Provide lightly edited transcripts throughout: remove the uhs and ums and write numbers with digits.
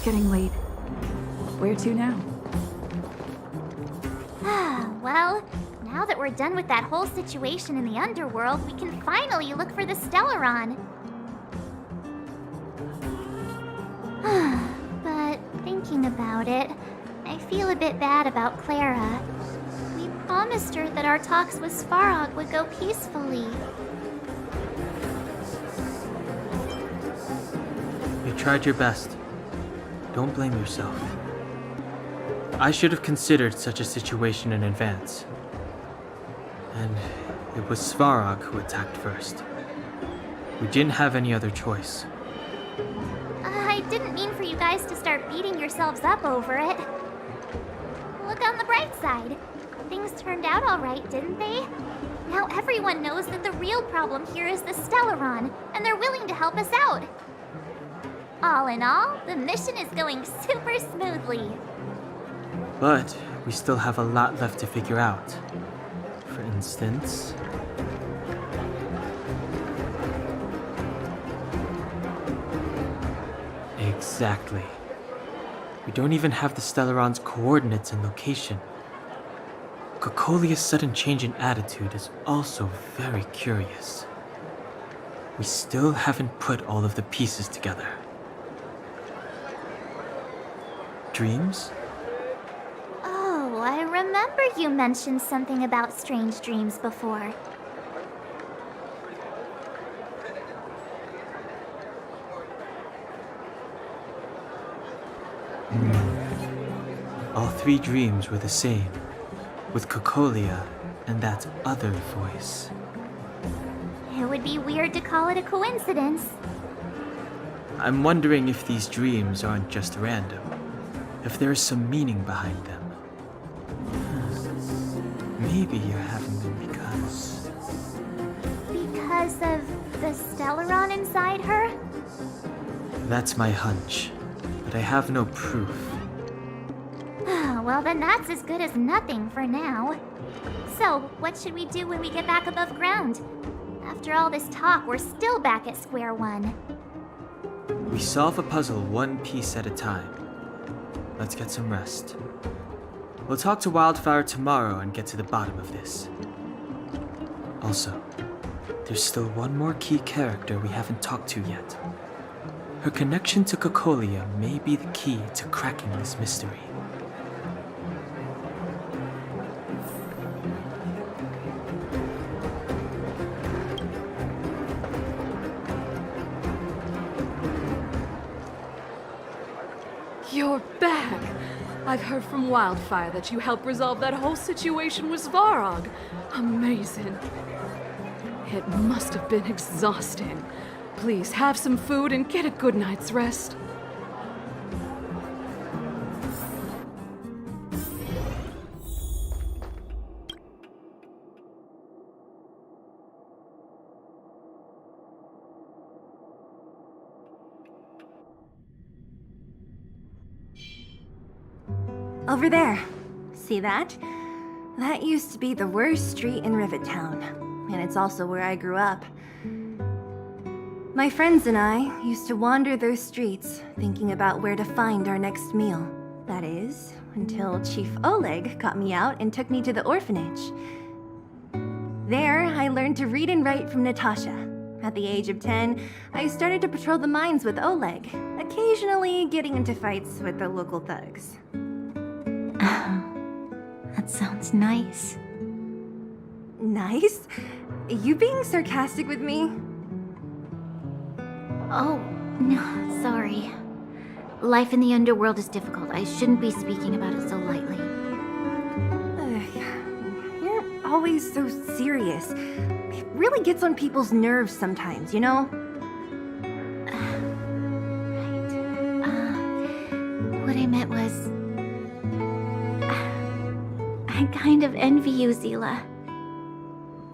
getting late. Where to now? Well, now that we're done with that whole situation in the underworld, we can finally look for the Stellaron. But thinking about it, I feel a bit bad about Clara. We promised her that our talks with Svarog would go peacefully. You tried your best. Don't blame yourself. I should have considered such a situation in advance. And it was Svarog who attacked first. We didn't have any other choice. I didn't mean for you guys to start beating yourselves up over it. Look on the bright side. Things turned out all right, didn't they? Now everyone knows that the real problem here is the Stellaron, and they're willing to help us out. All in all, the mission is going super smoothly. But we still have a lot left to figure out. For instance... Exactly. We don't even have the Stellaron's coordinates and location. Cocolia's sudden change in attitude is also very curious. We still haven't put all of the pieces together. Dreams? Oh, I remember you mentioned something about strange dreams before. All three dreams were the same, with Cocolia and that other voice. It would be weird to call it a coincidence. I'm wondering if these dreams aren't just random, if there is some meaning behind them. Maybe you're having them because... Because of the Stellaron inside her? That's my hunch, but I have no proof. Well, then that's as good as nothing for now. So, what should we do when we get back above ground? After all this talk, we're still back at square one. We solve a puzzle one piece at a time. Let's get some rest. We'll talk to Wildfire tomorrow and get to the bottom of this. Also, there's still one more key character we haven't talked to yet. Her connection to Cocolia may be the key to cracking this mystery. You're back! I've heard from Wildfire that you helped resolve that whole situation with Svarog. Amazing. It must have been exhausting. Please have some food and get a good night's rest. Over there. See that? That used to be the worst street in Rivet Town, and it's also where I grew up. My friends and I used to wander those streets, thinking about where to find our next meal. That is, until Chief Oleg got me out and took me to the orphanage. There, I learned to read and write from Natasha. At the age of 10, I started to patrol the mines with Oleg, occasionally getting into fights with the local thugs. That sounds nice. Nice? You being sarcastic with me? Oh, no, sorry. Life in the underworld is difficult. I shouldn't be speaking about it so lightly. You're always so serious. It really gets on people's nerves sometimes, you know? Right. What I meant was... I kind of envy you, Zila.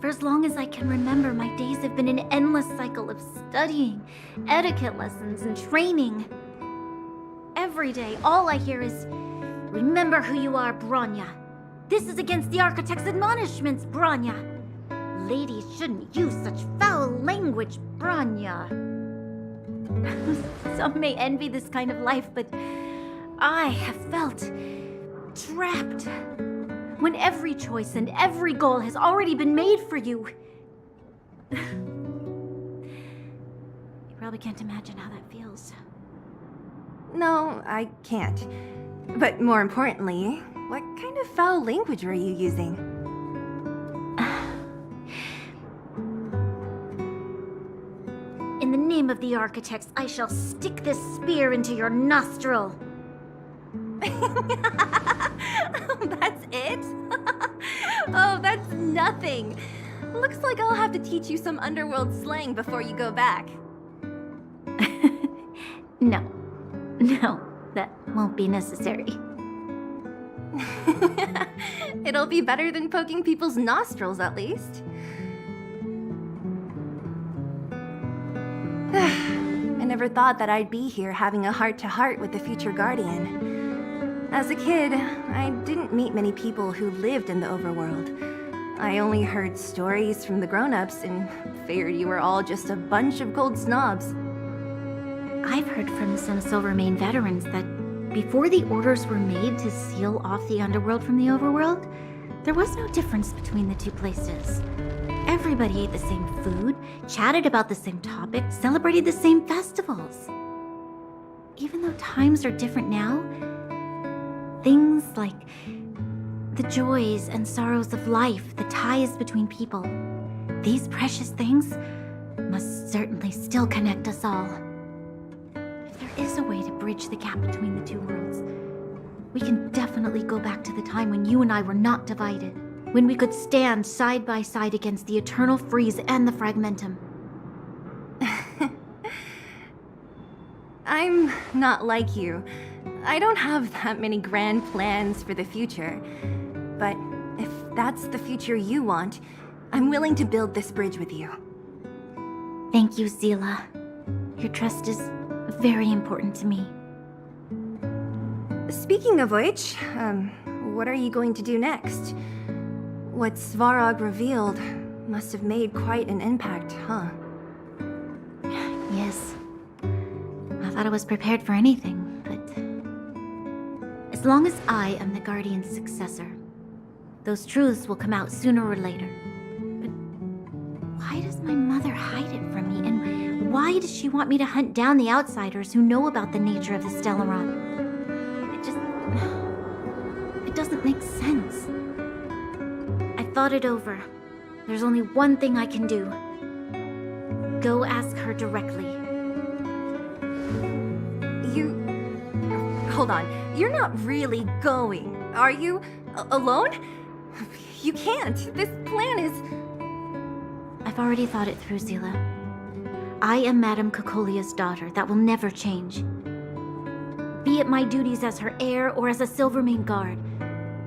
For as long as I can remember, my days have been an endless cycle of studying, etiquette lessons, and training. Every day, all I hear is, "Remember who you are, Bronya. This is against the Architect's admonishments, Bronya. Ladies shouldn't use such foul language, Bronya." Some may envy this kind of life, but I have felt trapped. When every choice and every goal has already been made for you. You probably can't imagine how that feels. No, I can't. But more importantly, what kind of foul language were you using? In the name of the architects, I shall stick this spear into your nostril. That's it? Oh, that's nothing. Looks like I'll have to teach you some underworld slang before you go back. No, that won't be necessary. It'll be better than poking people's nostrils, at least. I never thought that I'd be here having a heart-to-heart with the future Guardian. As a kid, I didn't meet many people who lived in the Overworld. I only heard stories from the grown-ups and figured you were all just a bunch of cold snobs. I've heard from some Silvermane veterans that before the orders were made to seal off the underworld from the overworld, there was no difference between the two places. Everybody ate the same food, chatted about the same topics, celebrated the same festivals. Even though times are different now, things like the joys and sorrows of life, the ties between people, these precious things must certainly still connect us all. If there is a way to bridge the gap between the two worlds, we can definitely go back to the time when you and I were not divided, when we could stand side by side against the Eternal Freeze and the Fragmentum. I'm not like you. I don't have that many grand plans for the future. But if that's the future you want, I'm willing to build this bridge with you. Thank you, Zila. Your trust is very important to me. Speaking of which, what are you going to do next? What Svarog revealed must have made quite an impact, huh? Yes. I thought I was prepared for anything, but as long as I am the Guardian's successor, those truths will come out sooner or later. But why does my mother hide it from me? And why does she want me to hunt down the outsiders who know about the nature of the Stellaron? It doesn't make sense. I thought it over. There's only one thing I can do. Go ask her directly. Hold on. You're not really going, are you? Alone? You can't. This plan is... I've already thought it through, Zila. I am Madame Cocolia's daughter. That will never change. Be it my duties as her heir or as a Silvermane guard,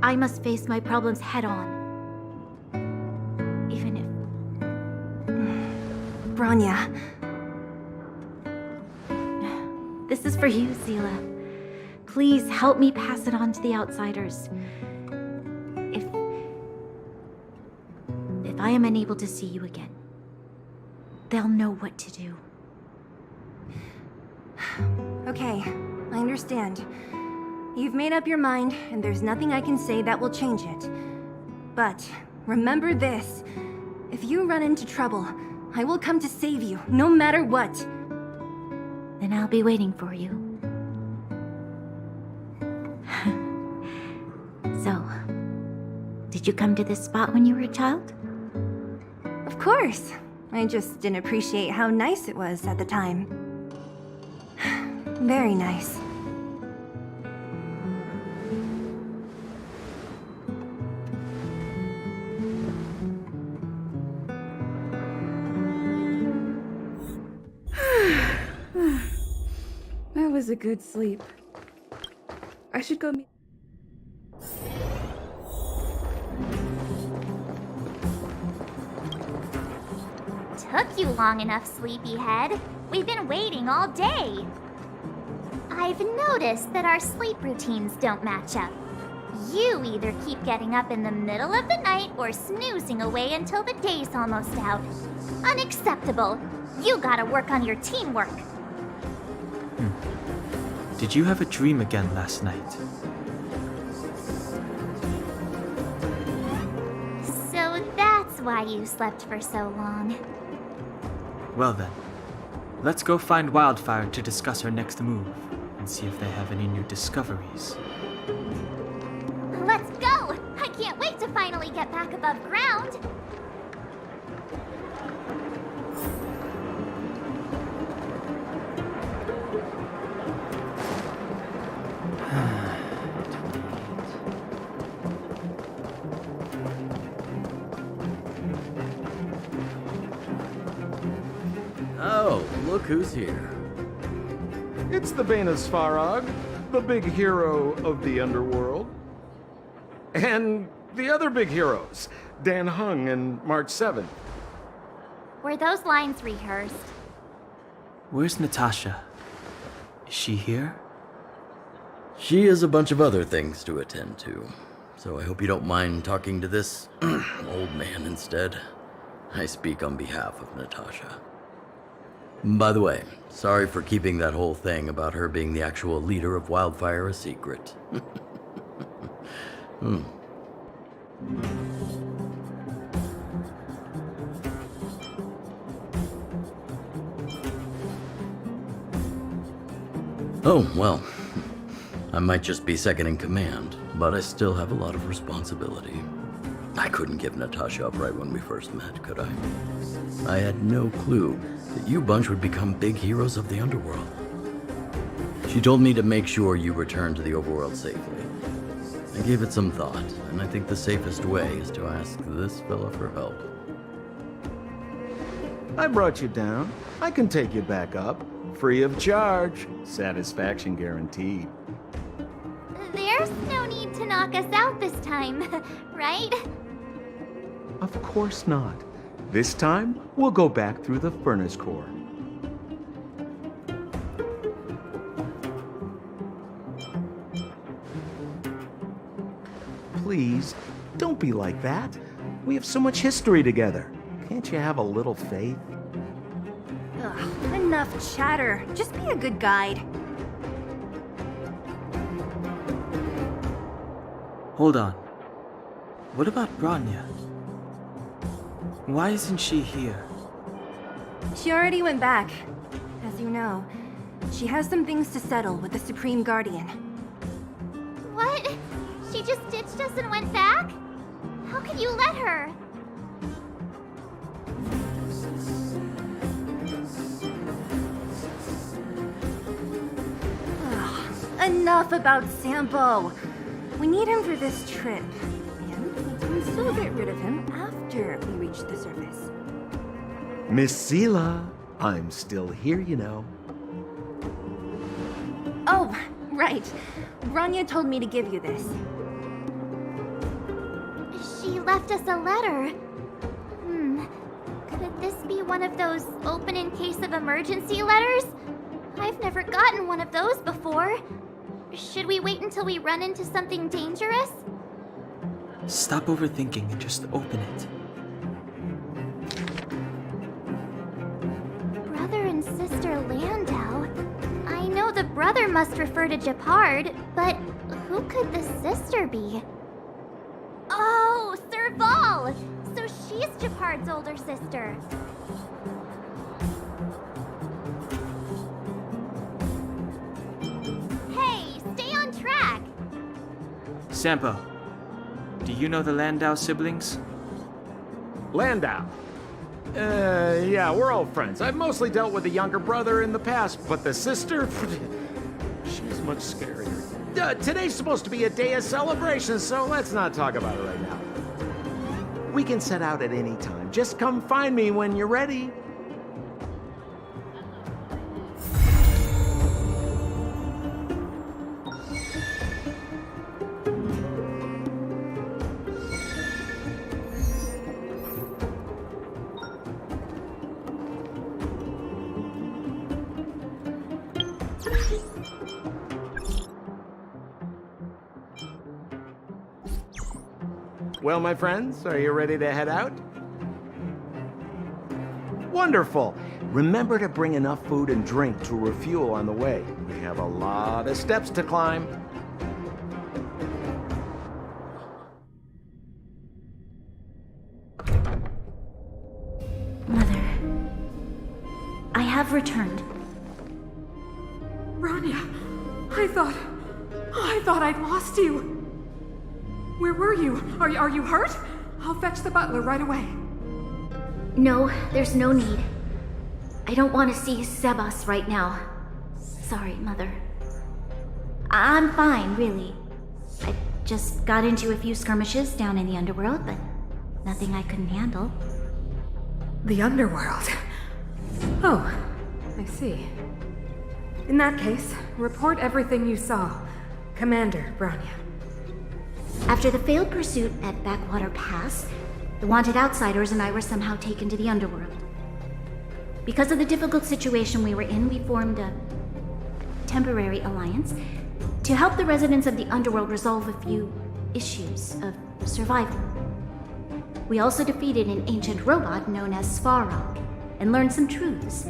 I must face my problems head-on. Even if... Bronya. This is for you, Zila. Please help me pass it on to the outsiders. If I am unable to see you again, they'll know what to do. Okay, I understand. You've made up your mind, and there's nothing I can say that will change it. But remember this. If you run into trouble, I will come to save you, no matter what. Then I'll be waiting for you. So, did you come to this spot when you were a child? Of course. I just didn't appreciate how nice it was at the time. Very nice. That was a good sleep. I should go meet... Took you long enough, sleepyhead. We've been waiting all day. I've noticed that our sleep routines don't match up. You either keep getting up in the middle of the night or snoozing away until the day's almost out. Unacceptable. You gotta work on your teamwork. did you have a dream again last night? So that's why you slept for so long. Well then, let's go find Wildfire to discuss her next move and see if they have any new discoveries. Let's go! I can't wait to finally get back above ground! Oh, look who's here. It's the Bane of Svarog, the big hero of the Underworld. And the other big heroes, Dan Hung and March 7th. Were those lines rehearsed? Where's Natasha? Is she here? She has a bunch of other things to attend to, so I hope you don't mind talking to this old man instead. I speak on behalf of Natasha. By the way, sorry for keeping that whole thing about her being the actual leader of Wildfire a secret. Oh, well, I might just be second in command, but I still have a lot of responsibility. I couldn't give Natasha up right when we first met, could I? I had no clue that you bunch would become big heroes of the Underworld. She told me to make sure you return to the Overworld safely. I gave it some thought, and I think the safest way is to ask this fella for help. I brought you down. I can take you back up. Free of charge. Satisfaction guaranteed. There's no need to knock us out this time, right? Of course not. This time, we'll go back through the furnace core. Please, don't be like that. We have so much history together. Can't you have a little faith? Ugh, enough chatter. Just be a good guide. Hold on. What about Branya? Why isn't she here? She already went back. As you know, she has some things to settle with the Supreme Guardian. What? She just ditched us and went back? How could you let her? Enough about Sampo. We need him for this trip. And we can still get rid of him after we reach the surface. Miss Sela, I'm still here, you know. Oh, right. Branya told me to give you this. She left us a letter. Could this be one of those open in case of emergency letters? I've never gotten one of those before. Should we wait until we run into something dangerous? Stop overthinking and just open it. Brother and sister Landau. I know the brother must refer to Japard, but who could the sister be? Oh, Serval! So she's Japard's older sister. Hey, stay on track! Sampo, do you know the Landau siblings? Landau. Yeah, we're old friends. I've mostly dealt with the younger brother in the past, but the sister, she's much scarier. Today's supposed to be a day of celebration, so let's not talk about it right now. We can set out at any time. Just come find me when you're ready. Well, my friends, are you ready to head out? Wonderful. Remember to bring enough food and drink to refuel on the way. have a lot of steps to climb. Mother, I have returned. Bronya, I thought I'd lost you. Where were you? Are you hurt? I'll fetch the butler right away. No, there's no need. I don't want to see Sebas right now. Sorry, Mother. I'm fine, really. I just got into a few skirmishes down in the underworld, but nothing I couldn't handle. The underworld. Oh, I see. In that case, report everything you saw. Commander Bronya. After the failed pursuit at Backwater Pass, the wanted outsiders and I were somehow taken to the underworld. Because of the difficult situation we were in, we formed a temporary alliance to help the residents of the underworld resolve a few issues of survival. We also defeated an ancient robot known as Svarog and learned some truths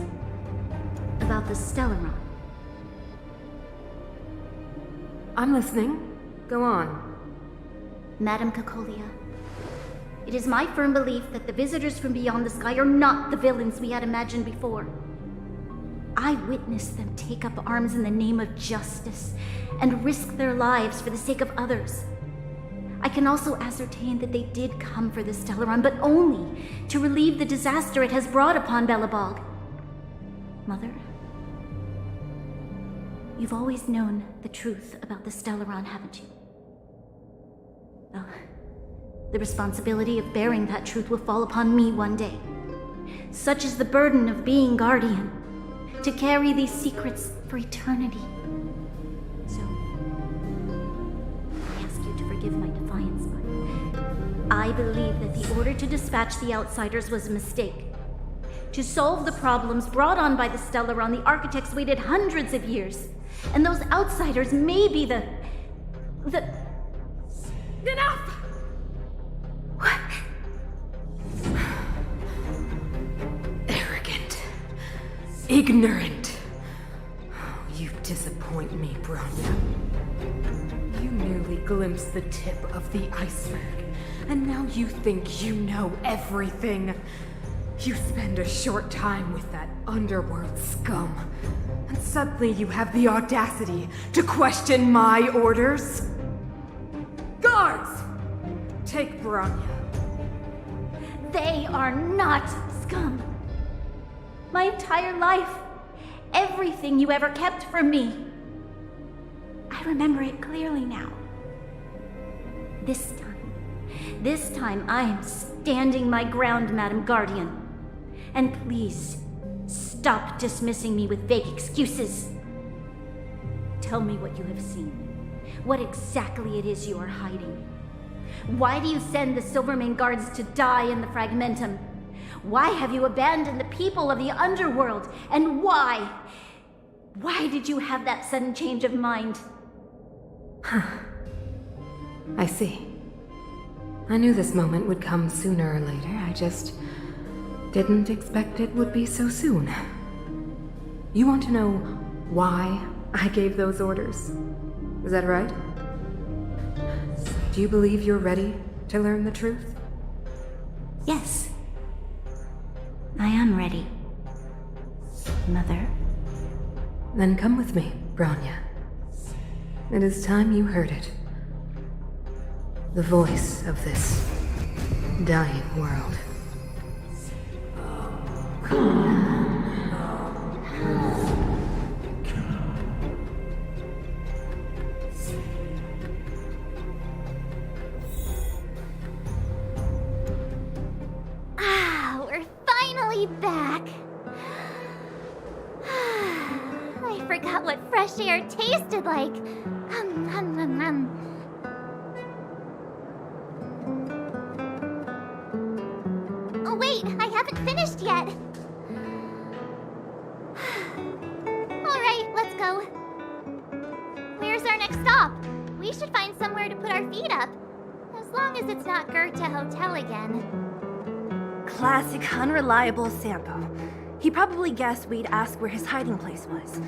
about the Stellaron. I'm listening. Go on. Madam Cacolia, it is my firm belief that the visitors from beyond the sky are not the villains we had imagined before. I witnessed them take up arms in the name of justice and risk their lives for the sake of others. I can also ascertain that they did come for the Stellaron, but only to relieve the disaster it has brought upon Belobog. Mother, you've always known the truth about the Stellaron, haven't you? Well, the responsibility of bearing that truth will fall upon me one day. Such is the burden of being Guardian, to carry these secrets for eternity. So, I ask you to forgive my defiance, but I believe that the order to dispatch the outsiders was a mistake. To solve the problems brought on by the Stellaron, the architects waited hundreds of years, and those outsiders may be the... Enough! Arrogant. Ignorant. Oh, you disappoint me, Bronya. You merely glimpsed the tip of the iceberg, and now you think you know everything. You spend a short time with that underworld scum, and suddenly you have the audacity to question my orders? Guards! Take Bronya. They are not scum. My entire life, everything you ever kept from me. I remember it clearly now. This time I am standing my ground, Madam Guardian. And please, stop dismissing me with vague excuses. Tell me what you have seen. What exactly it is you are hiding. Why do you send the Silvermane guards to die in the Fragmentum? Why have you abandoned the people of the underworld? And why? Why did you have that sudden change of mind? I see. I knew this moment would come sooner or later. I just didn't expect it would be so soon. You want to know why I gave those orders? Is that right? Do you believe you're ready to learn the truth? Yes. I am ready. Mother. Then come with me, Bronya. It is time you heard it. The voice of this dying world. We're finally back. I forgot what fresh air tasted like. Oh wait, I haven't finished yet. Alright, let's go. Where's our next stop? We should find somewhere to put our feet up. As long as it's not Goethe Hotel again. Classic unreliable Sampo. He probably guessed we'd ask where his hiding place was.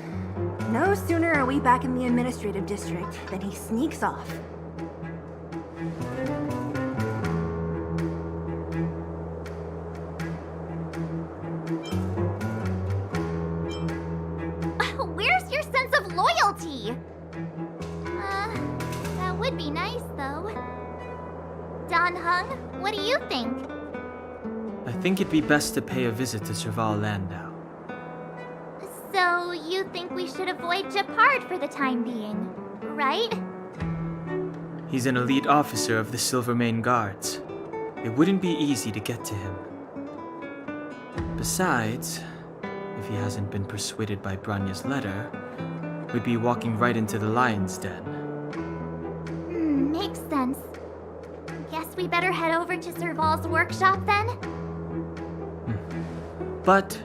No sooner are we back in the administrative district than he sneaks off. Where's your sense of loyalty? That would be nice, though. Don Hung, what do you think? I think it'd be best to pay a visit to Serval Landau. So, you think we should avoid Japard for the time being, right? He's an elite officer of the Silvermane Guards. It wouldn't be easy to get to him. Besides, if he hasn't been persuaded by Branya's letter, we'd be walking right into the lion's den. Makes sense. Guess we better head over to Serval's workshop then? But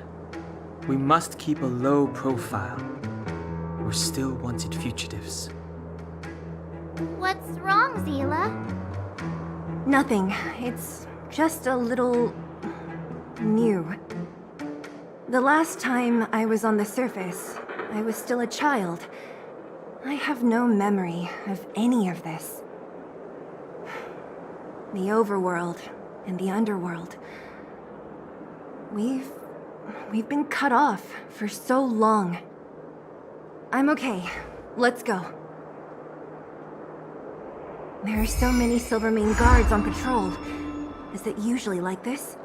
we must keep a low profile. We're still wanted fugitives. What's wrong, Zila? Nothing. It's just a little... new. The last time I was on the surface, I was still a child. I have no memory of any of this. The Overworld and the Underworld. We've been cut off for so long. I'm okay. Let's go. There are so many Silvermane guards on patrol. Is it usually like this?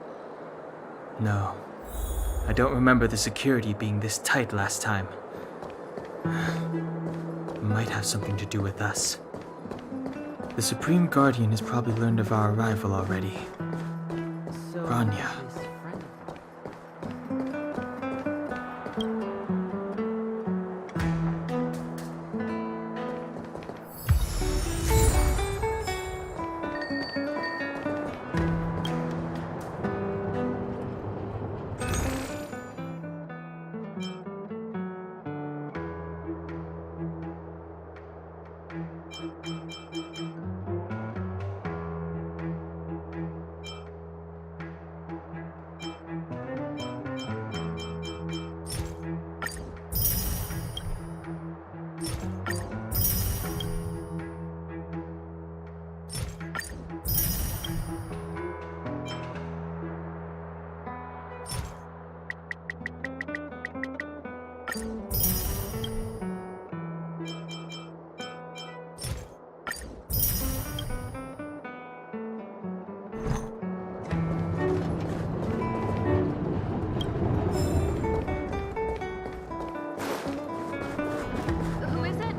No. I don't remember the security being this tight last time. It might have something to do with us. The Supreme Guardian has probably learned of our arrival already. Branya. Who is it?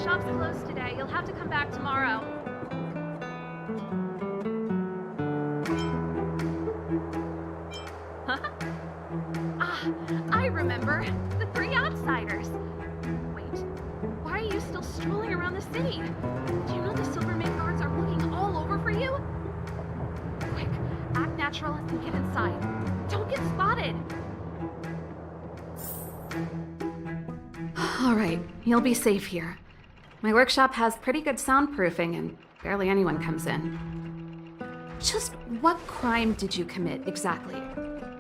Shop's closed today. You'll have to come back tomorrow. Huh? Ah, I remember. The three outsiders. Wait, why are you still strolling around the city? Do you know the Silvermane guards are looking all over for you? Quick, act natural and get inside. Don't get spotted. All right, you'll be safe here. My workshop has pretty good soundproofing and barely anyone comes in. Just what crime did you commit exactly?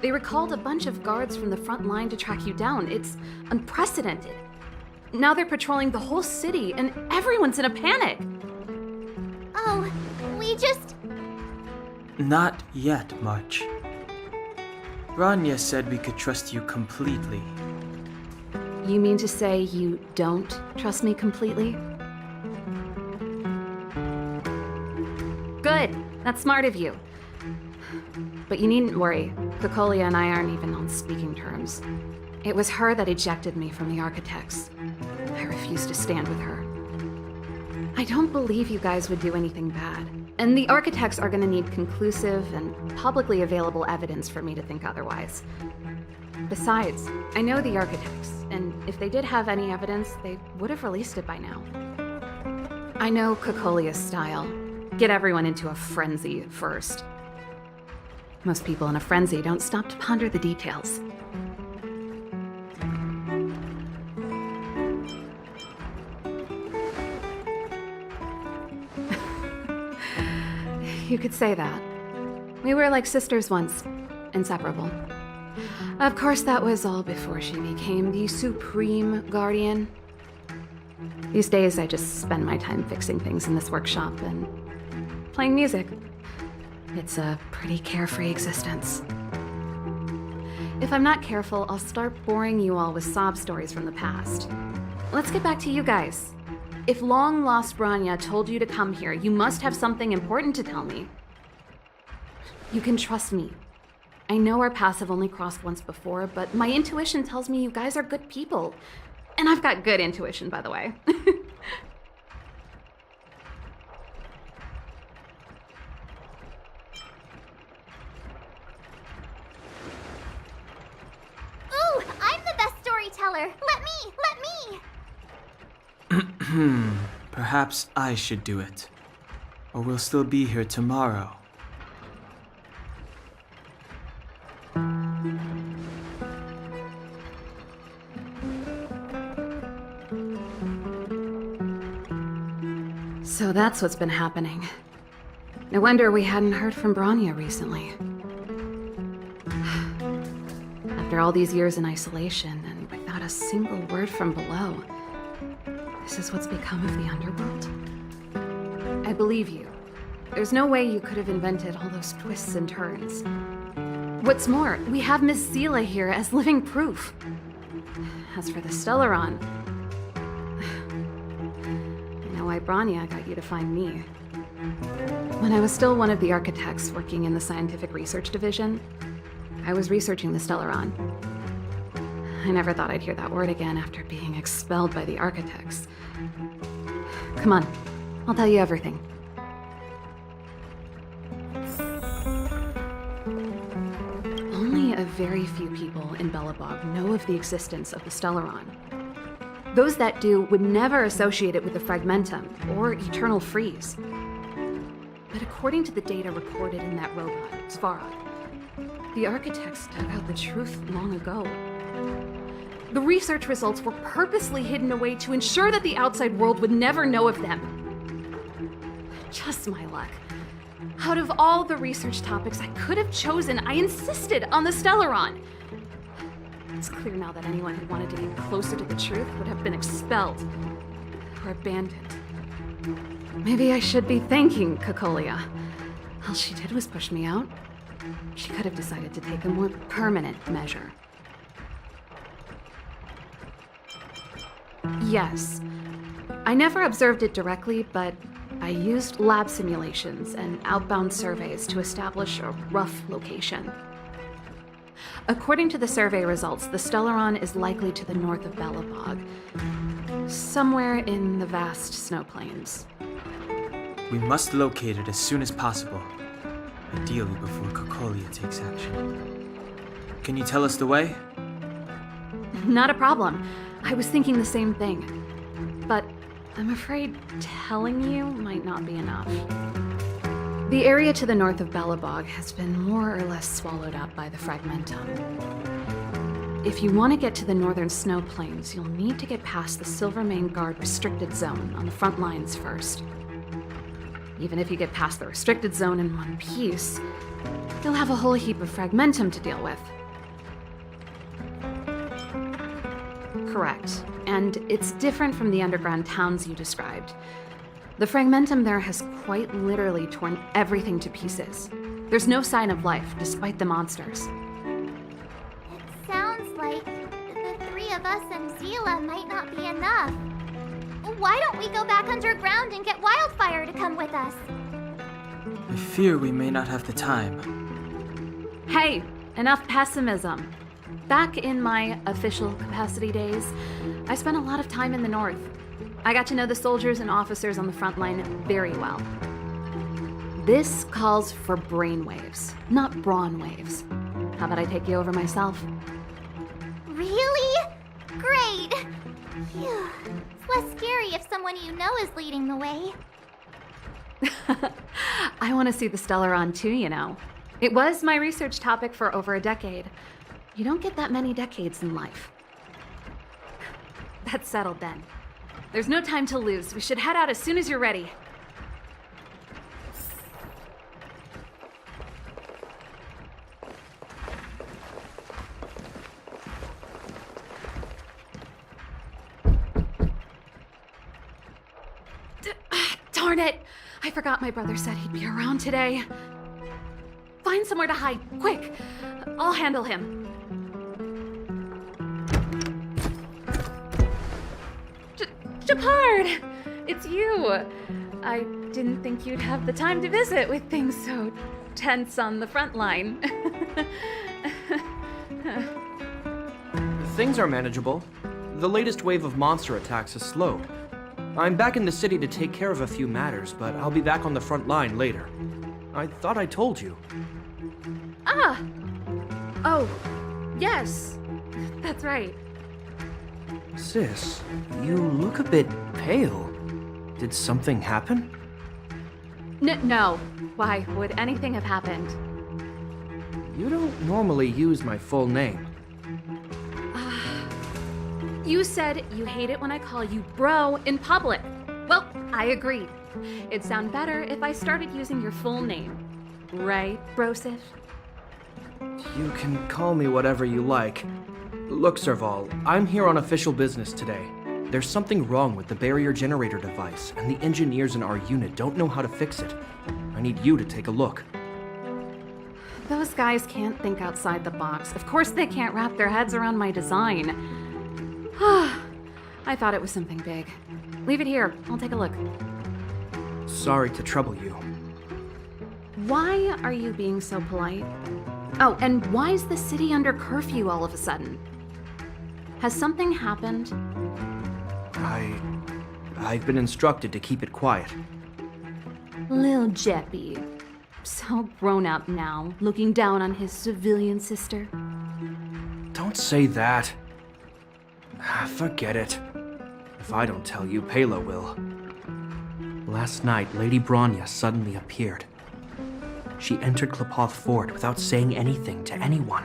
They recalled a bunch of guards from the front line to track you down. It's unprecedented. Now they're patrolling the whole city and everyone's in a panic. Oh, we just... Not yet, March. Branya said we could trust you completely. You mean to say you don't trust me completely? Good. That's smart of you. But you needn't worry. Kokolia and I aren't even on speaking terms. It was her that ejected me from the Architects. I refused to stand with her. I don't believe you guys would do anything bad. And the Architects are gonna need conclusive and publicly available evidence for me to think otherwise. Besides, I know the Architects, and if they did have any evidence, they would have released it by now. I know Kokolia's style. Get everyone into a frenzy first. Most people in a frenzy don't stop to ponder the details. You could say that. We were like sisters once, inseparable. Of course, that was all before she became the Supreme Guardian. These days, I just spend my time fixing things in this workshop and playing music. It's a pretty carefree existence. If I'm not careful, I'll start boring you all with sob stories from the past. Let's get back to you guys. If long-lost Branya told you to come here, you must have something important to tell me. You can trust me. I know our paths have only crossed once before, but my intuition tells me you guys are good people. And I've got good intuition, by the way. Ooh, I'm the best storyteller. Let me. Perhaps I should do it. Or we'll still be here tomorrow. So that's what's been happening. No wonder we hadn't heard from Branya recently. After all these years in isolation and without a single word from below, this is what's become of the underworld? I believe you. There's no way you could have invented all those twists and turns. What's more, we have Miss Seela here as living proof. As for the Stellaron, I know why Branya got you to find me. When I was still one of the architects working in the scientific research division, I was researching the Stellaron. I never thought I'd hear that word again after being expelled by the architects. Come on, I'll tell you everything. Only a very few people in Belobog know of the existence of the Stellaron. Those that do would never associate it with the Fragmentum or Eternal Freeze. But according to the data recorded in that robot, Svarog, the architects dug out the truth long ago. The research results were purposely hidden away to ensure that the outside world would never know of them. Just my luck. Out of all the research topics I could have chosen, I insisted on the Stellaron. It's clear now that anyone who wanted to get closer to the truth would have been expelled or abandoned. Maybe I should be thanking Cocolia. All she did was push me out. She could have decided to take a more permanent measure. Yes, I never observed it directly, but I used lab simulations and outbound surveys to establish a rough location. According to the survey results, the Stellaron is likely to the north of Belobog, somewhere in the vast snow plains. We must locate it as soon as possible, ideally before Cocolia takes action. Can you tell us the way? Not a problem. I was thinking the same thing. But I'm afraid telling you might not be enough. The area to the north of Belobog has been more or less swallowed up by the Fragmentum. If you want to get to the northern snow plains, you'll need to get past the Silvermane Guard restricted zone on the front lines first. Even if you get past the restricted zone in one piece, you'll have a whole heap of Fragmentum to deal with. Correct. And it's different from the underground towns you described. The Fragmentum there has quite literally torn everything to pieces. There's no sign of life, despite the monsters. It sounds like the three of us and Seela might not be enough. Why don't we go back underground and get Wildfire to come with us? I fear we may not have the time. Hey, enough pessimism. Back in my official capacity days, I spent a lot of time in the north. I got to know the soldiers and officers on the front line very well. This calls for brainwaves, not brawn waves. How about I take you over myself? Really? Great! Phew. It's less scary if someone you know is leading the way. I want to see the Stellaron too, you know. It was my research topic for over a decade. You don't get that many decades in life. That's settled then. There's no time to lose. We should head out as soon as you're ready. it! I forgot my brother said he'd be around today. Find somewhere to hide, quick! I'll handle him. Shepard! It's you! I didn't think you'd have the time to visit with things so tense on the front line. Things are manageable. The latest wave of monster attacks has slowed. I'm back in the city to take care of a few matters, but I'll be back on the front line later. I thought I told you. Ah! Oh, yes. That's right. Sis, you look a bit pale. Did something happen? No. Why would anything have happened? You don't normally use my full name. You said you hate it when I call you bro in public. Well, I agreed. It'd sound better if I started using your full name. Right, Brosif? You can call me whatever you like. Look, Serval, I'm here on official business today. There's something wrong with the barrier generator device, and the engineers in our unit don't know how to fix it. I need you to take a look. Those guys can't think outside the box. Of course they can't wrap their heads around my design. I thought it was something big. Leave it here. I'll take a look. Sorry to trouble you. Why are you being so polite? Oh, and why is the city under curfew all of a sudden? Has something happened? I've been instructed to keep it quiet. Lil Jeppy. So grown up now, looking down on his civilian sister. Don't say that. Forget it. If I don't tell you, Pela will. Last night, Lady Bronya suddenly appeared. She entered Klepoth Fort without saying anything to anyone.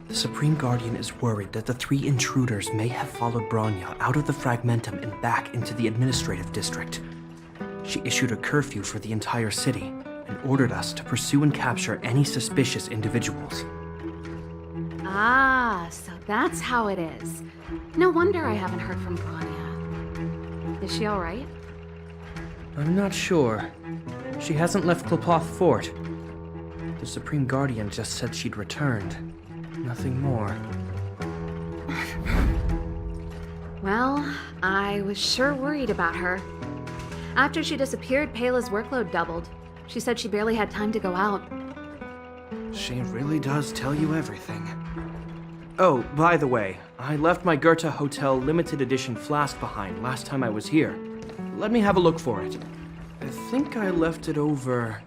The Supreme Guardian is worried that the 3 intruders may have followed Bronya out of the Fragmentum and back into the administrative district. She issued a curfew for the entire city and ordered us to pursue and capture any suspicious individuals. Ah, so that's how it is. No wonder I haven't heard from Bronya. Is she all right? I'm not sure. She hasn't left Klepoth Fort. The Supreme Guardian just said she'd returned. Nothing more. Well, I was sure worried about her. After she disappeared, Pela's workload doubled. She said she barely had time to go out. She really does tell you everything. Oh, by the way, I left my Goethe Hotel limited edition flask behind last time I was here. Let me have a look for it. I think I left it over...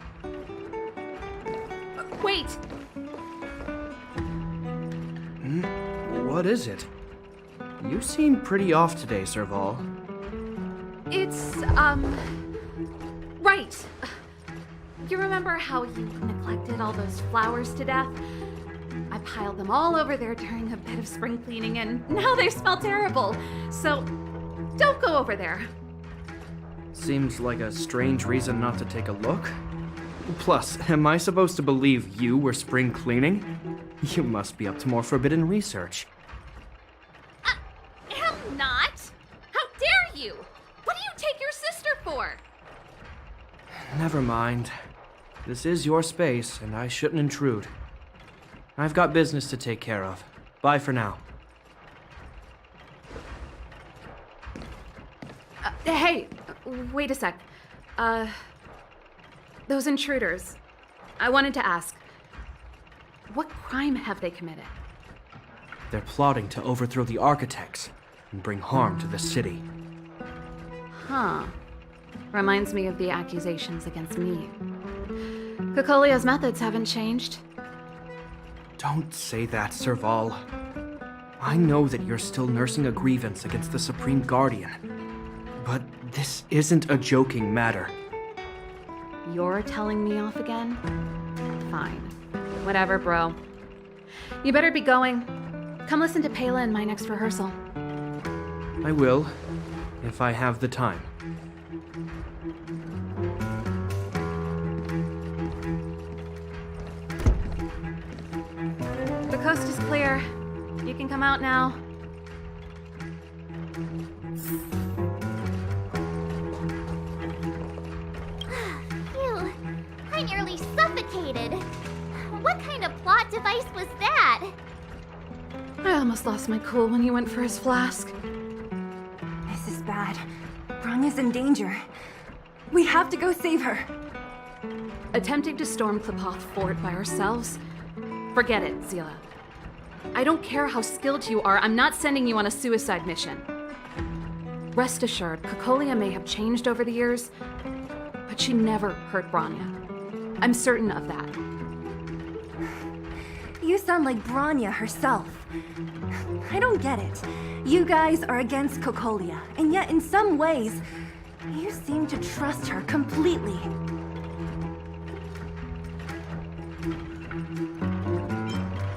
Wait! What is it? You seem pretty off today, Serval. It's, right. You remember how you neglected all those flowers to death? I piled them all over there during a bit of spring cleaning, and now they smell terrible. So, don't go over there. Seems like a strange reason not to take a look. Plus, am I supposed to believe you were spring cleaning? You must be up to more forbidden research. Am not! How dare you! What do you take your sister for? Never mind. This is your space, and I shouldn't intrude. I've got business to take care of. Bye for now. Hey, wait a sec. Those intruders. I wanted to ask, what crime have they committed? They're plotting to overthrow the architects and bring harm to the city. Huh. Reminds me of the accusations against me. Kokolia's methods haven't changed. Don't say that, Serval. I know that you're still nursing a grievance against the Supreme Guardian. But this isn't a joking matter. You're telling me off again? Fine. Whatever, bro. You better be going. Come listen to Pela in my next rehearsal. I will, if I have the time. The coast is clear. You can come out now. I nearly suffocated. What kind of plot device was that? I almost lost my cool when he went for his flask. This is bad. Bronya's in danger. We have to go save her. Attempting to storm Klepoth Fort by ourselves? Forget it, Zila. I don't care how skilled you are, I'm not sending you on a suicide mission. Rest assured, Cocolia may have changed over the years, but she never hurt Bronya. I'm certain of that. You sound like Bronya herself. I don't get it. You guys are against Cocolia, and yet in some ways, you seem to trust her completely.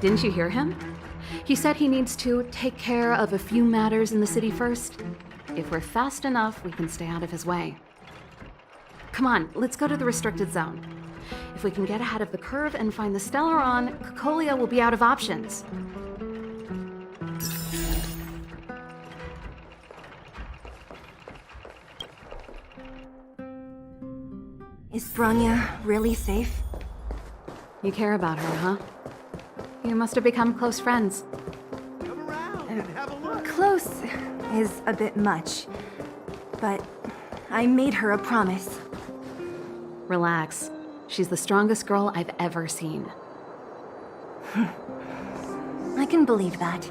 Didn't you hear him? He said he needs to take care of a few matters in the city first. If we're fast enough, we can stay out of his way. Come on, let's go to the restricted zone. If we can get ahead of the curve and find the Stellaron, Cocolia will be out of options. Is Bronya really safe? You care about her, huh? You must have become close friends. Come around and have a look. Close is a bit much, but I made her a promise. Relax. She's the strongest girl I've ever seen. I can believe that.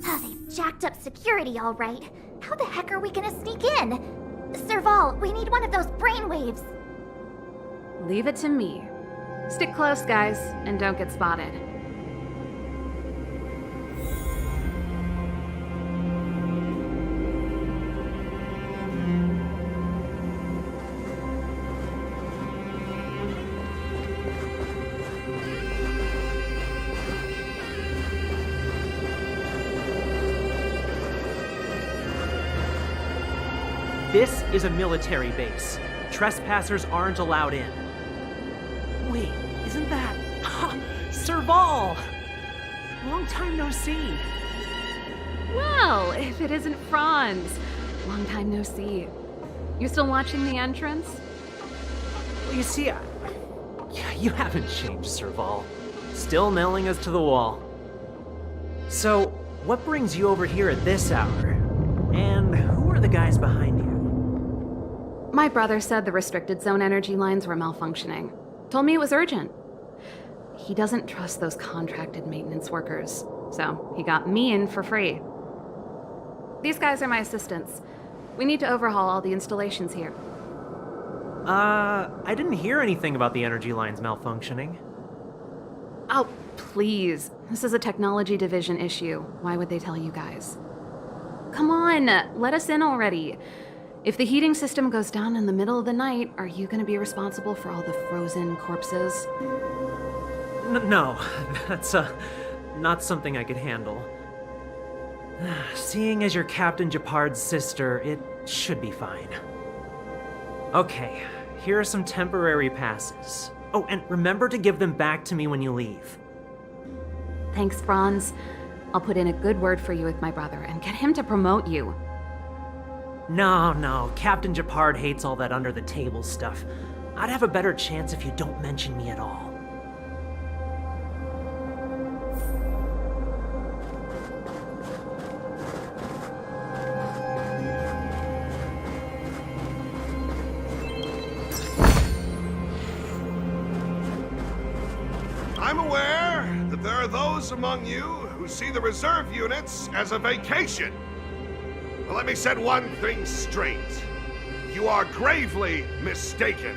They've jacked up security all right. How the heck are we gonna sneak in? Serval, we need one of those brainwaves. Leave it to me. Stick close, guys, and don't get spotted. This is a military base. Trespassers aren't allowed in. Wait, isn't that... Serval! Long time no see. Well, if it isn't Franz. Long time no see. You still watching the entrance? Well, you see, you haven't changed, Serval. Still nailing us to the wall. So, what brings you over here at this hour? And who are the guys behind you? My brother said the restricted zone energy lines were malfunctioning. Told me it was urgent. He doesn't trust those contracted maintenance workers, so he got me in for free. These guys are my assistants. We need to overhaul all the installations here. I didn't hear anything about the energy lines malfunctioning. Oh, please. This is a technology division issue. Why would they tell you guys? Come on, let us in already. If the heating system goes down in the middle of the night, are you going to be responsible for all the frozen corpses? No, that's not something I could handle. Seeing as you're Captain Japard's sister, it should be fine. Okay, here are some temporary passes. Oh, and remember to give them back to me when you leave. Thanks, Franz. I'll put in a good word for you with my brother and get him to promote you. No, Captain Japard hates all that under-the-table stuff. I'd have a better chance if you don't mention me at all. I'm aware that there are those among you who see the reserve units as a vacation. Well, let me set one thing straight. You are gravely mistaken.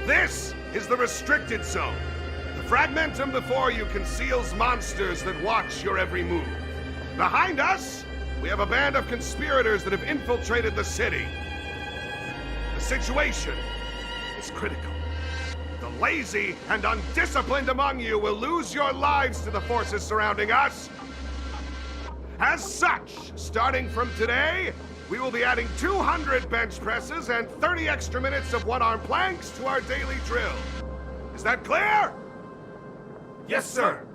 This is the restricted zone. The fragmentum before you conceals monsters that watch your every move. Behind us, we have a band of conspirators that have infiltrated the city. The situation is critical. The lazy and undisciplined among you will lose your lives to the forces surrounding us. As such, starting from today, we will be adding 200 bench presses and 30 extra minutes of one-arm planks to our daily drill. Is that clear? Yes, sir.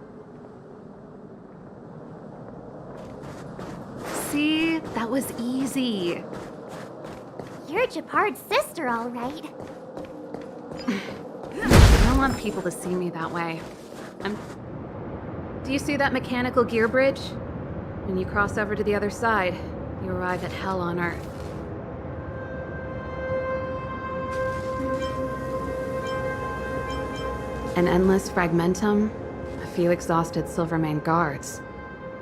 That was easy. You're Japard's sister, all right. I don't want people to see me that way. Do you see that mechanical gear bridge? When you cross over to the other side, you arrive at hell on Earth. An endless fragmentum, a few exhausted Silvermane guards,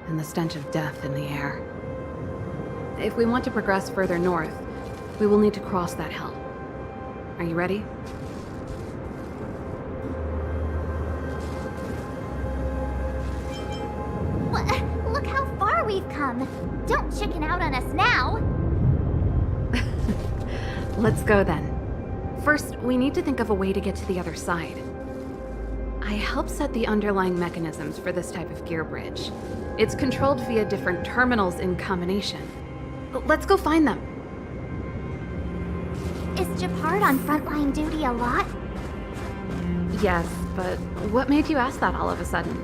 and the stench of death in the air. If we want to progress further north, we will need to cross that hell. Are you ready? Look how far we've come. Don't chicken out on us now. Let's go then. First, we need to think of a way to get to the other side. I helped set the underlying mechanisms for this type of gear bridge. It's controlled via different terminals in combination. Let's go find them. Is Japard on frontline duty a lot? Yes, but what made you ask that all of a sudden?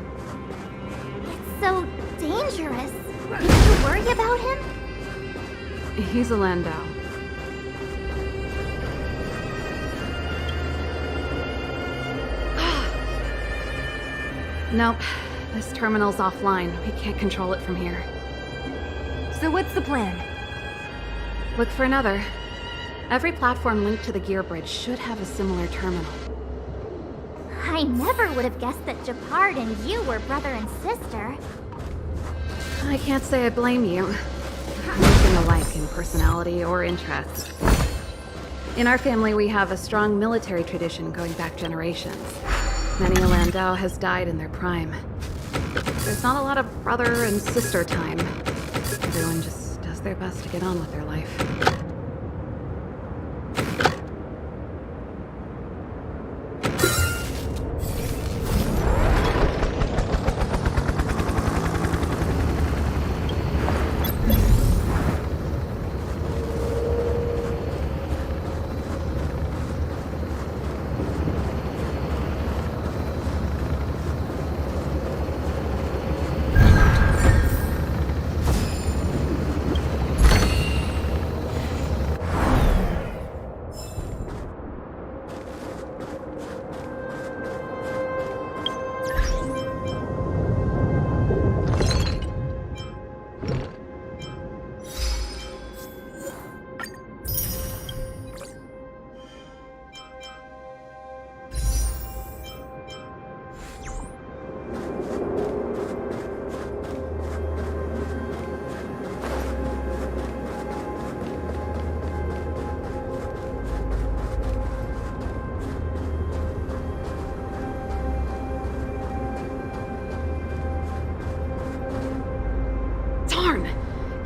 It's so dangerous. Did you worry about him? He's a Landau. Nope. This terminal's offline. We can't control it from here. So what's the plan? Look for another. Every platform linked to the gear bridge should have a similar terminal. I never would have guessed that Japard and you were brother and sister. I can't say I blame you. Nothing alike in personality or interest. In our family, we have a strong military tradition going back generations. Many a Landau has died in their prime. There's not a lot of brother and sister time. Everyone just does their best to get on with their life.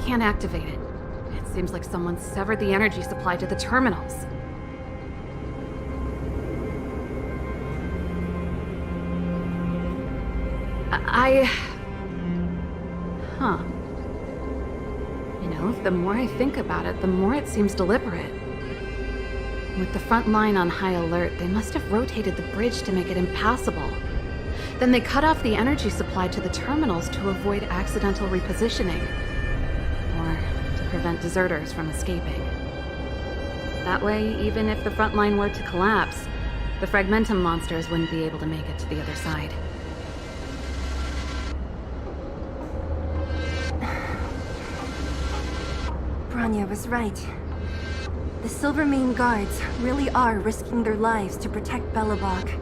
Can't activate it. It seems like someone severed the energy supply to the terminals. Huh. You know, the more I think about it, the more it seems deliberate. With the front line on high alert, they must have rotated the bridge to make it impassable. Then they cut off the energy supply to the terminals to avoid accidental repositioning. Or to prevent deserters from escaping. That way, even if the front line were to collapse, the Fragmentum monsters wouldn't be able to make it to the other side. Bronya was right. The Silvermane guards really are risking their lives to protect Belobog.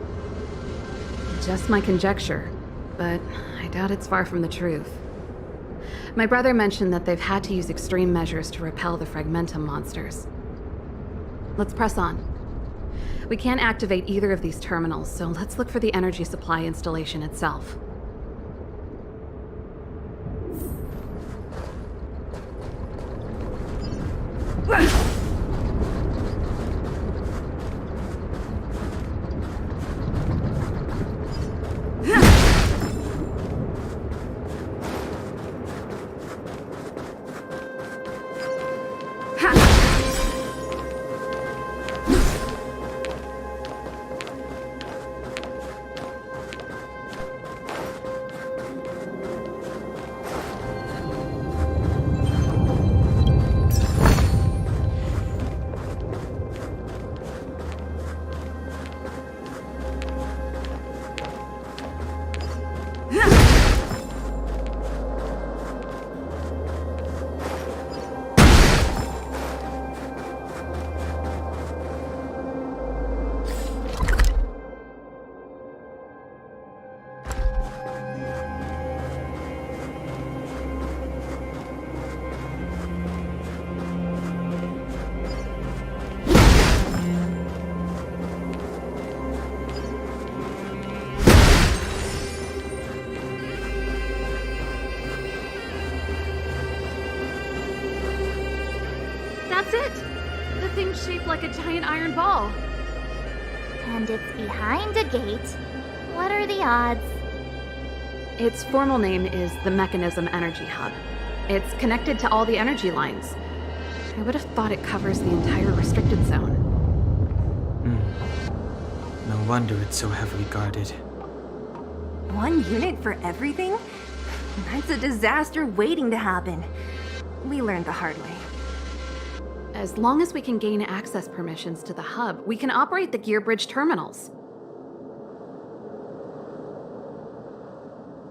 Just my conjecture, but I doubt it's far from the truth. My brother mentioned that they've had to use extreme measures to repel the Fragmentum monsters. Let's press on. We can't activate either of these terminals, so let's look for the energy supply installation itself. That's it! The thing's shaped like a giant iron ball. And it's behind a gate. What are the odds? Its formal name is the Mechanism Energy Hub. It's connected to all the energy lines. I would have thought it covers the entire restricted zone. No wonder it's so heavily guarded. One unit for everything? That's a disaster waiting to happen. We learned the hard way. As long as we can gain access permissions to the hub, we can operate the gear bridge terminals.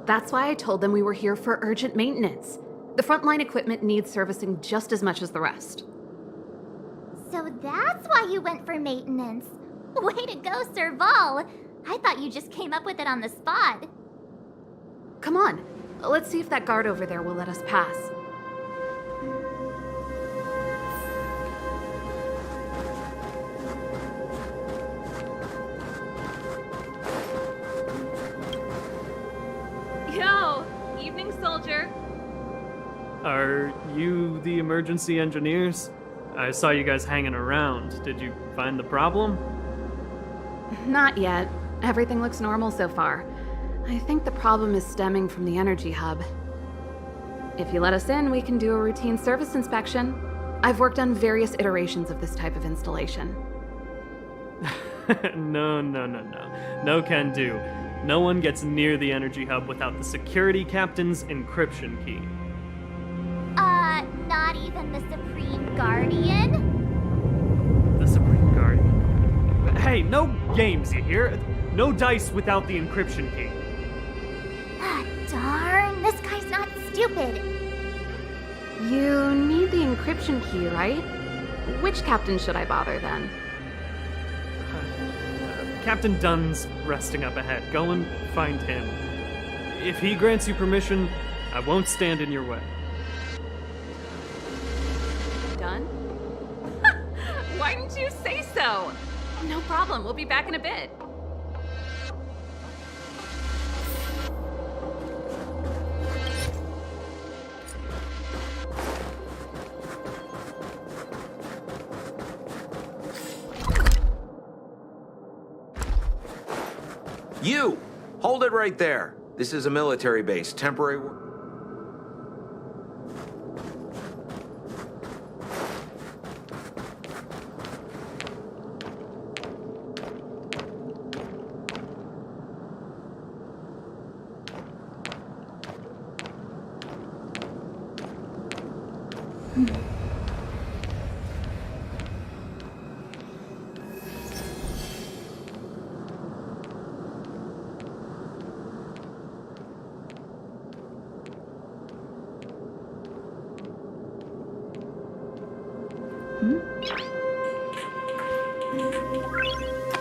That's why I told them we were here for urgent maintenance. The frontline equipment needs servicing just as much as the rest. So that's why you went for maintenance. Way to go, Serval. I thought you just came up with it on the spot. Come on, let's see if that guard over there will let us pass. Yo, evening, soldier. Are you the emergency engineers? I saw you guys hanging around. Did you find the problem? Not yet. Everything looks normal so far. I think the problem is stemming from the energy hub. If you let us in, we can do a routine service inspection. I've worked on various iterations of this type of installation. No. No can do. No one gets near the energy hub without the security captain's encryption key. Not even the Supreme Guardian? The Supreme Guardian. Hey, no games, you hear? No dice without the encryption key. Darn, this guy's not stupid. You need the encryption key, right? Which captain should I bother then? Captain Dunn's resting up ahead. Go and find him. If he grants you permission, I won't stand in your way. Done? Why didn't you say so? No problem, we'll be back in a bit. You! Hold it right there. This is a military base. Temporary work.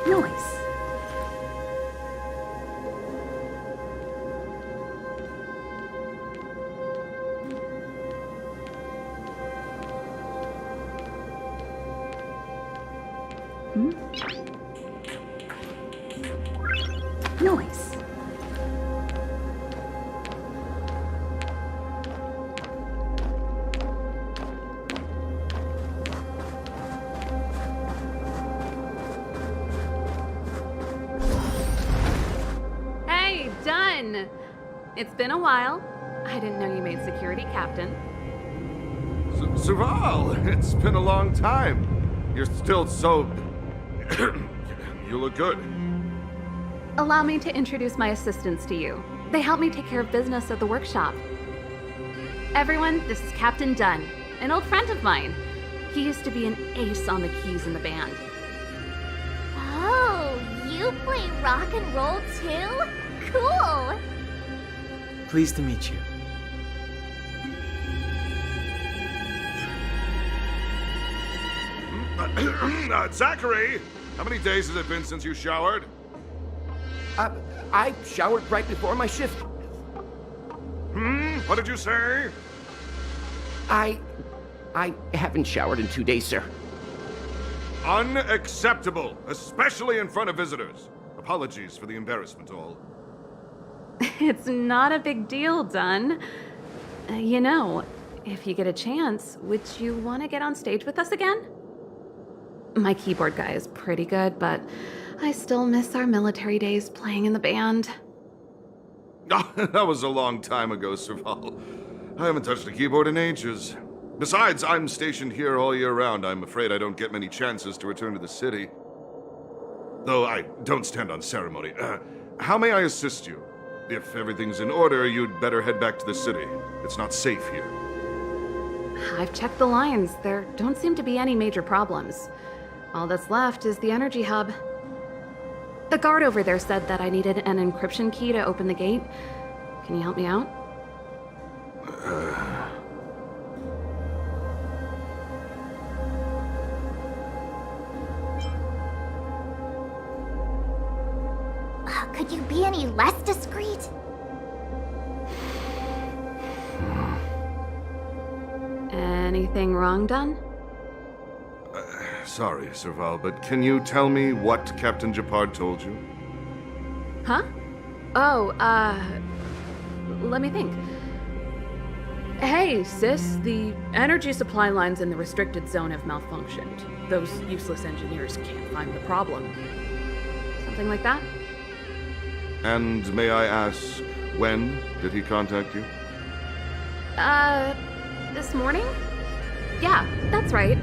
Noise. Noise. Hey, Dunn! It's been a while. I didn't know you made security captain. Serval, it's been a long time. You're still so... You look good. Allow me to introduce my assistants to you. They help me take care of business at the workshop. Everyone, this is Captain Dunn, an old friend of mine. He used to be an ace on the keys in the band. Oh, you play rock and roll too? Cool! Pleased to meet you. Zachary, how many days has it been since you showered? I showered right before my shift. What did you say? I haven't showered in 2 days, sir. Unacceptable, especially in front of visitors. Apologies for the embarrassment, all. It's not a big deal, Dunn. You know, if you get a chance, would you want to get on stage with us again? My keyboard guy is pretty good, but I still miss our military days playing in the band. That was a long time ago, Serval. I haven't touched a keyboard in ages. Besides, I'm stationed here all year round. I'm afraid I don't get many chances to return to the city. Though I don't stand on ceremony. How may I assist you? If everything's in order, you'd better head back to the city. It's not safe here. I've checked the lines. There don't seem to be any major problems. All that's left is the energy hub. The guard over there said that I needed an encryption key to open the gate. Can you help me out? Could you be any less discreet? Anything wrong done? Sorry, Serval, but can you tell me what Captain Japard told you? Huh? Oh, let me think. Hey, sis, the energy supply lines in the restricted zone have malfunctioned. Those useless engineers can't find the problem. Something like that? And may I ask, when did he contact you? This morning? Yeah, that's right.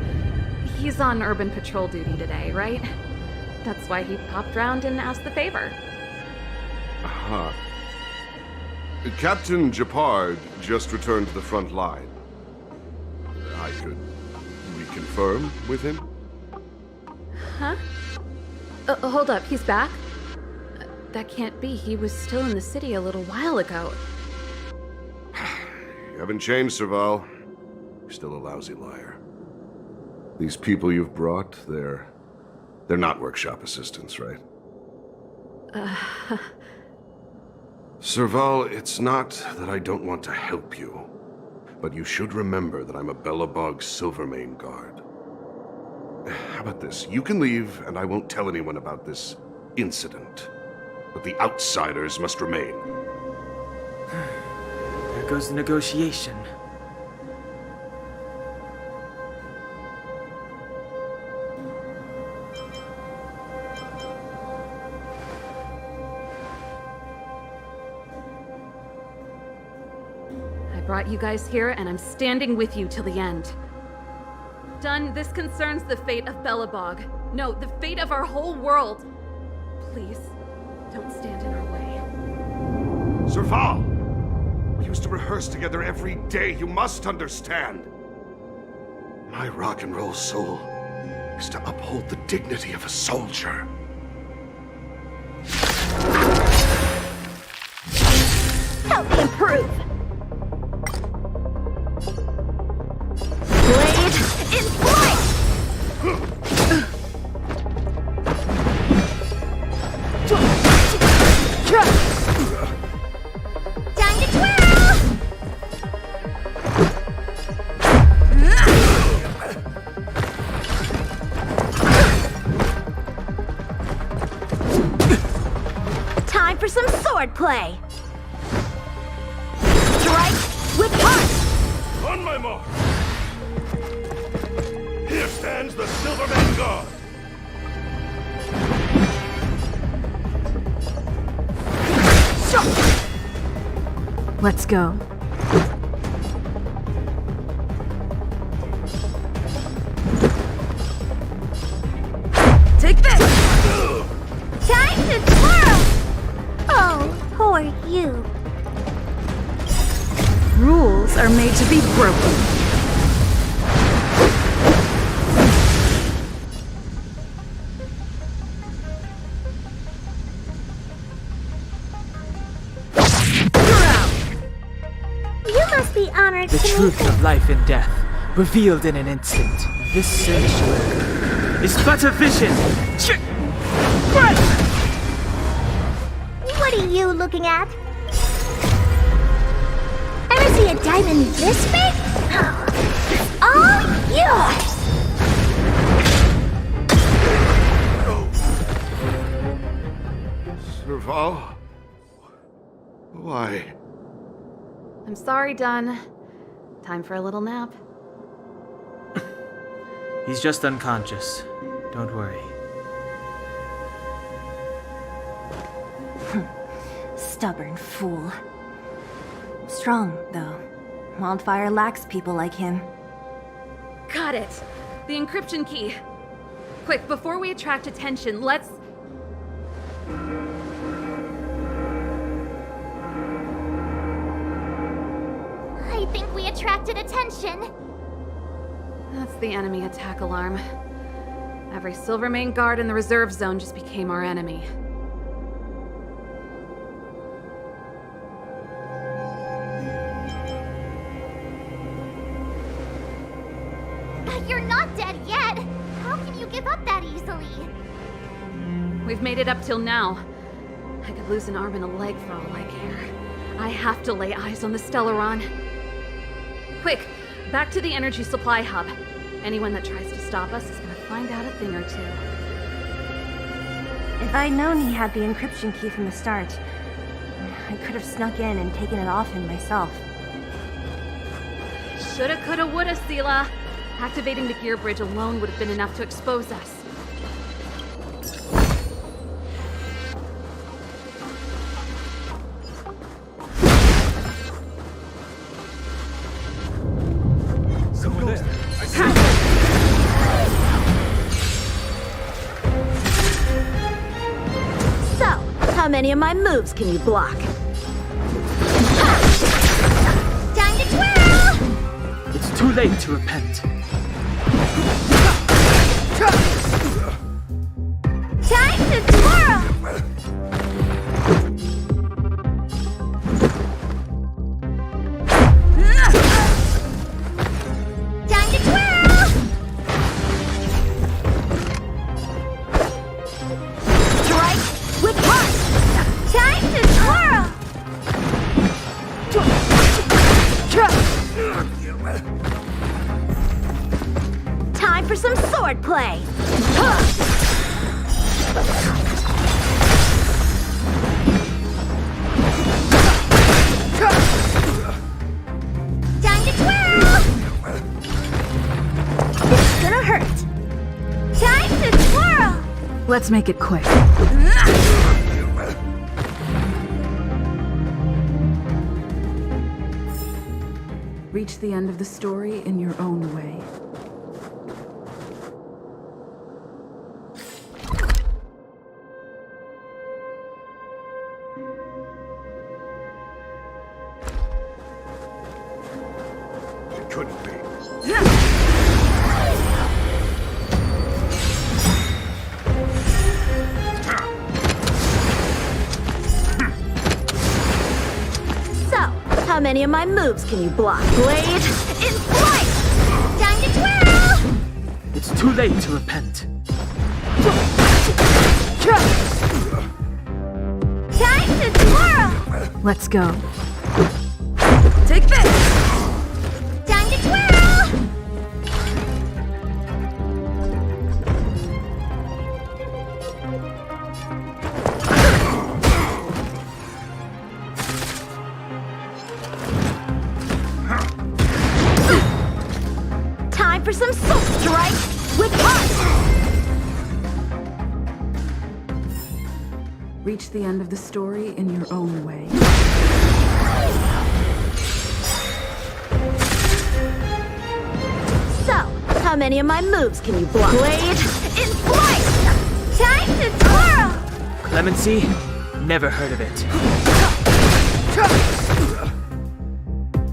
He's on urban patrol duty today, right? That's why he popped round and asked the favor. Aha. Captain Japard just returned to the front line. I could reconfirm with him? Huh? Hold up, he's back? That can't be. He was still in the city a little while ago. You haven't changed, Serval. You're still a lousy liar. These people you've brought, they're not workshop assistants, right? Serval, it's not that I don't want to help you, but you should remember that I'm a Belobog Silvermane guard. How about this? You can leave, and I won't tell anyone about this incident. But the outsiders must remain. There goes the negotiation. I brought you guys here, and I'm standing with you till the end. Done, this concerns the fate of Belobog. No, the fate of our whole world. Please, don't stand in our way. Serval! We used to rehearse together every day, you must understand. My rock and roll soul is to uphold the dignity of a soldier. Help me improve! Blade in flight! Time to twirl! Time for some swordplay! Strike with heart! On my mark! Here stands the Silverman Guard! Let's go. Take this! Time to twirl! Oh, poor you. Rules are made to be broken. You must be honored The to truth meet of life and death, revealed in an instant. This sanctuary is but a vision. What are you looking at? Ever see a diamond this big? It's all yours! Serval? Why? I'm sorry, Dunn. Time for a little nap. He's just unconscious. Don't worry. Stubborn fool. Strong, though. Wildfire lacks people like him. Got it! The encryption key. Quick, before we attract attention, let's... I think we attracted attention. That's the enemy attack alarm. Every Silvermane guard in the reserve zone just became our enemy. You're not dead yet. How can you give up that easily? We've made it up till now. I could lose an arm and a leg for all I care. I have to lay eyes on the Stellaron. Quick, back to the energy supply hub. Anyone that tries to stop us is gonna find out a thing or two. If I'd known he had the encryption key from the start, I could have snuck in and taken it off him myself. Shoulda, coulda, woulda, Sela. Activating the gear bridge alone would have been enough to expose us. So, how many of my moves can you block? Time to twirl! It's too late to repent. Time to twirl! Time to twirl! Strike with heart! Time to twirl! Time for some sword play! Time to twirl! It's gonna hurt! Time to twirl! Let's make it quick. Reach the end of the story in your own way. It couldn't be. So, how many of my moves can you block? Blade in flight! Time to twirl! It's too late to repent. Time to twirl! Let's go. Take this! Time to twirl! Time for some soul strike with heart! Reach the end of the story in your own way. So, how many of my moves can you block? Blade in flight! Time to twirl! Clemency? Never heard of it.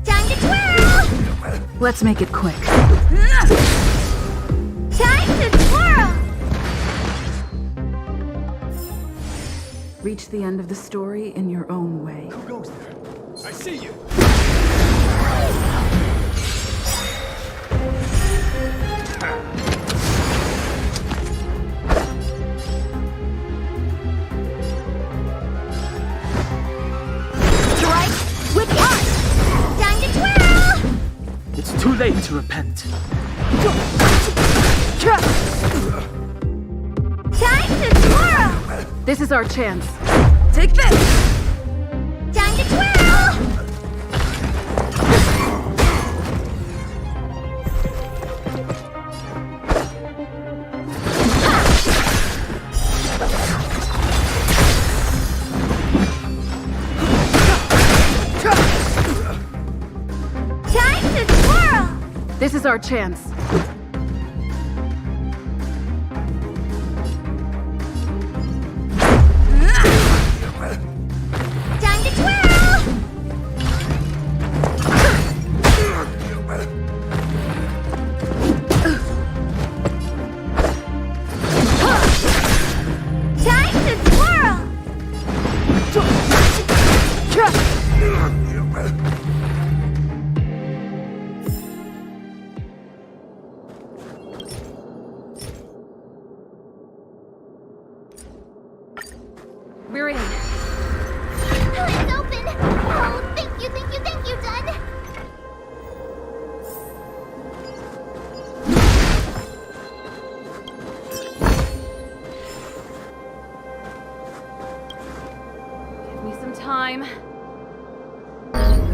Time to twirl! Let's make it quick. Time to twirl! Reach the end of the story in your own way. Who goes there? I see you! Strike with heart! Time to twirl! It's too late to repent. Time to twirl! This is our chance. Take this! Time to twirl! This is our chance. Time to twirl! Time to twirl! We're in. It's open! Oh, thank you, Dun! Give me some time.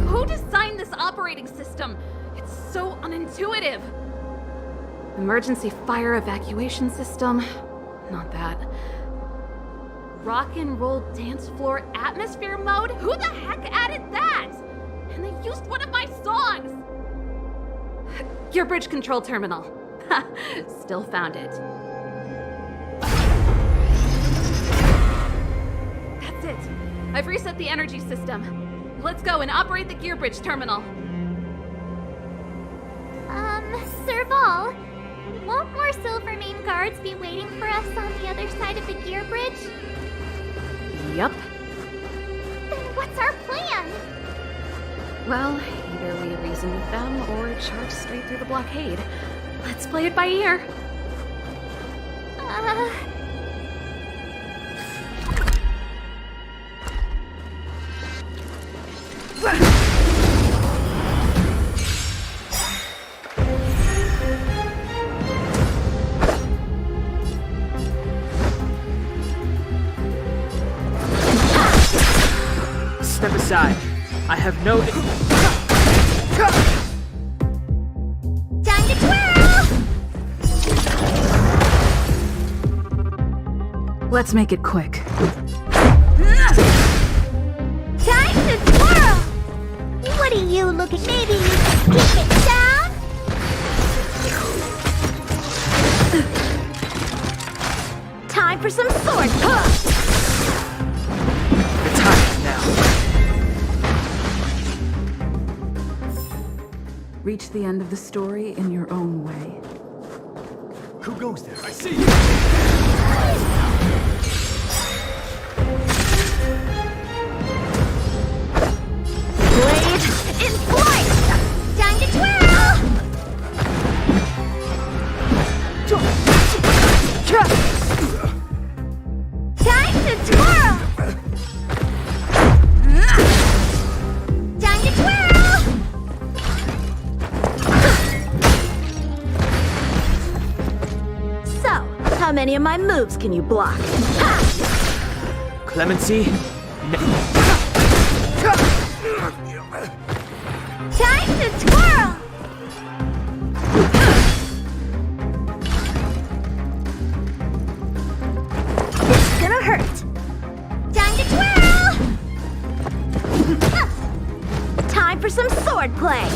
Who designed this operating system? It's so unintuitive. Emergency fire evacuation system? Not that. Rock and roll dance floor atmosphere mode? Who the heck added that? And they used one of my songs! Gear bridge control terminal. Ha! Still found it. That's it. I've reset the energy system. Let's go and operate the gear bridge terminal. Serval, won't more Silvermane guards be waiting for us on the other side of the gear bridge? Yup. Then what's our plan? Well, either we reason with them or charge straight through the blockade. Let's play it by ear. Step aside. I have no... Time to twirl! Let's make it quick. Time to twirl! What are you looking? Maybe you can keep it down? Time for some sword. The time is now. Reach the end of the story in your own way. Who goes there? I see you! Blade in flight! Time to twirl! Time to twirl! Time to twirl! So, how many of my moves can you block? Clemency? Time to twirl! It's gonna hurt. Time to twirl! Time for some sword play.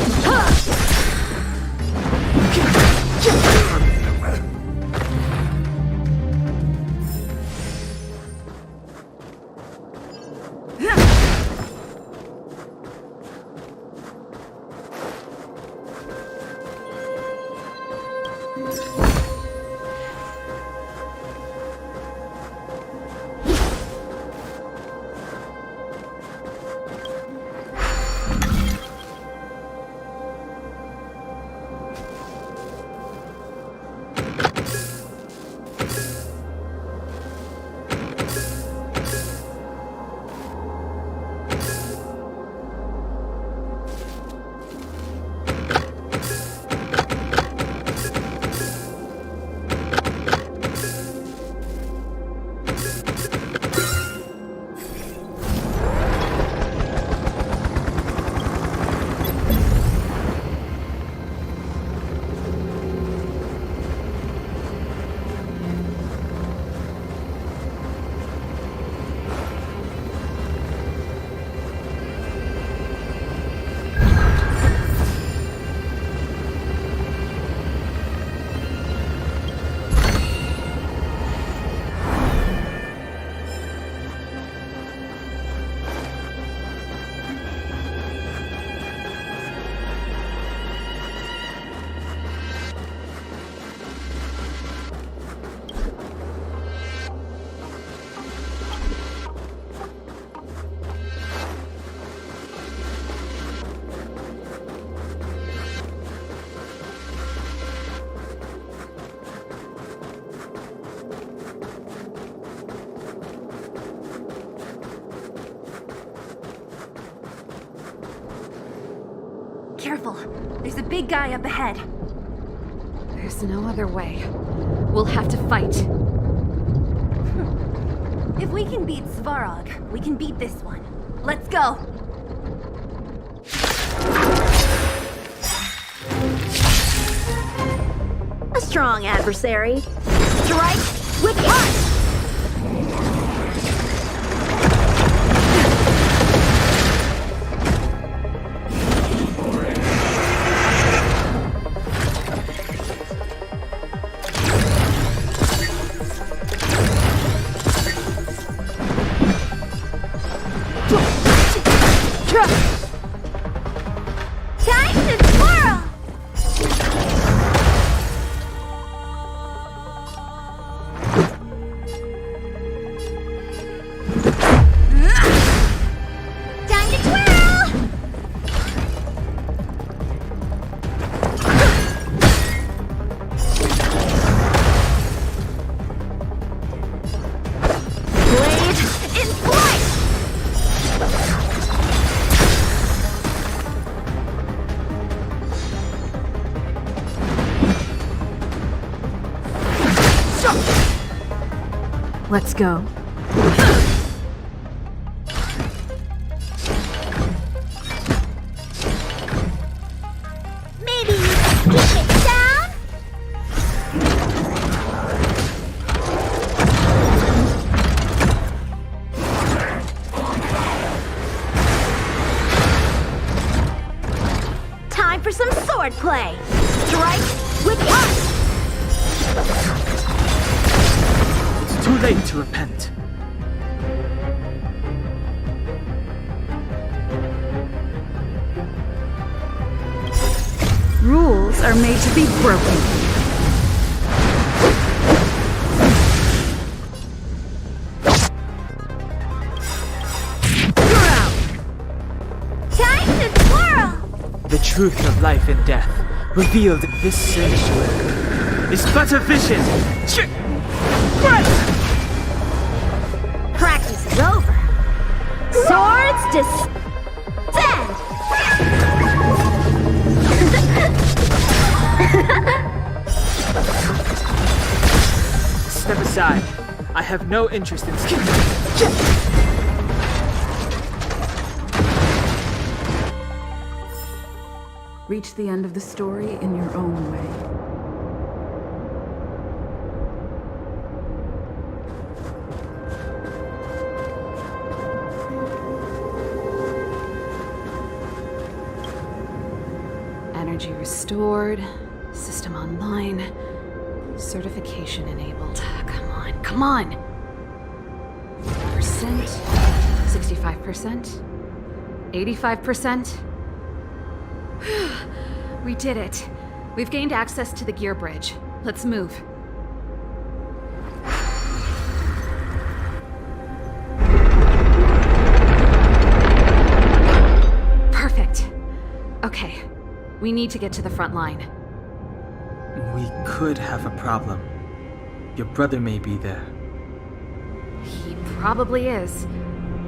careful. There's a big guy up ahead. There's no other way. We'll have to fight. If we can beat Svarog, we can beat this one. Let's go! A strong adversary. Strike with punch! Time to twirl! Time to twirl! Blade in flight! Let's go. Maybe keep it down? Time for some sword play. Strike with punch! It's too late to repent. Rules are made to be broken. You're out! Time to twirl! The truth of life and death, revealed in this sanctuary, is but a vision. Practice is over. Swords descend! Step aside. I have no interest in Reach the end of the story in your own way. Energy restored, system online, certification enabled. Come on, come on! 65%, 85%. We did it. We've gained access to the gear bridge. Let's move. Perfect. Okay. We need to get to the front line. We could have a problem. Your brother may be there. He probably is.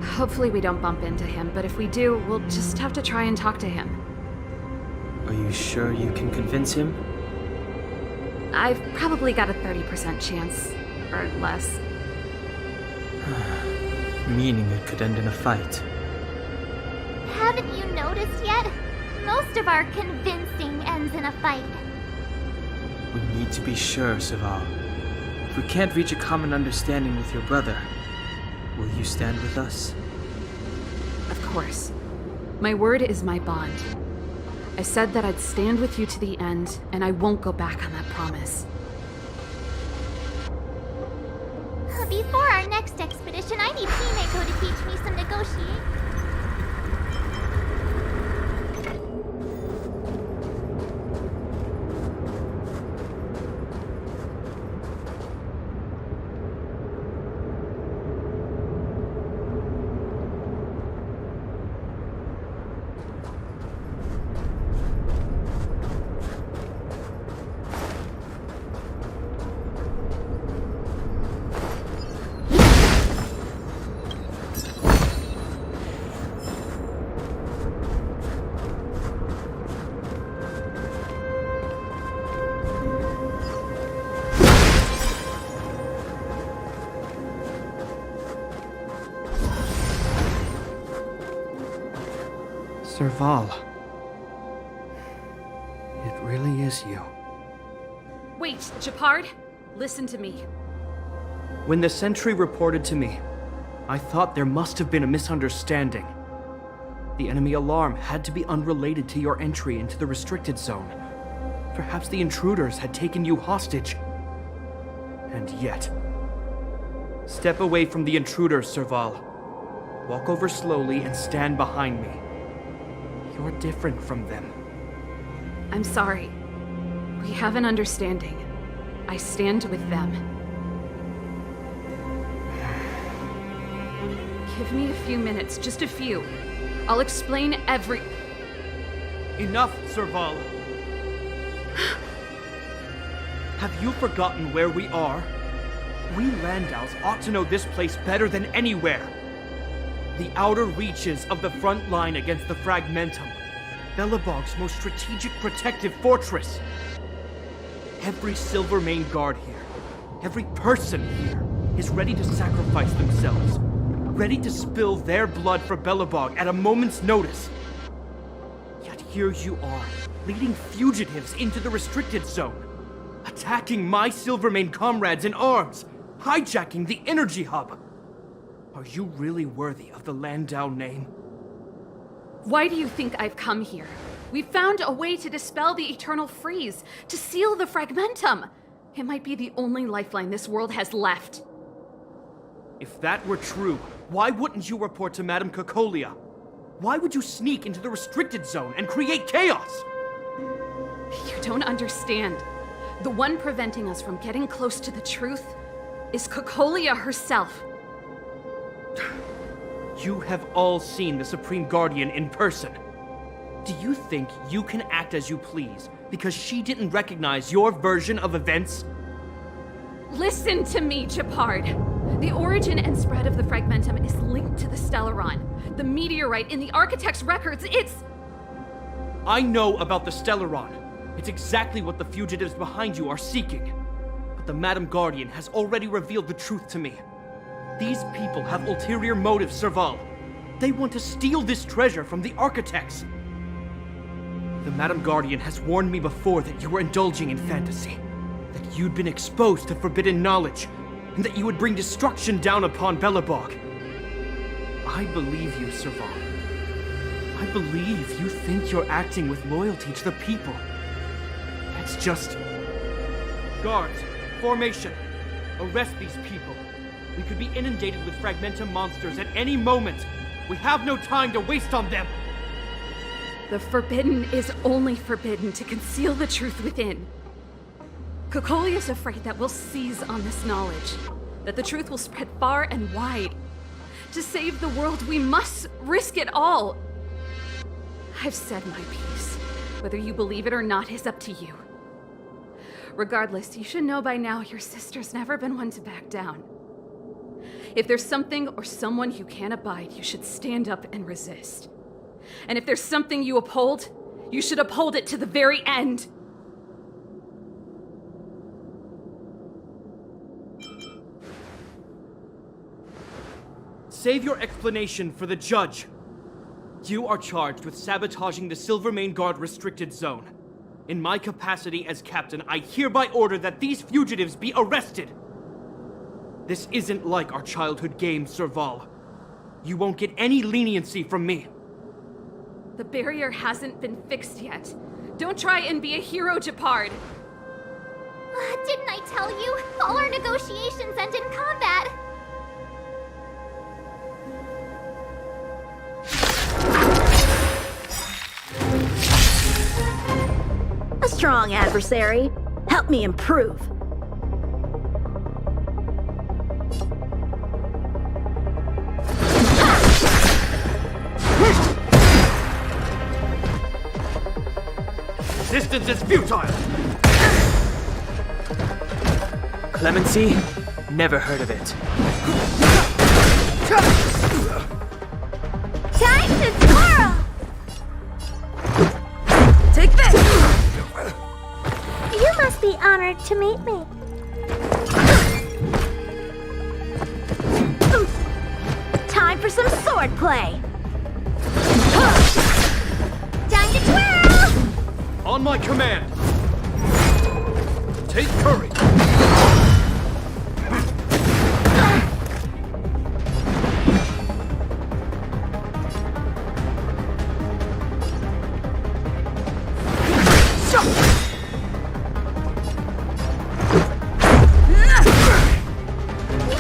Hopefully we don't bump into him, but if we do, we'll just have to try and talk to him. Are you sure you can convince him? I've probably got a 30% chance, or less. Meaning it could end in a fight. Haven't you noticed yet? Most of our convincing ends in a fight. We need to be sure, Saval. If we can't reach a common understanding with your brother, will you stand with us? Of course. My word is my bond. I said that I'd stand with you to the end, and I won't go back on that promise. Before our next expedition, I need Himeko to teach me some negotiating. Serval. It really is you. Wait, Japard, listen to me. When the sentry reported to me, I thought there must have been a misunderstanding. The enemy alarm had to be unrelated to your entry into the restricted zone. Perhaps the intruders had taken you hostage. And yet... Step away from the intruders, Serval. Walk over slowly and stand behind me. You're different from them. I'm sorry. We have an understanding. I stand with them. Give me a few minutes, just a few. I'll explain every... Enough, Serval. Have you forgotten where we are? We Landaus ought to know this place better than anywhere. The outer reaches of the front line against the Fragmentum. Belobog's most strategic protective fortress. Every Silvermane guard here, every person here, is ready to sacrifice themselves. Ready to spill their blood for Belobog at a moment's notice. Yet here you are, leading fugitives into the restricted zone. Attacking my Silvermane comrades in arms. Hijacking the energy hub. Are you really worthy of the Landau name? Why do you think I've come here? We found a way to dispel the eternal freeze, to seal the Fragmentum. It might be the only lifeline this world has left. If that were true, why wouldn't you report to Madame Cocolia? Why would you sneak into the restricted zone and create chaos? You don't understand. The one preventing us from getting close to the truth is Cocolia herself. You have all seen the Supreme Guardian in person. Do you think you can act as you please because she didn't recognize your version of events? Listen to me, Japard. The origin and spread of the Fragmentum is linked to the Stellaron. The meteorite in the Architect's records, it's... I know about the Stellaron. It's exactly what the fugitives behind you are seeking. But the Madam Guardian has already revealed the truth to me. These people have ulterior motives, Serval. They want to steal this treasure from the Architects. The Madam Guardian has warned me before that you were indulging in fantasy. That you'd been exposed to forbidden knowledge. And that you would bring destruction down upon Belobog. I believe you, Serval. I believe you think you're acting with loyalty to the people. That's just... Guards, formation. Arrest these people. We could be inundated with Fragmentum monsters at any moment. We have no time to waste on them. The forbidden is only forbidden to conceal the truth within. Cocolia is afraid that we'll seize on this knowledge, that the truth will spread far and wide. To save the world, we must risk it all. I've said my piece. Whether you believe it or not is up to you. Regardless, you should know by now your sister's never been one to back down. If there's something or someone you can't abide, you should stand up and resist. And if there's something you uphold, you should uphold it to the very end. Save your explanation for the judge. You are charged with sabotaging the Silvermane Guard restricted zone. In my capacity as captain, I hereby order that these fugitives be arrested. This isn't like our childhood game, Serval. You won't get any leniency from me. The barrier hasn't been fixed yet. Don't try and be a hero, Japard. Didn't I tell you? All our negotiations end in combat. A strong adversary. Help me improve. Resistance is futile! Clemency? Never heard of it. Time to twirl! Take this! You must be honored to meet me. Time for some sword play. On my command! Take courage!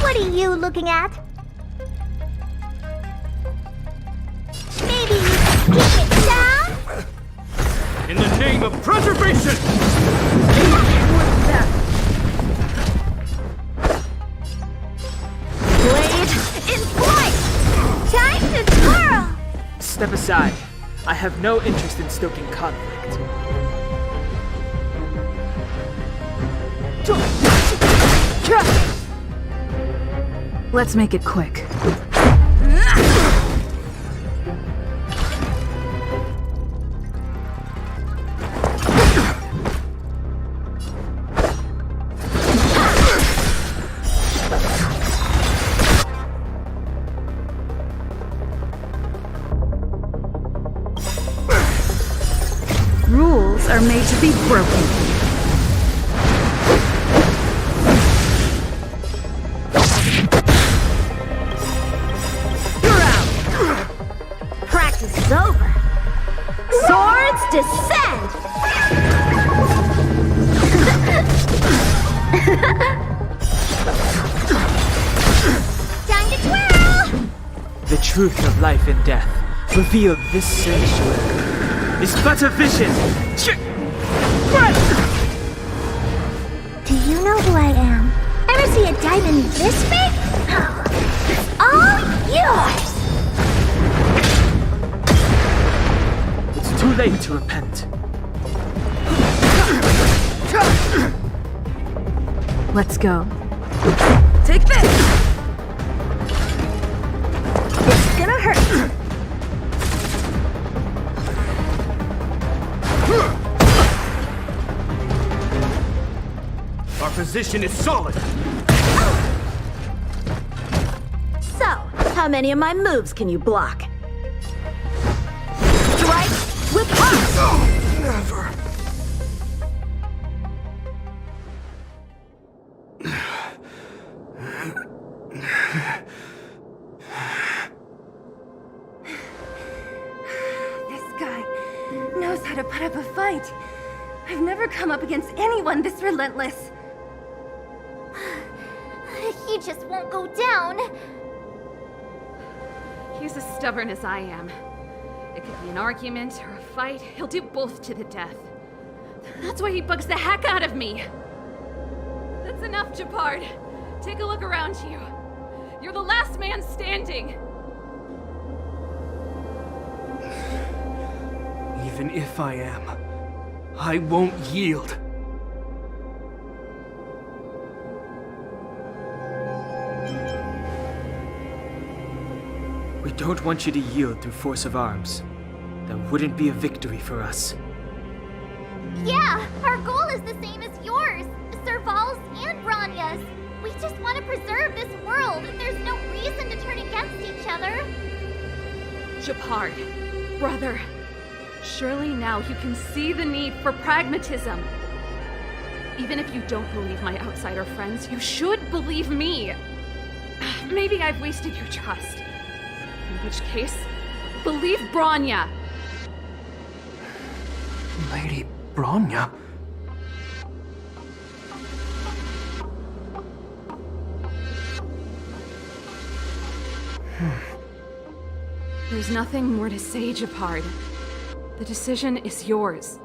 What are you looking at? Maybe you can keep it down? In the name of preservation! Blade in flight! Time to twirl! Step aside. I have no interest in stoking conflict. Let's make it quick. Rules are made to be broken. Practice is over. Swords descend! Time to twirl! The truth of life and death, revealed this sanctuary, is but a vision. Do you know who I am? Ever see a diamond this big? It's all yours! It's too late to repent. Let's go. Take this! It's gonna hurt. Our position is solid! So, how many of my moves can you block? Strike with heart! Never. This guy knows how to put up a fight. I've never come up against anyone this relentless. He just won't go down. He's as stubborn as I am. It could be an argument or a fight. He'll do both to the death. That's why he bugs the heck out of me. That's enough, Japard. Take a look around you. You're the last man standing. Even if I am, I won't yield. We don't want you to yield through force of arms. That wouldn't be a victory for us. Yeah, our goal is the same as yours, Serval's and Branya's. We just want to preserve this world. There's no reason to turn against each other. Japard, brother, surely now you can see the need for pragmatism. Even if you don't believe my outsider friends, you should believe me. Maybe I've wasted your trust. In which case, believe Branya. Lady Bronya? There's nothing more to say, Japard. The decision is yours.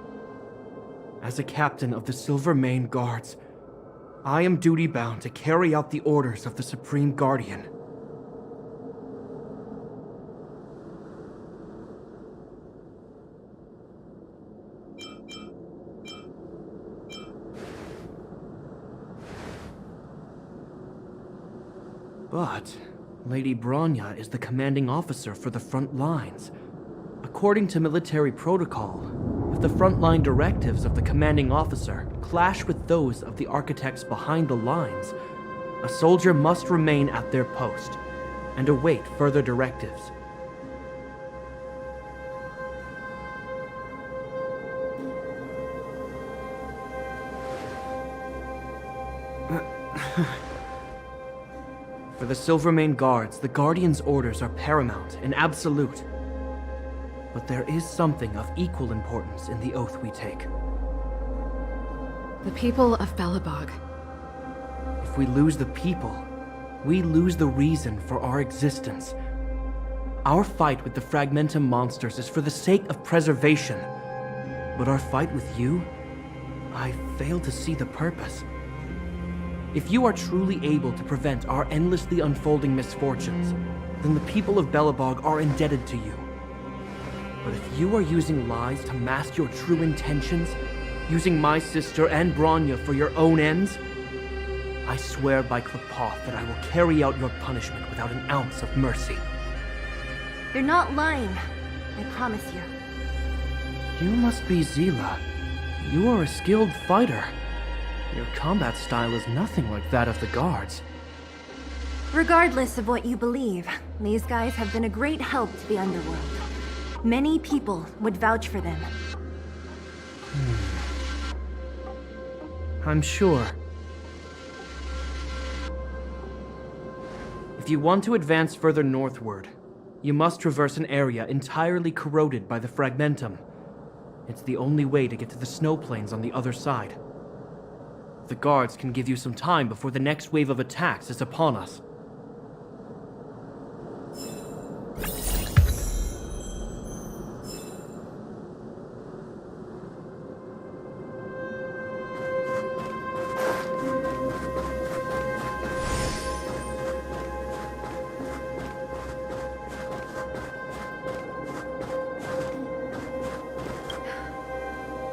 As a captain of the Silver Mane Guards, I am duty-bound to carry out the orders of the Supreme Guardian. But Lady Bronya is the commanding officer for the front lines. According to military protocol, if the frontline directives of the commanding officer clash with those of the architects behind the lines, a soldier must remain at their post and await further directives. For the Silvermane Guards, the Guardian's orders are paramount and absolute. But there is something of equal importance in the oath we take. The people of Belobog. If we lose the people, we lose the reason for our existence. Our fight with the Fragmentum monsters is for the sake of preservation. But our fight with you, I fail to see the purpose. If you are truly able to prevent our endlessly unfolding misfortunes, then the people of Belobog are indebted to you. But if you are using lies to mask your true intentions, using my sister and Bronya for your own ends, I swear by Klapoth that I will carry out your punishment without an ounce of mercy. You're not lying. I promise you. You must be Zila. You are a skilled fighter. Your combat style is nothing like that of the guards. Regardless of what you believe, these guys have been a great help to the underworld. Many people would vouch for them. I'm sure. If you want to advance further northward, you must traverse an area entirely corroded by the Fragmentum. It's the only way to get to the snow plains on the other side. The guards can give you some time before the next wave of attacks is upon us.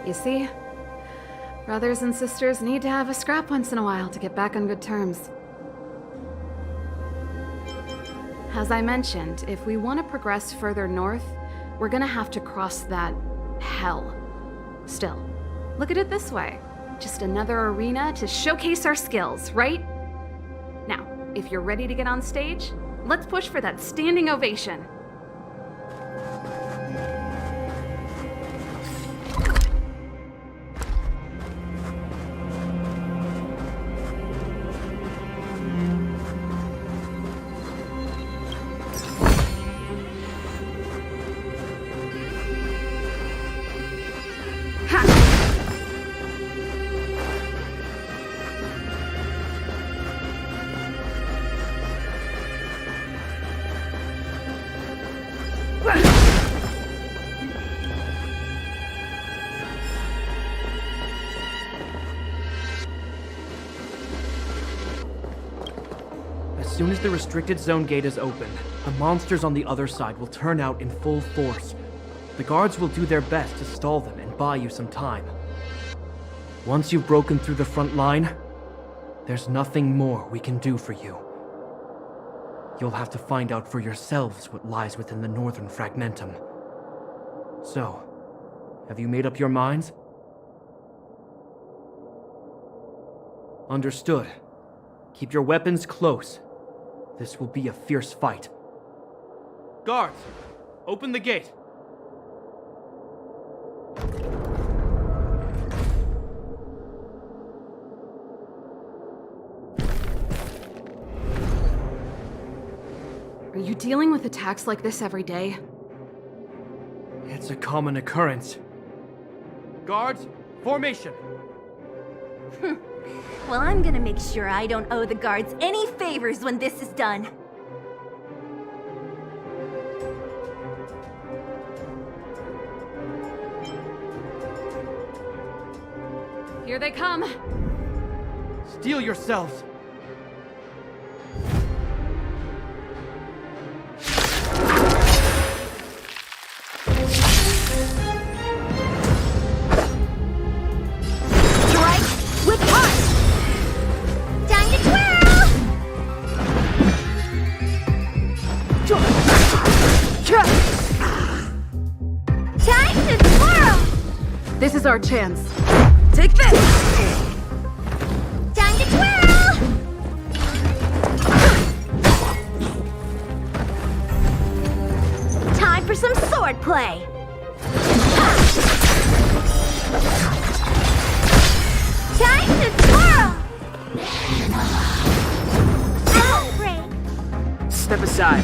You see? Brothers and sisters need to have a scrap once in a while to get back on good terms. As I mentioned, if we want to progress further north, we're gonna have to cross that hell. Still, look at it this way. Just another arena to showcase our skills, right? Now, if you're ready to get on stage, let's push for that standing ovation. As soon as the restricted zone gate is opened, the monsters on the other side will turn out in full force. The guards will do their best to stall them and buy you some time. Once you've broken through the front line, there's nothing more we can do for you. You'll have to find out for yourselves what lies within the northern Fragmentum. So, have you made up your minds? Understood. Keep your weapons close. This will be a fierce fight. Guards, open the gate. Are you dealing with attacks like this every day? It's a common occurrence. Guards, formation! Well, I'm gonna make sure I don't owe the guards any favors when this is done. Here they come! Steel yourselves! This is our chance. Take this! Time to twirl! Time for some sword play! Time to twirl! step aside.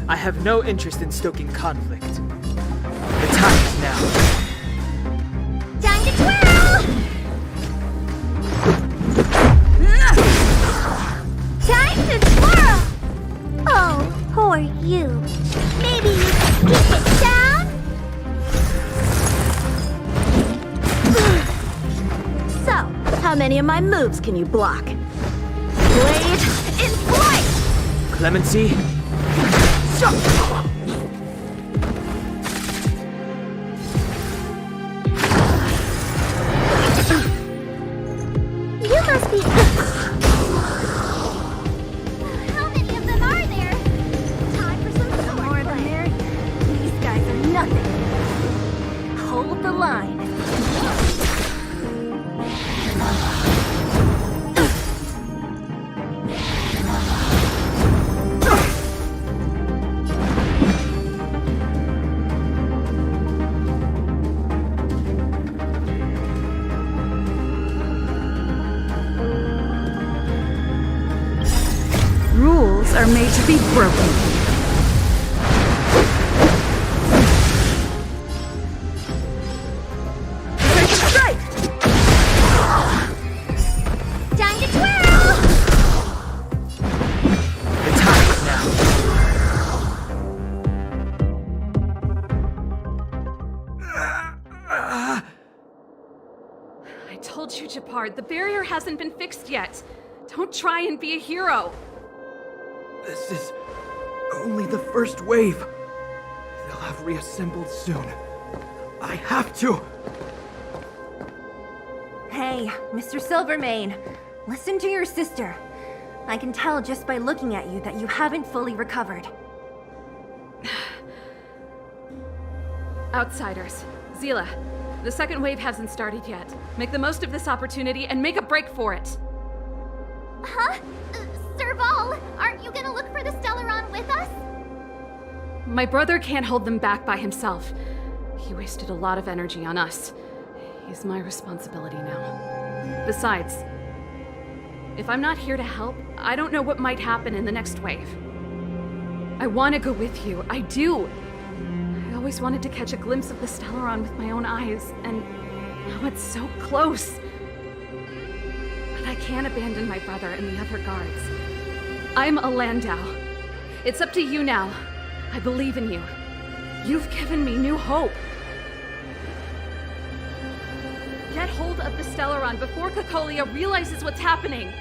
I have no interest in stoking conflict. The time is now. Time to twirl! Time to twirl! Oh, poor you. Maybe you can keep it down? So, how many of my moves can you block? Blade in flight! Clemency? You must be... How many of them are there? Time for some sword More than play. there. These guys are nothing. Hold the line. Rules are made to be broken. Strike! Time to twirl! The time is now. I told you, Japard, the barrier hasn't been fixed yet. Don't try and be a hero. This is only the first wave. They'll have reassembled soon. I have to. Hey, Mr. Silvermane, listen to your sister. I can tell just by looking at you that you haven't fully recovered. Outsiders. Zila, the second wave hasn't started yet. Make the most of this opportunity and make a break for it. Huh? Serval, aren't you gonna look for the Stellaron with us? My brother can't hold them back by himself. He wasted a lot of energy on us. He's my responsibility now. Besides, if I'm not here to help, I don't know what might happen in the next wave. I want to go with you. I do. I always wanted to catch a glimpse of the Stellaron with my own eyes, and now it's so close. But I can't abandon my brother and the other guards. I'm a Landau. It's up to you now. I believe in you. You've given me new hope. Get hold of the Stellaron before Cocolia realizes what's happening.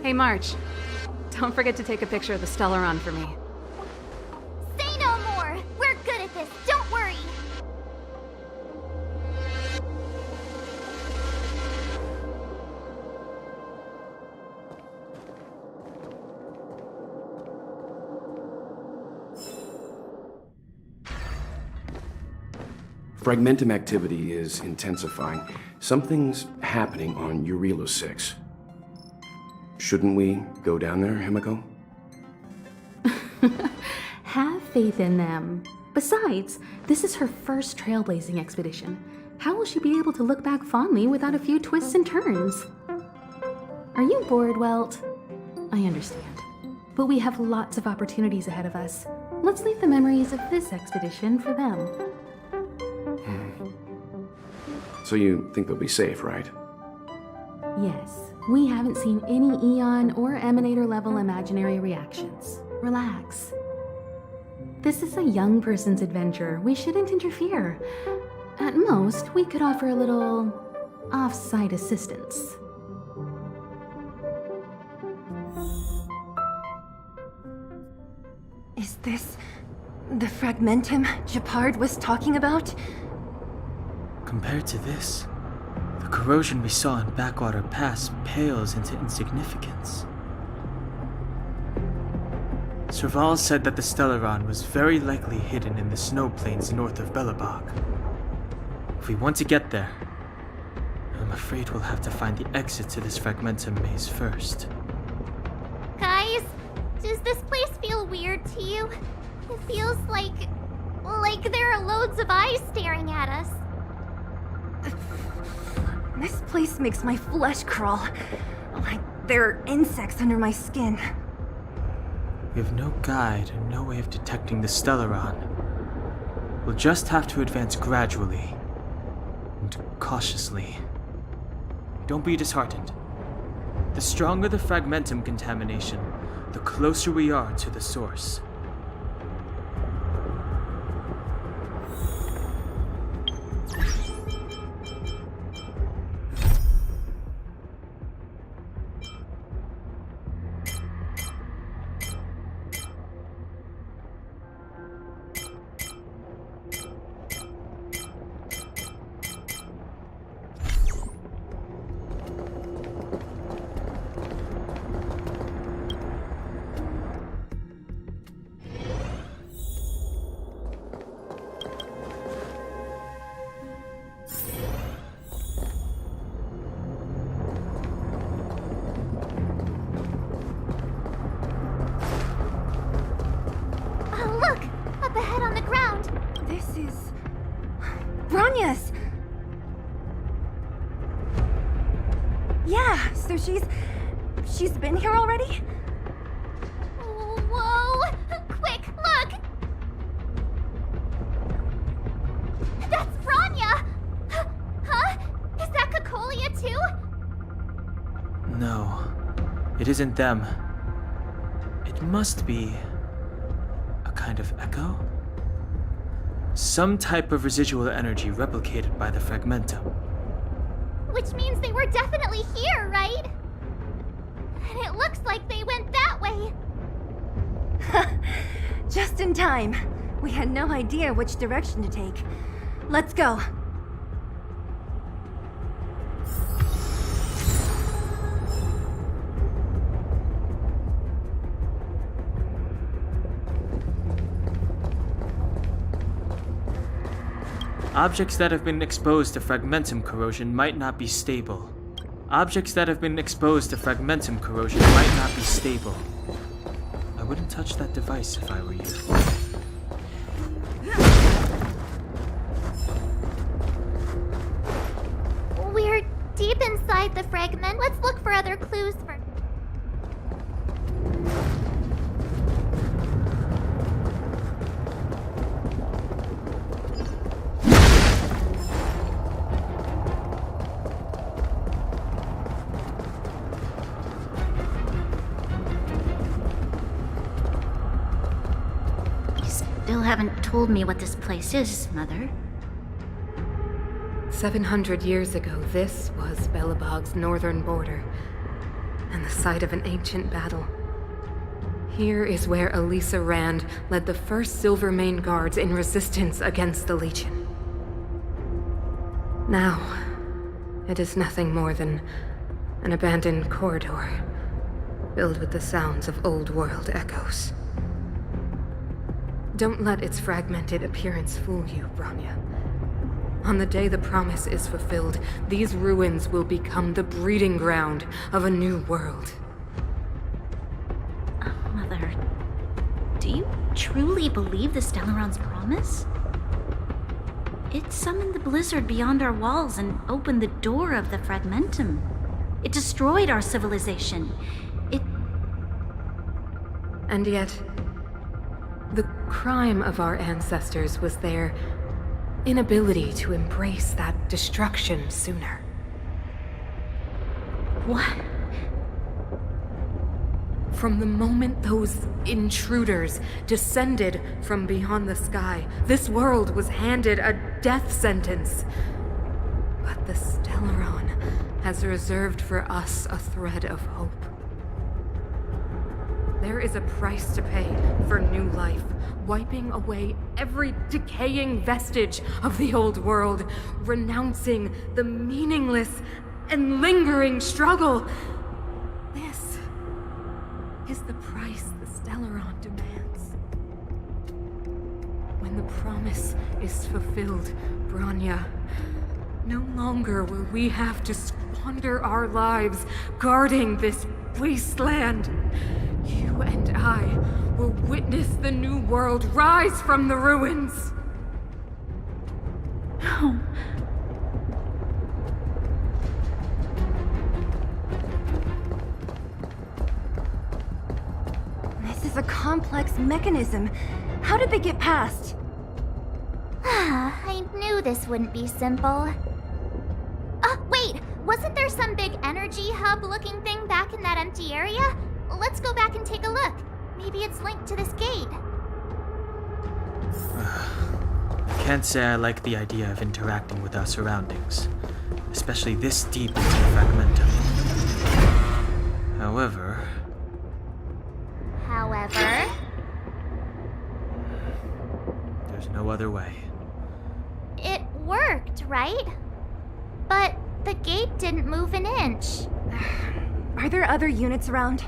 Hey, March. Don't forget to take a picture of the Stellaron for me. Say no more! We're good at this, don't worry! Fragmentum activity is intensifying. Something's happening on Eurilo 6. Shouldn't we go down there, Himiko? Have faith in them. Besides, this is her first trailblazing expedition. How will she be able to look back fondly without a few twists and turns? Are you bored, Welt? I understand. But we have lots of opportunities ahead of us. Let's leave the memories of this expedition for them. So you think they'll be safe, right? Yes, we haven't seen any Eon or Emanator level imaginary reactions. Relax. This is a young person's adventure. We shouldn't interfere. At most, we could offer a little off-site assistance. Is this the Fragmentum Japard was talking about? Compared to this, the corrosion we saw in Backwater Pass pales into insignificance. Serval said that the Stellaron was very likely hidden in the snow plains north of Belobog. If we want to get there, I'm afraid we'll have to find the exit to this Fragmentum maze first. Guys, does this place feel weird to you? It feels like there are loads of eyes staring at us. This place makes my flesh crawl. Like there are insects under my skin. We have no guide and no way of detecting the Stellaron. We'll just have to advance gradually and cautiously. Don't be disheartened. The stronger the fragmentum contamination, the closer we are to the source. Oh, look! Up ahead on the ground! This is... Bronya's! Yeah, so she's been here already? Whoa! Quick, look! That's Bronya! Huh? Is that Cocolia too? No, it isn't them. It must be a kind of echo? Some type of residual energy replicated by the fragmentum. Which means they were definitely here, right? And it looks like they went that way. Just in time. We had no idea which direction to take. Let's go. Objects that have been exposed to fragmentum corrosion might not be stable. Objects that have been exposed to fragmentum corrosion might not be stable. I wouldn't touch that device if I were you. We're deep inside the fragment. Let's look for other clues for... Still haven't told me what this place is, Mother. 700 years ago, this was Belobog's northern border, and the site of an ancient battle. Here is where Elisa Rand led the first Silvermane Guards in resistance against the Legion. Now, it is nothing more than an abandoned corridor, filled with the sounds of old world echoes. Don't let its fragmented appearance fool you, Bronya. On the day the promise is fulfilled, these ruins will become the breeding ground of a new world. Mother, do you truly believe the Stellaron's promise? It summoned the blizzard beyond our walls and opened the door of the fragmentum. It destroyed our civilization. And yet, the crime of our ancestors was their inability to embrace that destruction sooner. What? From the moment those intruders descended from beyond the sky, this world was handed a death sentence. But the Stellaron has reserved for us a thread of hope. There is a price to pay for new life, wiping away every decaying vestige of the old world, renouncing the meaningless and lingering struggle. This is the price the Stellaron demands. When the promise is fulfilled, Bronya, no longer will we have to squander our lives guarding this wasteland. You and I will witness the new world rise from the ruins. No. complex mechanism. How did they get past? I knew this wouldn't be simple. Wait! Wasn't there some big energy hub-looking thing back in that empty area? Let's go back and take a look. Maybe it's linked to this gate. I can't say I like the idea of interacting with our surroundings, especially this deep into the fragmentum. However, there's no other way. It worked, right? But the gate didn't move an inch. Are there other units around?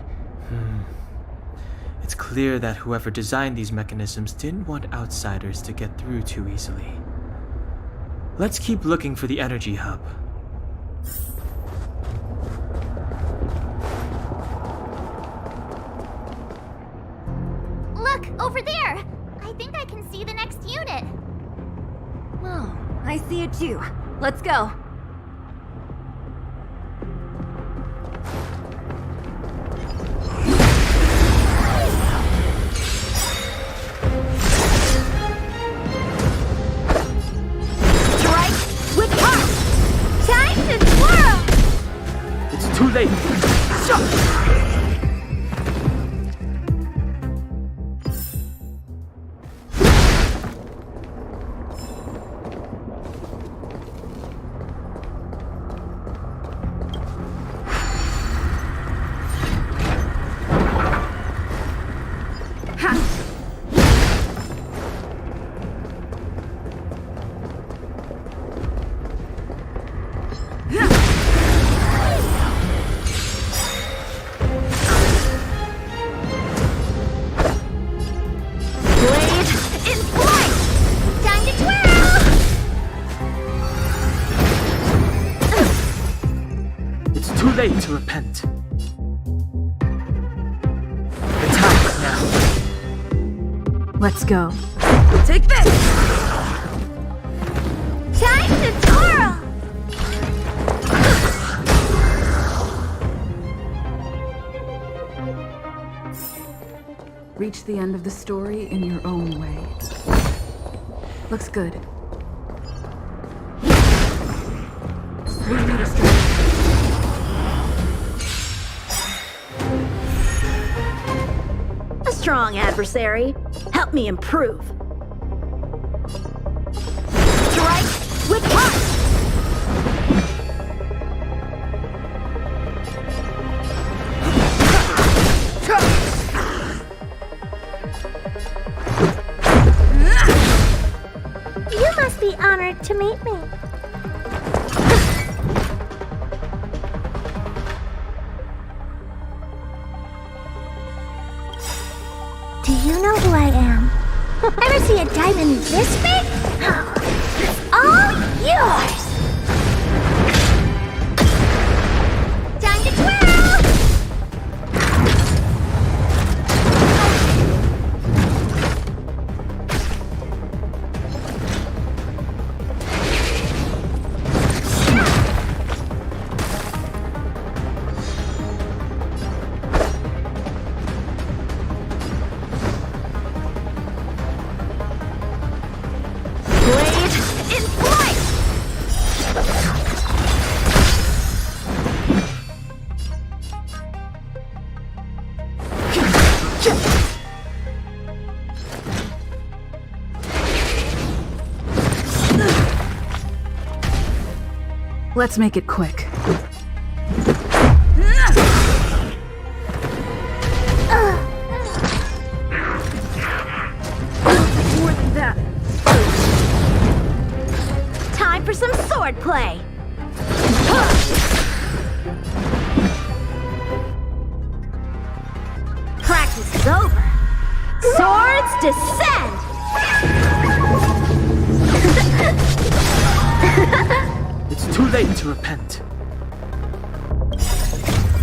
It's clear that whoever designed these mechanisms didn't want outsiders to get through too easily. Let's keep looking for the energy hub. Look, over there! I think I can see the next unit. Oh, I see it too. Let's go. Too late! Too late to repent. The time is now. Let's go. Take this! Time to twirl! Reach the end of the story in your own way. Looks good. We need a strategy. A strong adversary. Help me improve. Strike with punch! You must be honored to meet me. Do you know who I am? Ever see a diamond this big? It's all yours! Time to twirl! Let's make it quick. More than that. Time for some sword play. Practice is over. Swords descend! It's too late to repent.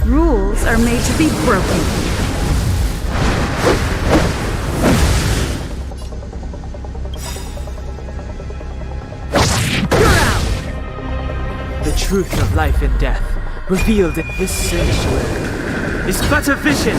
Rules are made to be broken. The truth of life and death, revealed in this sanctuary, is but a vision.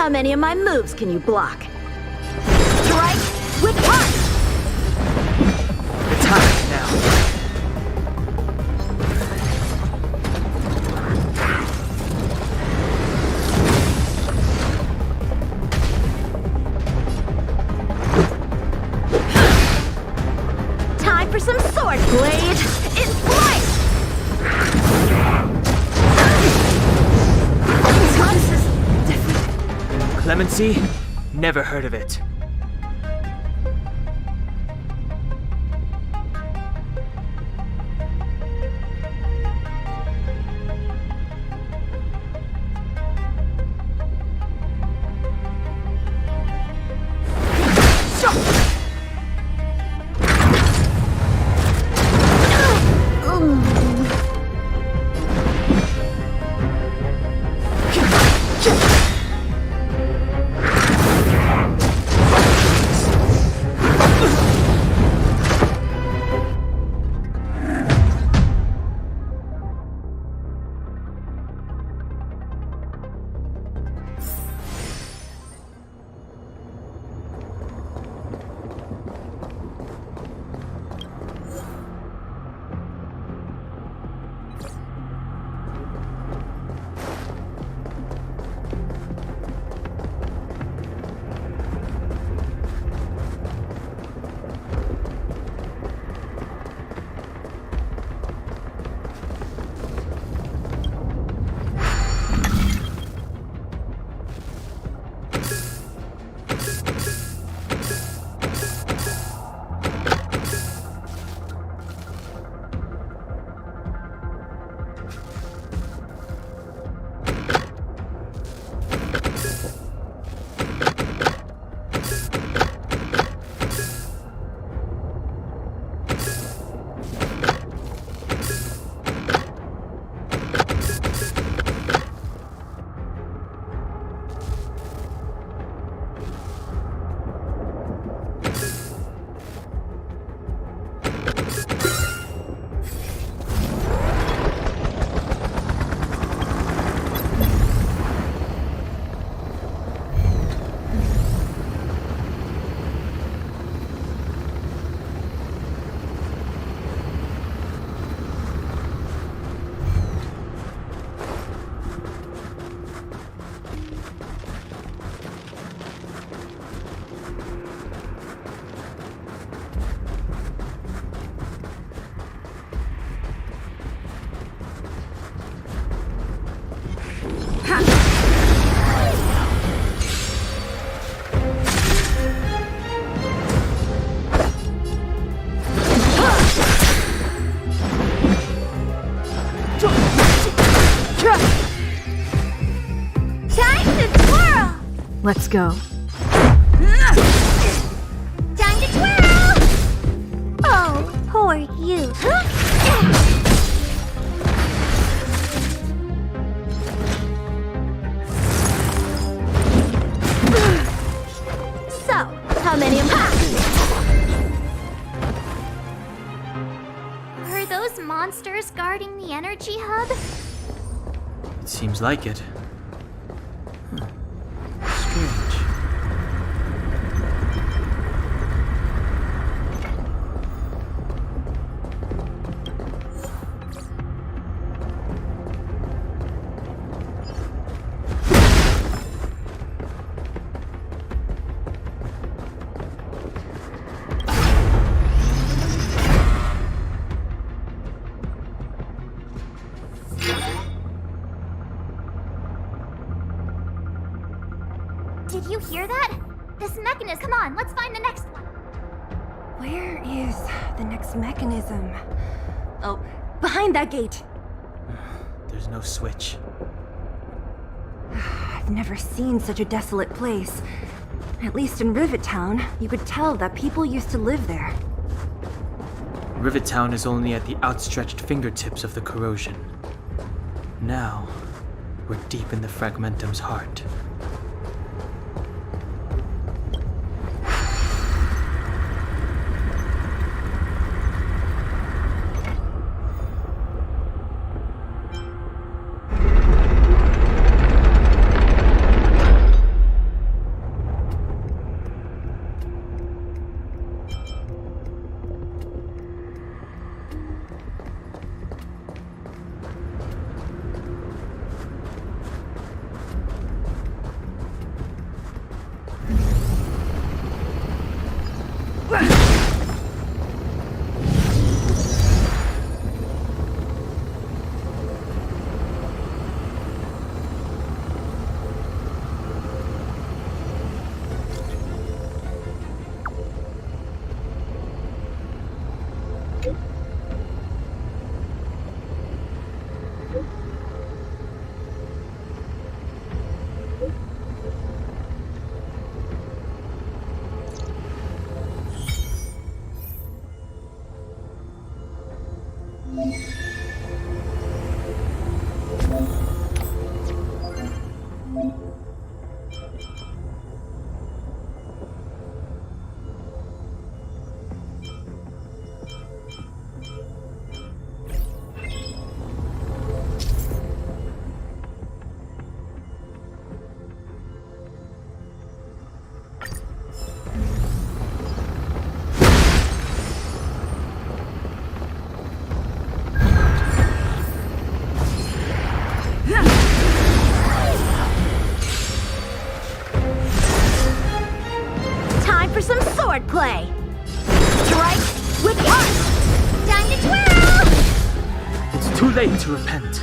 How many of my moves can you block? Strike with punch! It's happening now. Time for some sword blade in flight! This is different. Clemency? Never heard of it. Let's go. Time to twirl! Oh, poor you. So, how many of Are those monsters guarding the energy hub? It seems like it. Strange. Did you hear that? This mechanism. Come on, let's find the next one. Where is the next mechanism? Oh, behind that gate. There's no switch. I've never seen such a desolate place. At least in Rivet Town, you could tell that people used to live there. Rivet Town is only at the outstretched fingertips of the corrosion. Now, we're deep in the Fragmentum's heart. Time for some sword play. Strike with art. Time to twirl! It's too late to repent.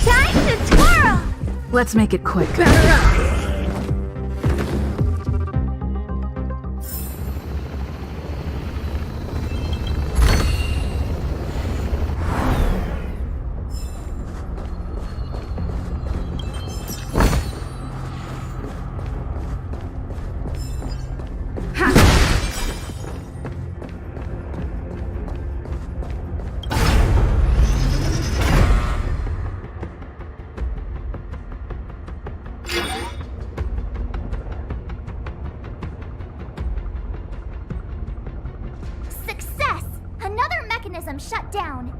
Time to twirl! Let's make it quick. Success! Another mechanism shut down.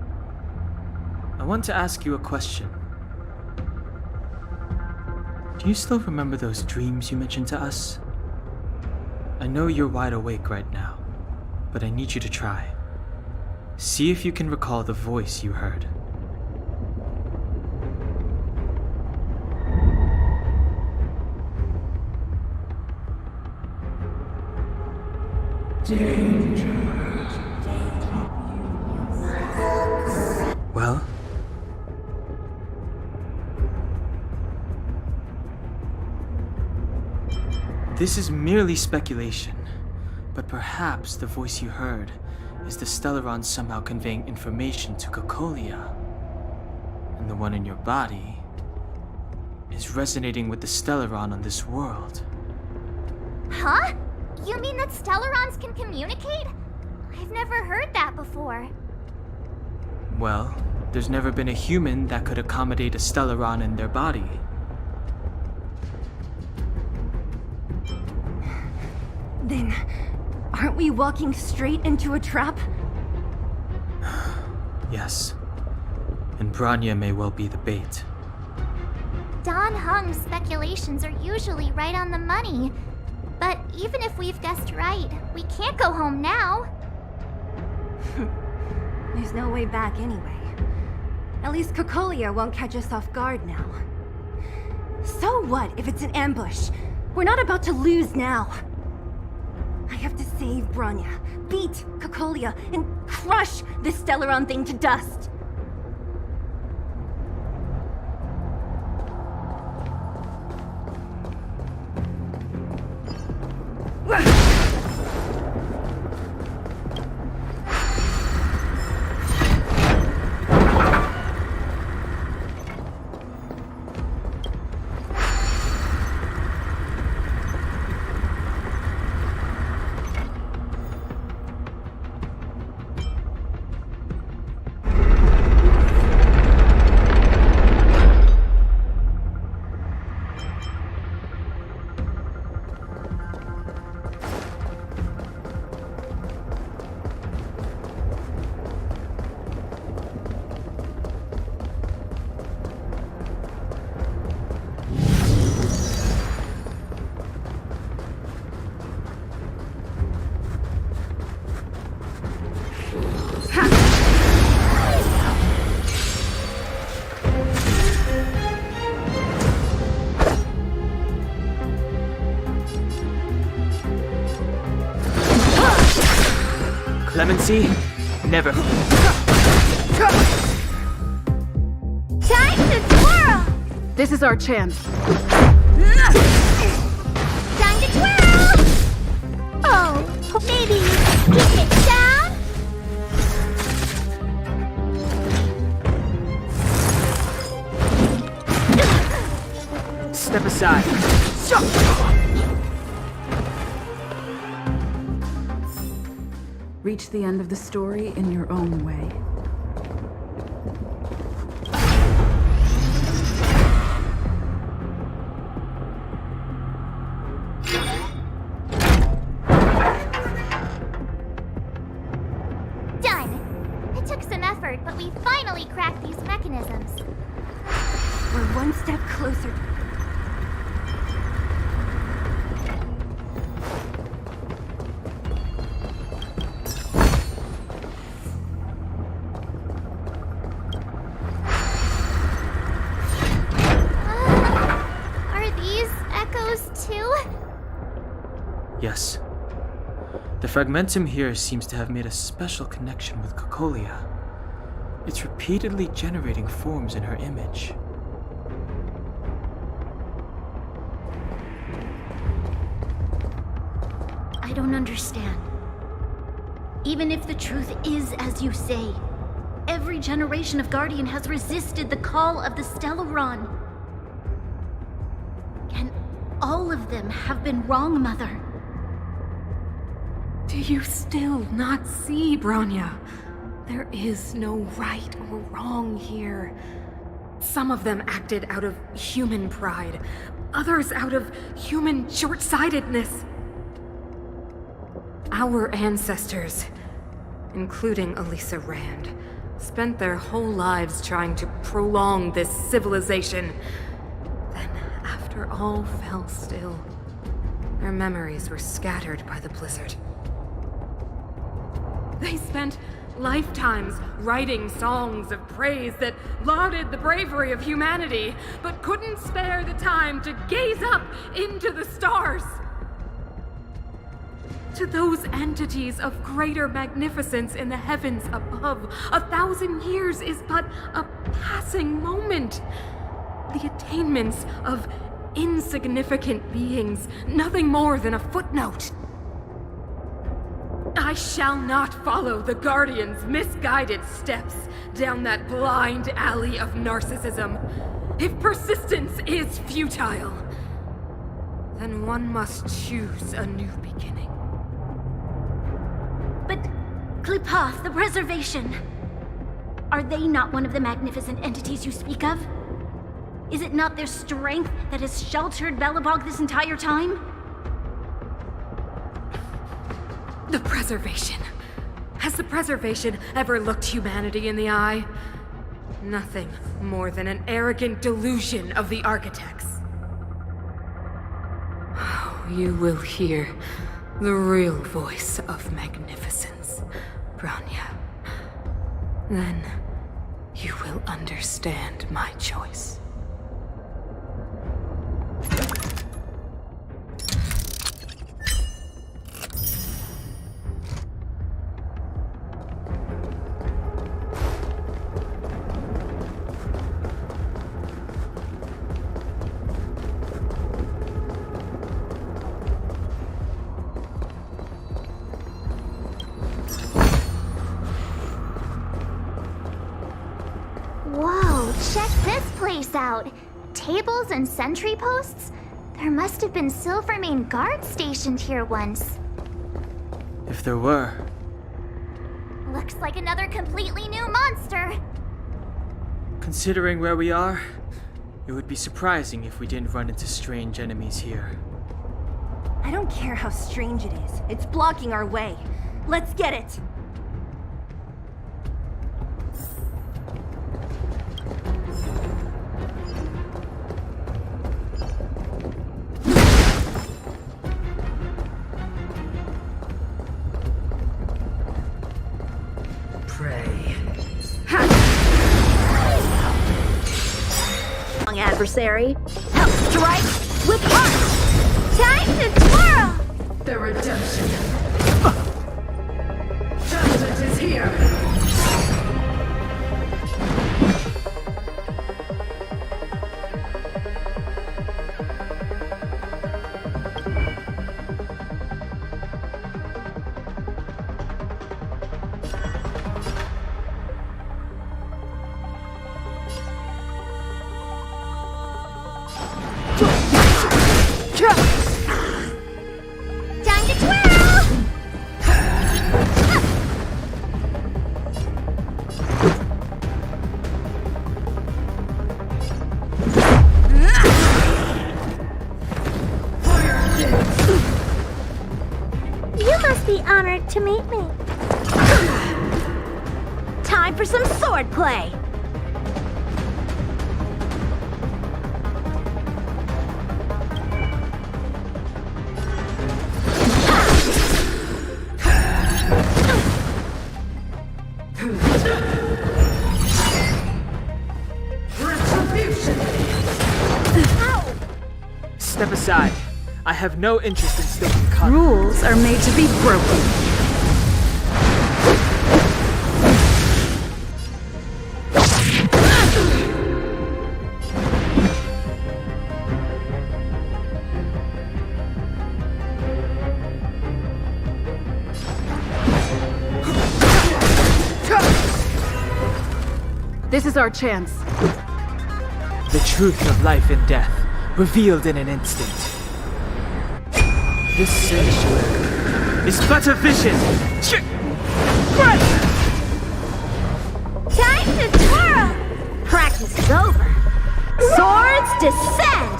I want to ask you a question. Do you still remember those dreams you mentioned to us? I know you're wide awake right now, but I need you to try. See if you can recall the voice you heard. Well? This is merely speculation, but perhaps the voice you heard is the Stellaron somehow conveying information to Cocolia. And the one in your body is resonating with the Stellaron on this world. Huh? You mean that Stellarons can communicate? I've never heard that before. Well, there's never been a human that could accommodate a Stellaron in their body. Then, aren't we walking straight into a trap? Yes. And Bronya may well be the bait. Don Hung's speculations are usually right on the money. But even if we've guessed right, we can't go home now. There's no way back anyway. At least Cocolia won't catch us off guard now. So what if it's an ambush? We're not about to lose now. I have to save Bronya, beat Cocolia, and crush this Stellaron thing to dust. Clemency? Never. Time to twirl! This is our chance. Time to twirl! Oh, maybe keep it down? Step aside. Reach the end of the story in your own way. Done! It took some effort, but we finally cracked these mechanisms. We're one step closer. Are these echoes too? Yes. The fragmentum here seems to have made a special connection with Cocolia. It's repeatedly generating forms in her image. I don't understand. Even if the truth is as you say, every generation of Guardian has resisted the call of the Stellaron. And all of them have been wrong, Mother. Do you still not see, Bronya? There is no right or wrong here. Some of them acted out of human pride, others out of human short-sightedness. Our ancestors, including Elisa Rand, spent their whole lives trying to prolong this civilization. Then, after all fell still, their memories were scattered by the blizzard. They spent lifetimes writing songs of praise that lauded the bravery of humanity, but couldn't spare the time to gaze up into the stars. To those entities of greater magnificence in the heavens above, 1,000 years is but a passing moment. The attainments of insignificant beings, nothing more than a footnote. I shall not follow the Guardian's misguided steps down that blind alley of narcissism. If persistence is futile, then one must choose a new beginning. But Klipoth, the Preservation, are they not one of the magnificent entities you speak of? Is it not their strength that has sheltered Belobog this entire time? The Preservation. Has the Preservation ever looked humanity in the eye? Nothing more than an arrogant delusion of the architects. You will hear the real voice of magnificence, Bronya. Then you will understand my choice. Whoa, check this place out. Tables and sentry posts? There must have been Silvermane guards stationed here once. If there were, Looks like another completely new monster. considering where we are, it would be surprising if we didn't run into strange enemies here. I don't care how strange it is. It's blocking our way. Let's get it! Pray. Wrong adversary. Help strike with heart. Time to twirl! The redemption. You must be honored to meet me. Time for some swordplay! Step aside. I have no interest in sticking cut. Rules are made to be broken. This is our chance. The truth of life and death, revealed in an instant. This sanctuary is but a vision. Time to twirl! Practice is over. Swords descend!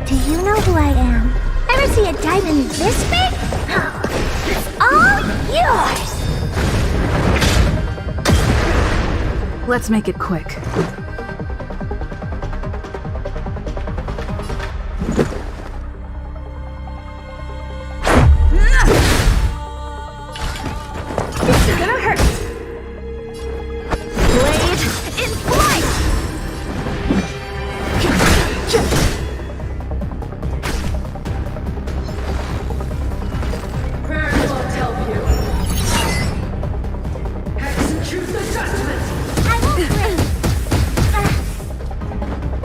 Do you know who I am? Ever see a diamond this big? It's all yours! Let's make it quick. This is gonna hurt! Blade in flight!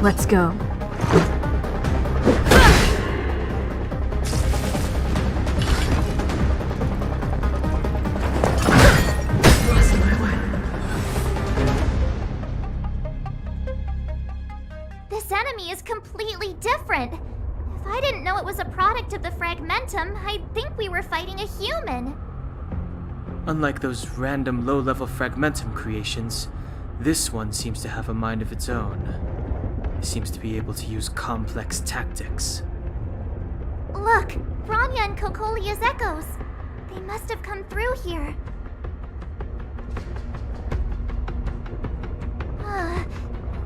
Let's go. This enemy is completely different. If I didn't know it was a product of the Fragmentum, I'd think we were fighting a human. Unlike those random low-level Fragmentum creations, this one seems to have a mind of its own. It seems to be able to use complex tactics. Look, Bronya and Kokolia's echoes. They must have come through here.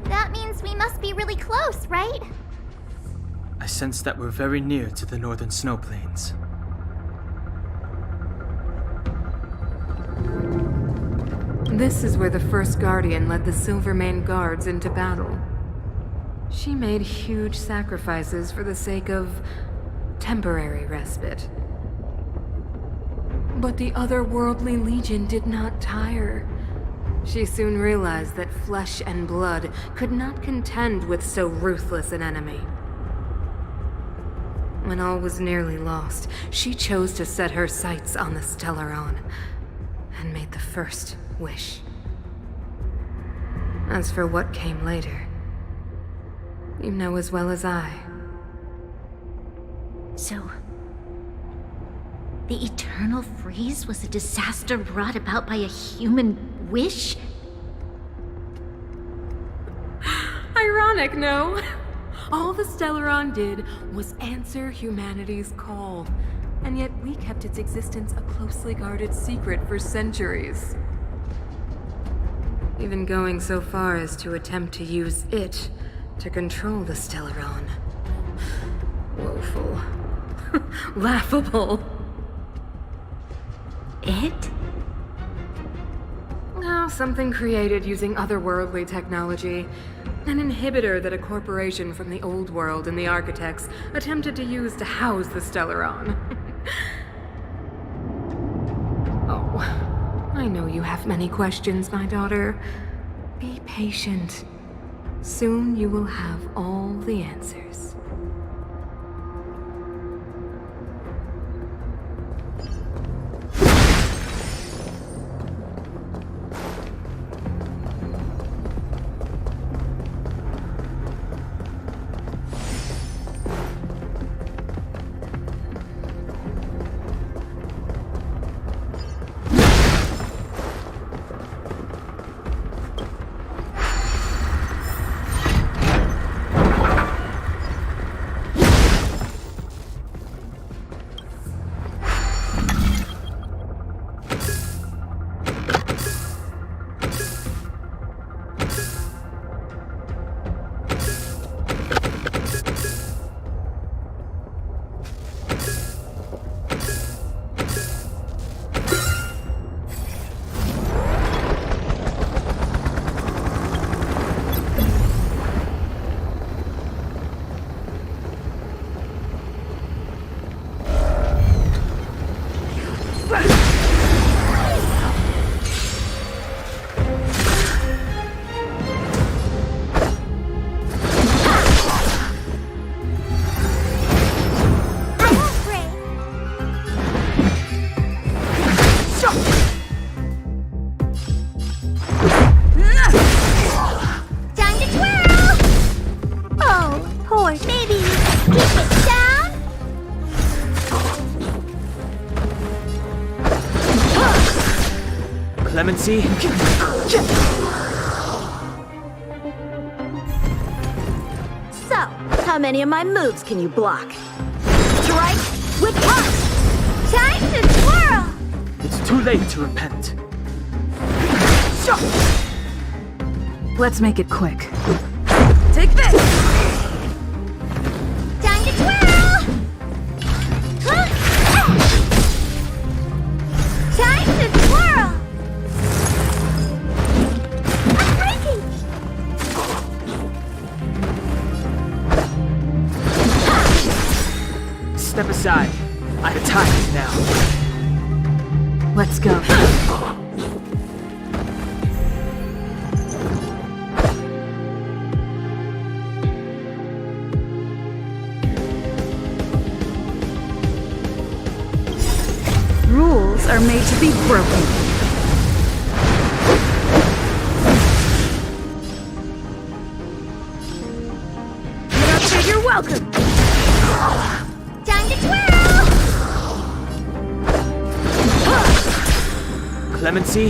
That means we must be really close, right? I sense that we're very near to the northern snow plains. This is where the first Guardian led the Silvermane Guards into battle. She made huge sacrifices for the sake of temporary respite. But the otherworldly legion did not tire. She soon realized that flesh and blood could not contend with so ruthless an enemy. When all was nearly lost, she chose to set her sights on the Stellaron and made the first wish. As for what came later, you know as well as I. So, the eternal freeze was a disaster brought about by a human wish? Ironic, no? All the Stellaron did was answer humanity's call, and yet we kept its existence a closely guarded secret for centuries. Even going so far as to attempt to use it to control the Stellaron. Woeful. Laughable. It? Oh, something created using otherworldly technology. An inhibitor that a corporation from the old world and the architects attempted to use to house the Stellaron. Oh, I know you have many questions, my daughter. Be patient. Soon you will have all the answers. Clemency? So, how many of my moves can you block? Strike with punch! Time to twirl! It's too late to repent. Let's make it quick. Take this! Time to twirl! Huh? Time to twirl! I'm breaking! Step aside. The time is now. Let's go. Rules are made to be broken. You don't say you're welcome! Time to twirl! Clemency?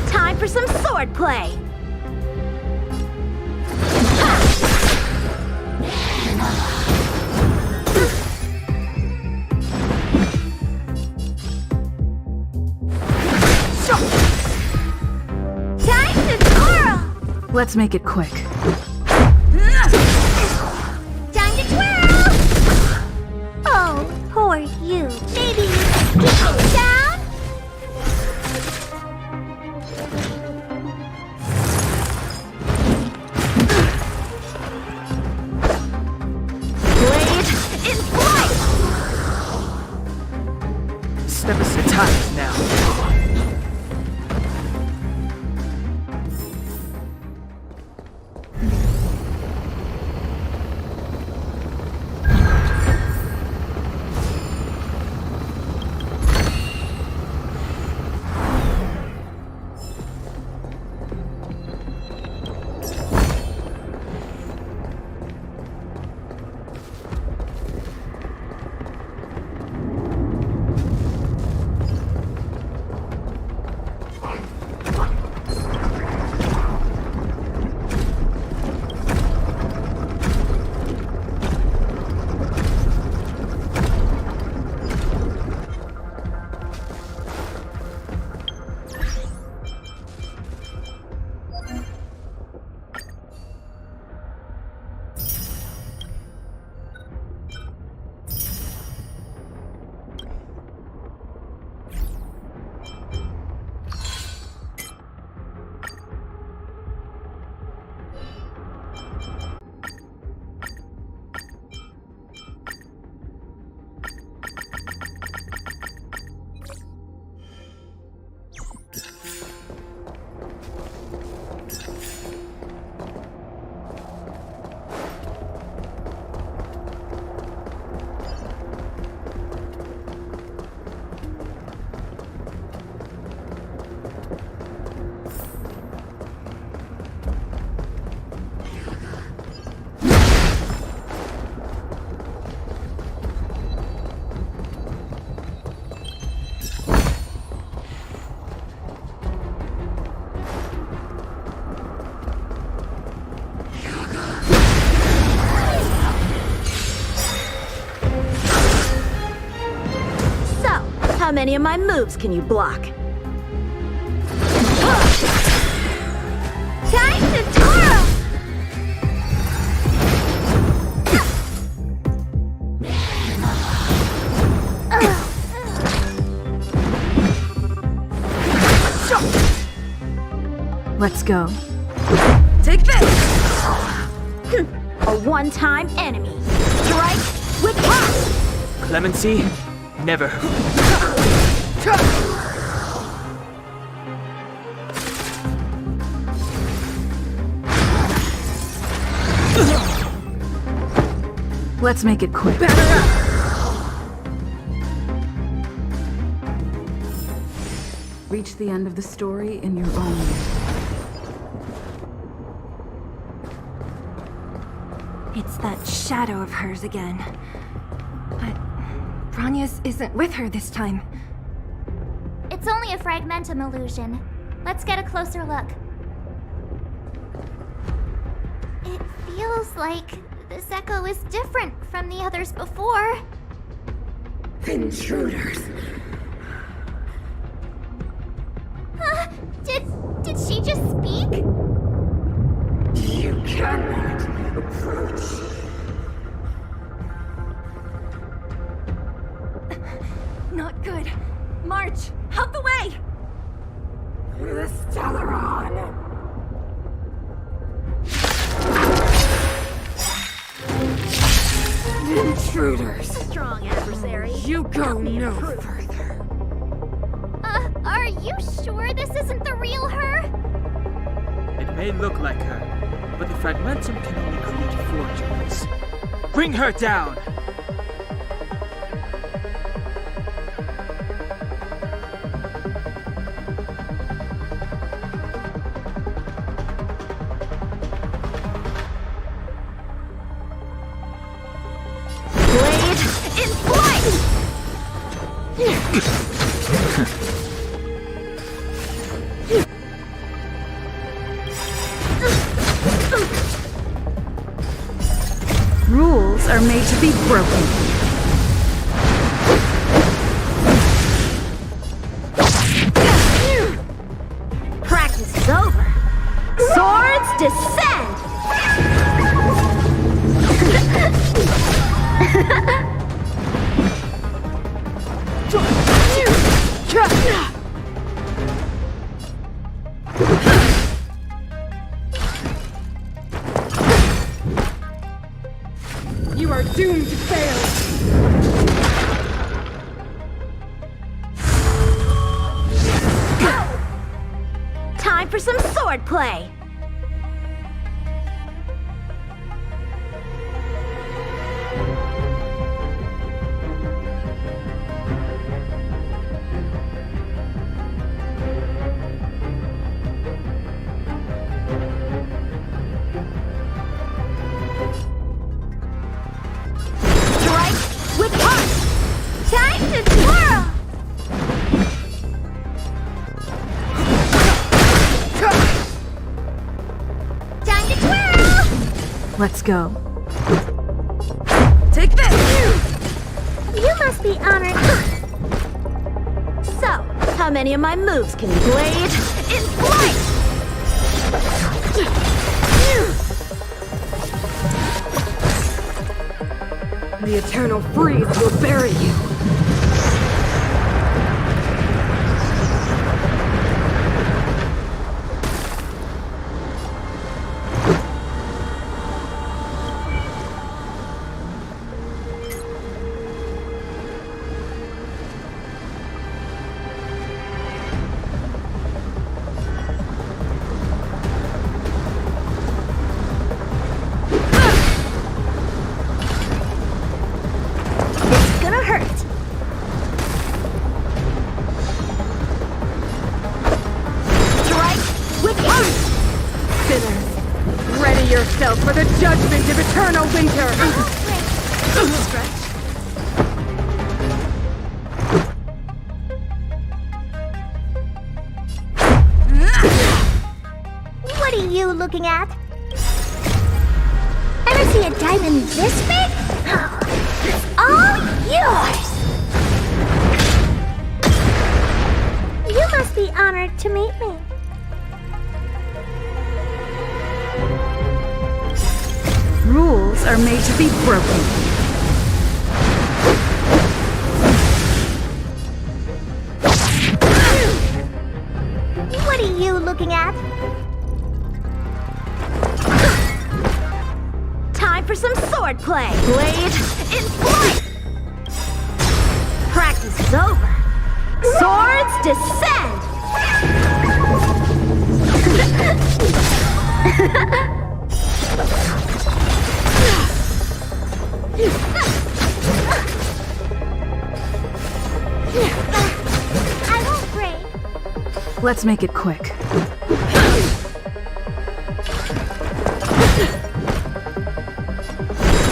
Time for some sword play! Time to twirl! Let's make it quick. Time to twirl! Oh, poor you. Maybe you can keep it down? Blade in flight! Step aside. The time is now. How many of my moves can you block? Time to twirl! Let's go. Take this! A one-time enemy. Strike with punch! Clemency? Never. Let's make it quick. Reach the end of the story in your own way. It's that shadow of hers again. But Bronya's isn't with her this time. It's only a fragmentum illusion. Let's get a closer look. It feels like this echo is different from the others before. Intruders. Did she just speak? You cannot approach. Not good. March, out the way! The Stellaron. Intruders. Strong adversary. You go no further. Are you sure this isn't the real her? It may look like her, but the fragmentum can only create fortunes. Bring her down! Blade in flight! Rules are made to be broken. Practice is over. Swords descend! You are doomed to fail. Time for some sword play. Strike with heart. Time to twirl. Time to twirl. Let's go. Take this! You must be honored. So, how many of my moves can you blade in flight? The eternal freeze will bury you. Gonna hurt. Strike with heart. Sinners, ready yourself for the judgment of eternal winter. What are you looking at? Ever see a diamond this big? It's all yours! You must be honored to meet me. Rules are made to be broken. What are you looking at? Time for some sword play. Blade in flight. practice is over. Swords descend! I won't break. Let's make it quick.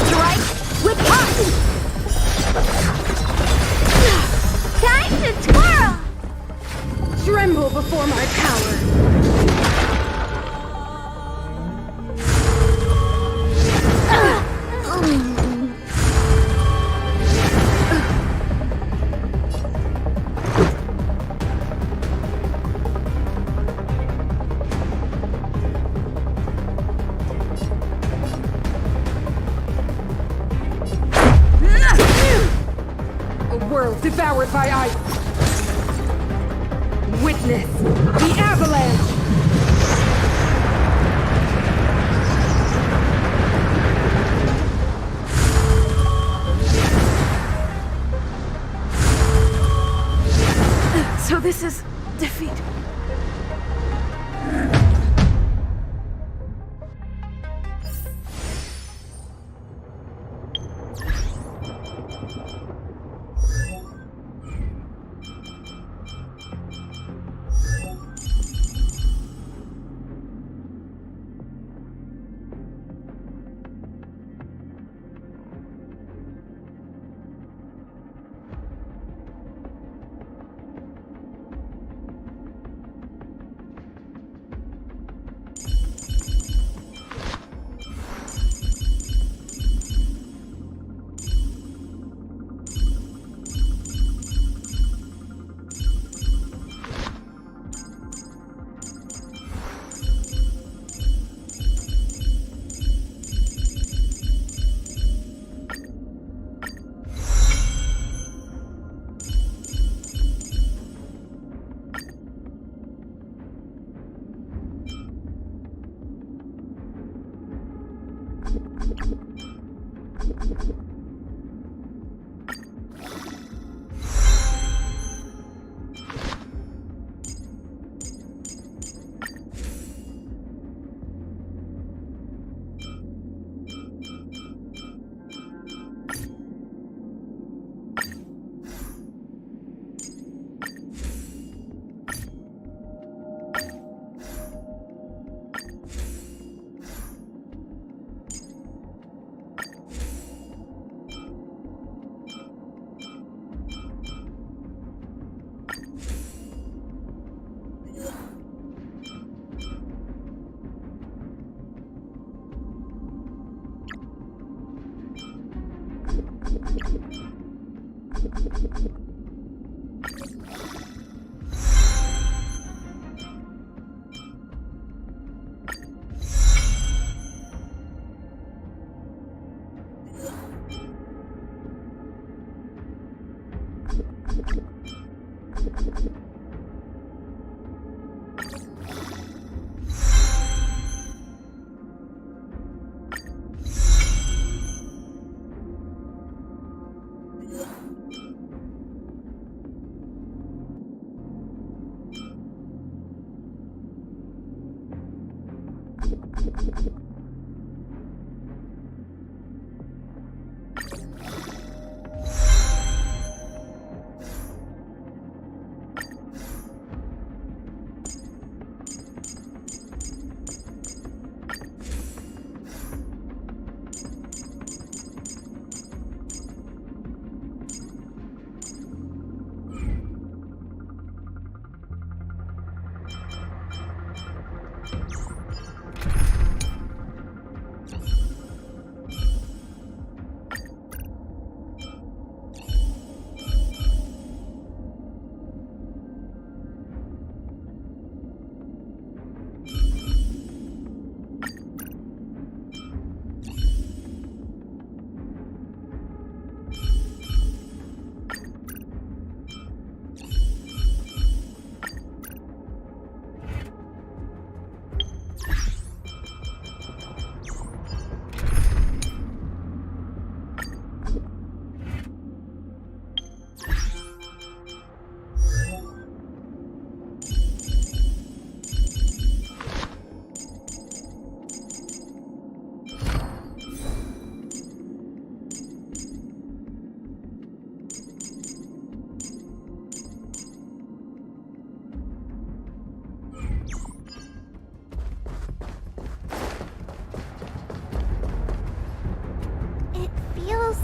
Strike with heart! Time to twirl! Tremble before my power. A world devoured by ice. Witness the avalanche! So this is defeat.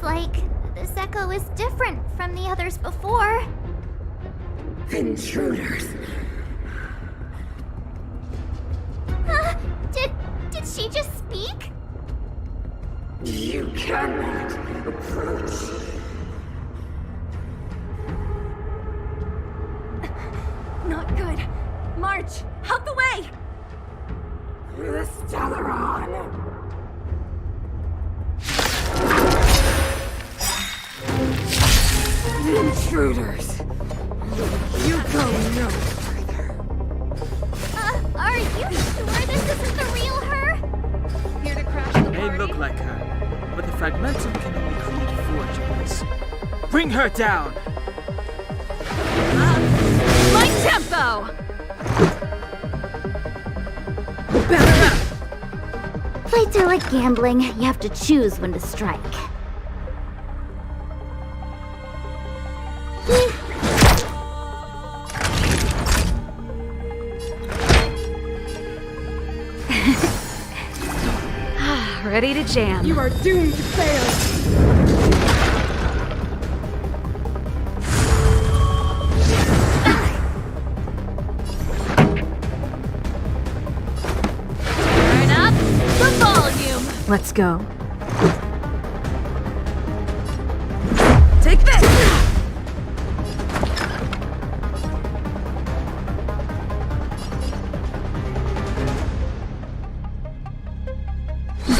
like this echo is different from the others before. Intruders. Did she just speak? You cannot approach. Not good. March, out the way! The Stellaron. Intruders. You go no further. Are you sure this isn't the real her? Here to crash the May party? look like her, but the fragmentum can only create fortunes. Bring her down! My tempo! Fights are like gambling. You have to choose when to strike. Ready to jam. You are doomed to fail! Turn up the volume. Let's go. Take this!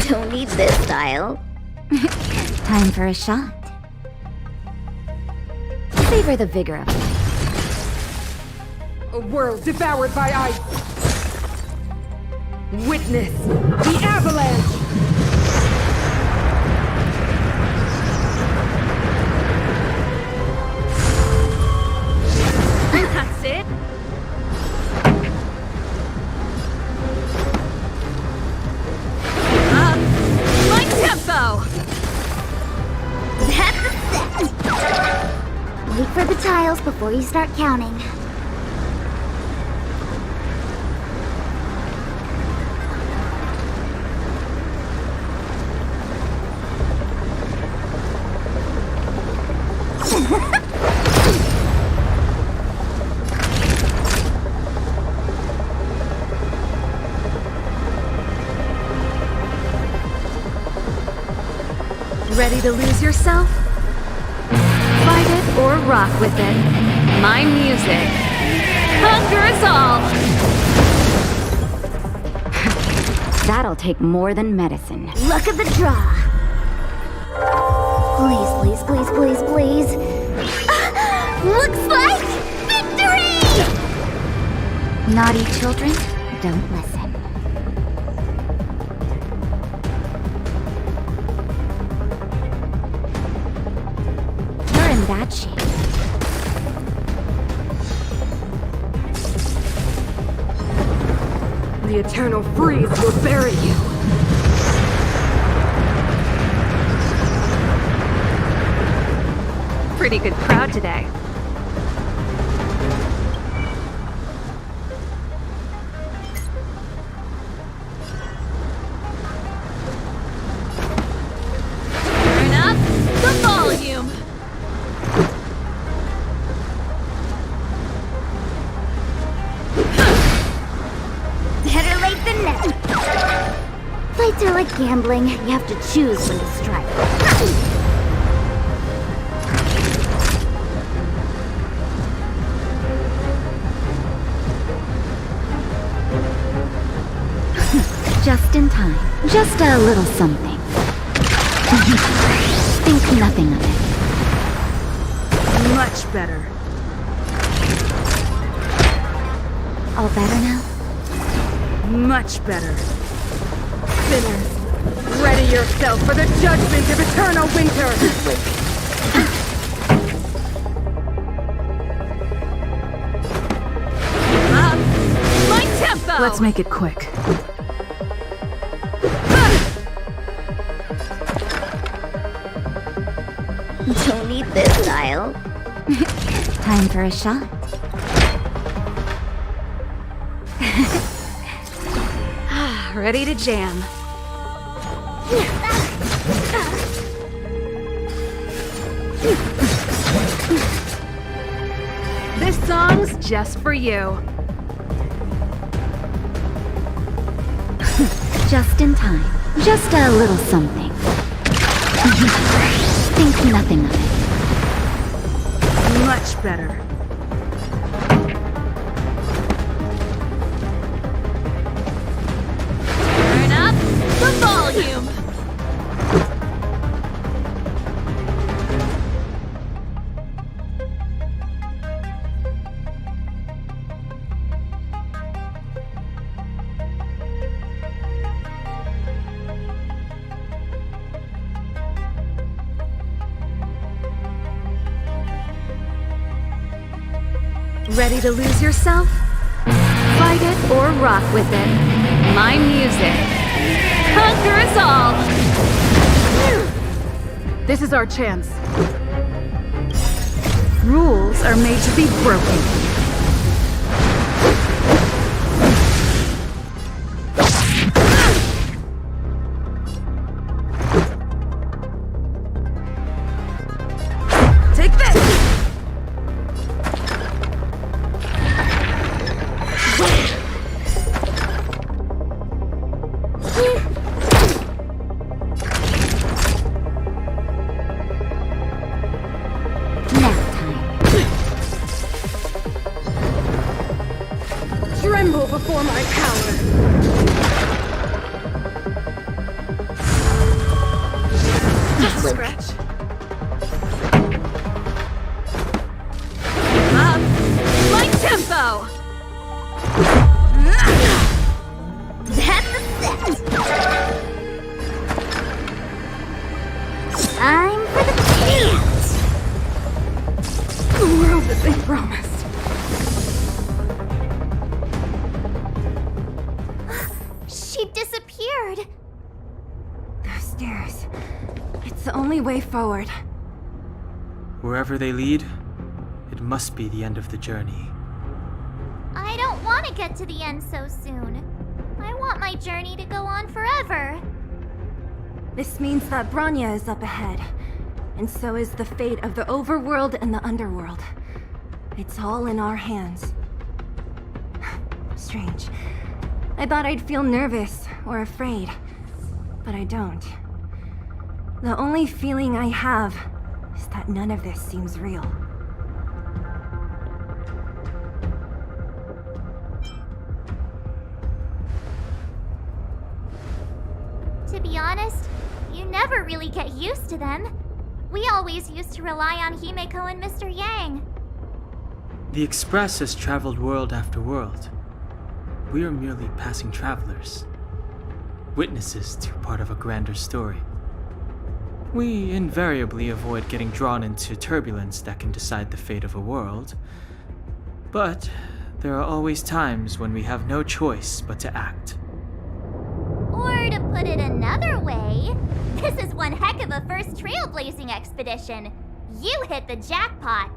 Don't need this style. Time for a shot. Savor the vigor of it. A world devoured by ice! Witness the avalanche! That's it. My tempo! That's the set! Wait for the tiles before you start counting. Ready to lose yourself? Fight it or rock with it. My music conquers all! That'll take more than medicine. Luck of the draw. Please, please, please, please, please. Looks like victory! Naughty children, don't listen. You're in bad shape. The eternal freeze will bury you! Pretty good crowd today. Turn up the volume. Better late than never. Fights are like gambling. You have to choose when to strike. Just in time. Just a little something. Think nothing of it. Much better. All better now? Much better. Sinners, ready yourself for the judgment of eternal winter! My tempo! Let's make it quick. Don't need this style. Time for a shot. Ready to jam. song's just for you. Just in time. Just a little something. Think nothing of it. Much better. Turn up the volume. Ready to lose yourself? Fight it or rock with it. My music. Conquer us all! This is our chance. Rules are made to be broken. Take this! Tremble before my power! Just a scratch. Up! My tempo! That's a set! Time for the dance! The world that they promised. She disappeared! Those stairs. It's the only way forward. Wherever they lead, it must be the end of the journey. I don't want to get to the end so soon. I want my journey to go on forever. This means that Bronya is up ahead, and so is the fate of the Overworld and the Underworld. It's all in our hands. Strange. I thought I'd feel nervous or afraid, but I don't. The only feeling I have is that none of this seems real. To be honest, you never really get used to them. We always used to rely on Himeko and Mr. Yang. The Express has traveled world after world. We are merely passing travelers, witnesses to part of a grander story. We invariably avoid getting drawn into turbulence that can decide the fate of a world, but there are always times when we have no choice but to act. Or to put it another way, this is one heck of a first trailblazing expedition. You hit the jackpot.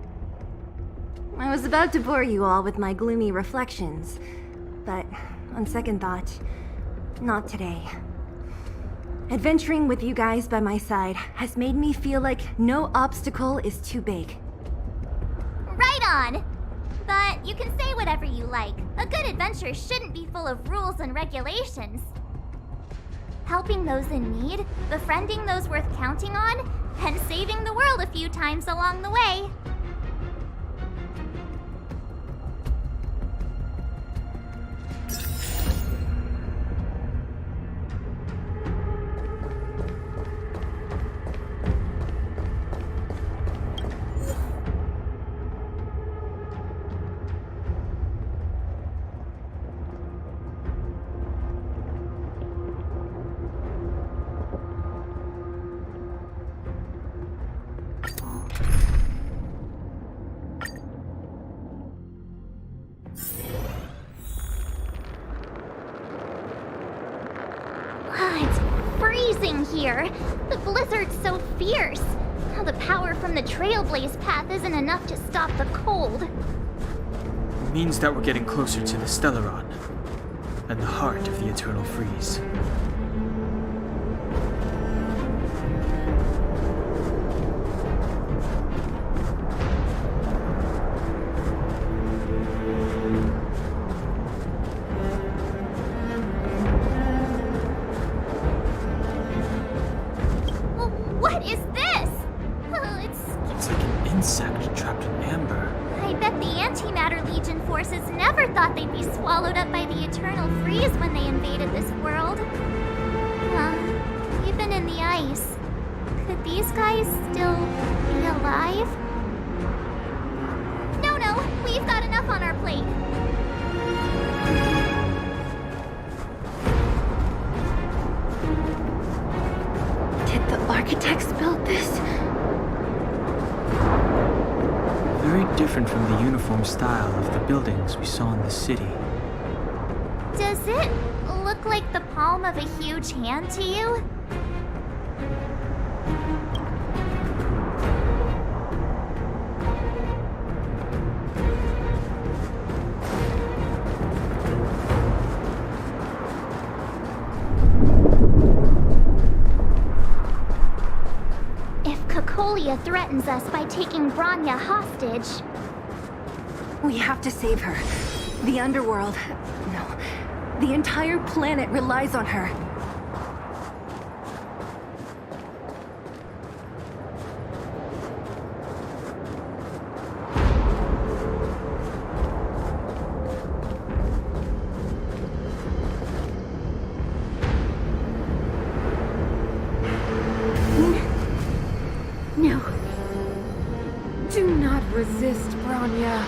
I was about to bore you all with my gloomy reflections, but on second thought, not today. Adventuring with you guys by my side has made me feel like no obstacle is too big. Right on! But you can say whatever you like. A good adventure shouldn't be full of rules and regulations. Helping those in need, befriending those worth counting on, and saving the world a few times along the way. It's freezing here. The blizzard's so fierce. Now the power from the Trailblaze path isn't enough to stop the cold. It means that we're getting closer to the Stellaron, and the heart of the Eternal Freeze. they invaded this world. Even in the ice, could these guys still be alive? No, we've got enough on our plate. Did the architects build this? Very different from the uniform style of the buildings we saw in the city. Does it look like the palm of a huge hand to you? If Cocolia threatens us by taking Bronya hostage... We have to save her. The underworld... No. The entire planet relies on her. No. Do not resist, Bronya.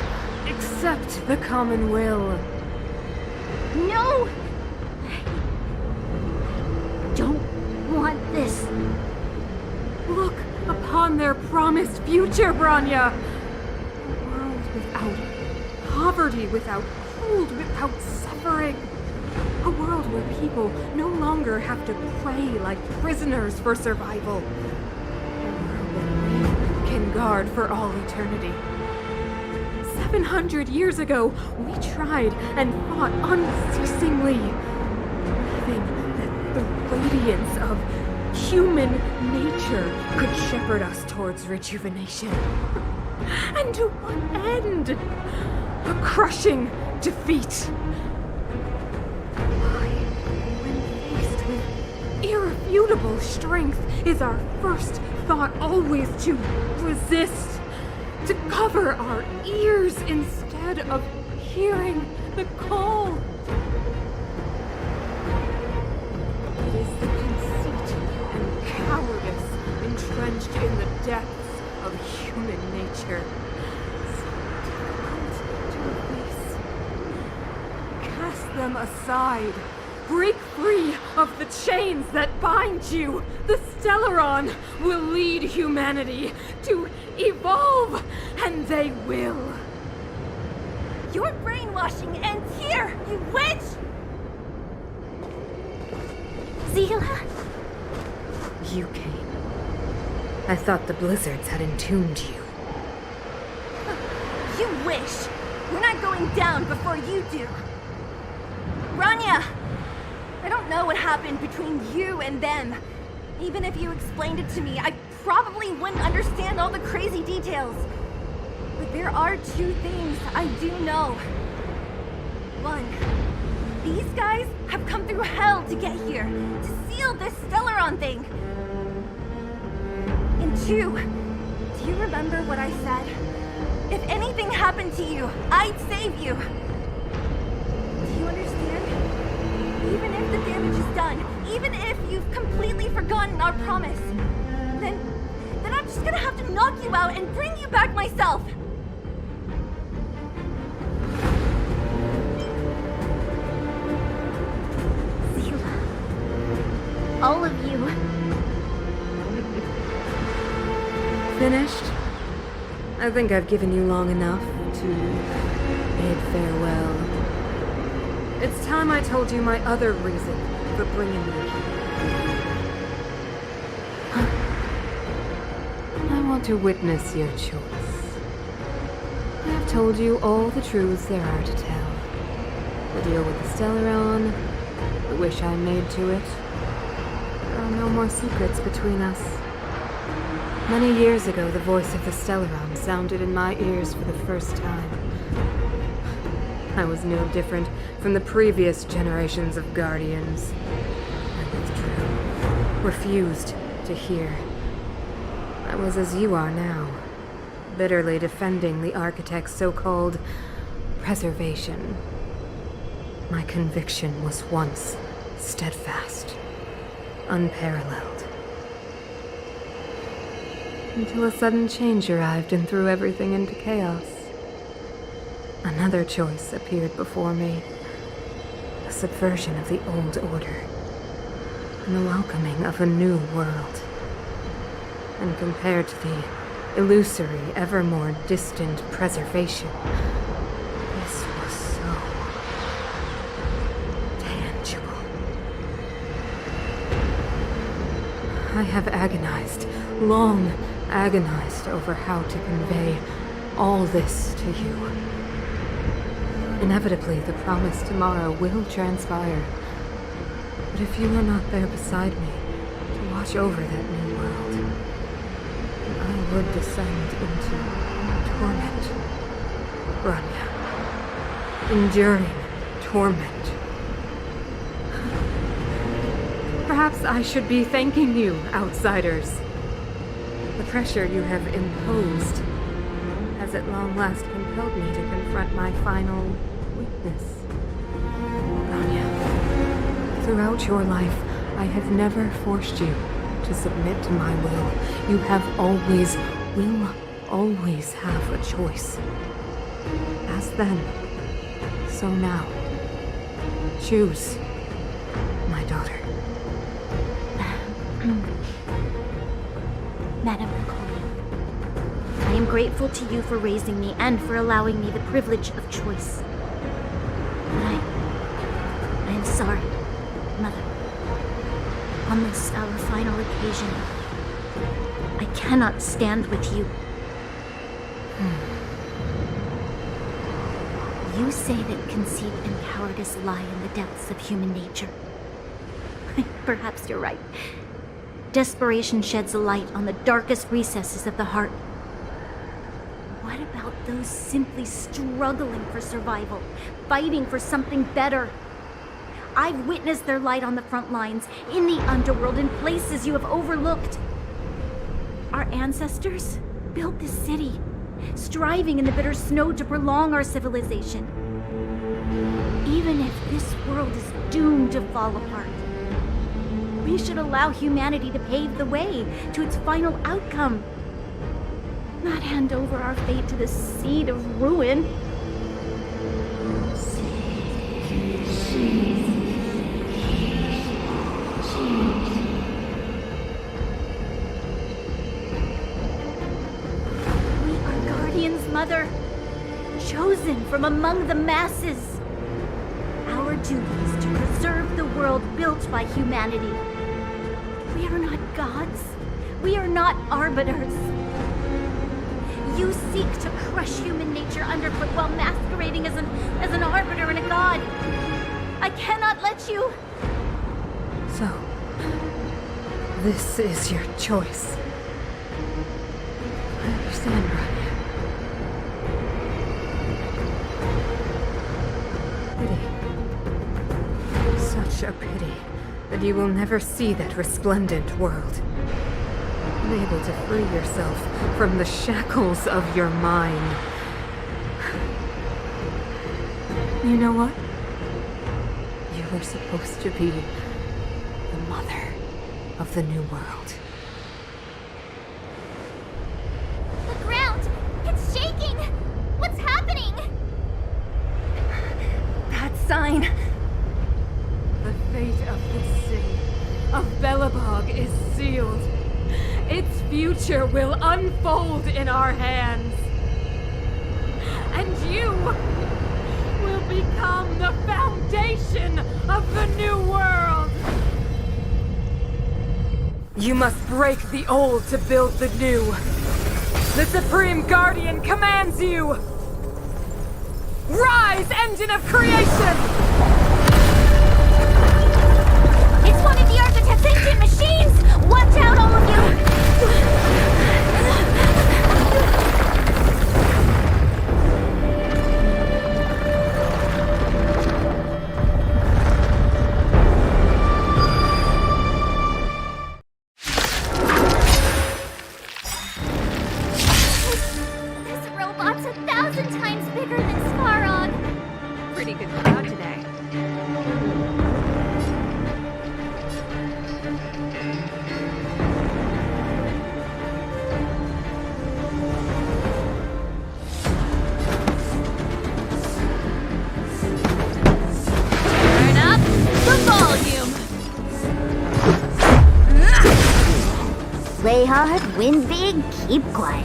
Accept the common will. No! I don't want this. Look upon their promised future, Bronya. A world without poverty, without cold, without suffering. A world where people no longer have to play like prisoners for survival. A world that we can guard for all eternity. 700 years ago, we tried and fought unceasingly, believing that the radiance of human nature could shepherd us towards rejuvenation. And to what end? A crushing defeat. Why, when faced with irrefutable strength, is our first thought always to resist? To cover our ears instead of hearing the call. It is the conceit and cowardice entrenched in the depths of human nature. So difficult to face. Cast them aside. Break free of the chains that bind you. The Stellaron will lead humanity to evolve, and they will. Your brainwashing ends here, you witch! Zila? You came. I thought the blizzards had entombed you. You wish! We're not going down before you do. Bronya! I don't know what happened between you and them. Even if you explained it to me, I probably wouldn't understand all the crazy details. But there are two things I do know. One, these guys have come through hell to get here, to seal this Stellaron thing. And two, do you remember what I said? If anything happened to you, I'd save you. Do you understand? Even if the damage is done, even if you've completely forgotten our promise, then I'm just gonna have to knock you out and bring you back myself. Zila. All of you. Finished? I think I've given you long enough to bid farewell. It's time I told you my other reason for bringing you here. I want to witness your choice. I have told you all the truths there are to tell. The deal with the Stellaron, the wish I made to it. There are no more secrets between us. Many years ago, the voice of the Stellaron sounded in my ears for the first time. I was no different from the previous generations of Guardians. I withdrew, refused to hear. I was as you are now, bitterly defending the Architect's so-called preservation. My conviction was once steadfast, unparalleled. Until a sudden change arrived and threw everything into chaos. Another choice appeared before me. A subversion of the old order. And the welcoming of a new world. And compared to the illusory, ever more distant preservation, this was so tangible. I have agonized, long agonized over how to convey all this to you. Inevitably, the promised tomorrow will transpire. But if you are not there beside me to watch over that new world, then I would descend into torment. Bronya. Enduring torment. Perhaps I should be thanking you, outsiders. The pressure you have imposed has at long last compelled me to confront my final weakness. Bronya, throughout your life, I have never forced you to submit to my will. You have will always have a choice. As then, so now. Choose, my daughter. Madam Recalling, I am grateful to you for raising me and for allowing me the privilege of choice. But I am sorry, Mother. On this, our final occasion, I cannot stand with you. You say that conceit and cowardice lie in the depths of human nature. Perhaps you're right. Desperation sheds a light on the darkest recesses of the heart. What about those simply struggling for survival, fighting for something better? I've witnessed their light on the front lines, in the underworld, in places you have overlooked. Our ancestors built this city, striving in the bitter snow to prolong our civilization. Even if this world is doomed to fall apart, we should allow humanity to pave the way to its final outcome. Not hand over our fate to the seed of ruin. We are guardians, Mother, chosen from among the masses. Our duty is to preserve the world built by humanity. We are not gods. We are not arbiters. You seek to crush human nature underfoot while masquerading as an arbiter and a god. I cannot let you. So, this is your choice. I understand, Bronya. Pity. Such a pity that you will never see that resplendent world. Unable to free yourself from the shackles of your mind. You know what? You were supposed to be the mother of the new world. The ground! It's shaking! What's happening? That sign! The fate of this city, of Belobog, is sealed. Its future will unfold in our hands. And you will become the foundation of the new world. You must break the old to build the new. The Supreme Guardian commands you! Rise, engine of creation! It's one of the Architect's ancient machines! Watch out, all of you! Pretty good crowd today. Play hard, win big, keep quiet.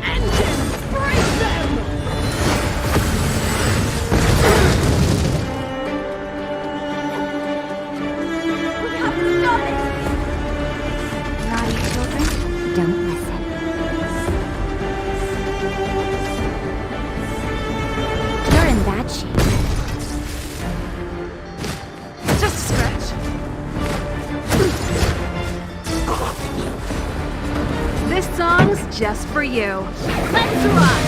Engines, break them! We have to stop it! Naughty children, don't listen. You're in bad shape. Just a scratch. This song's just for you. Let's rock!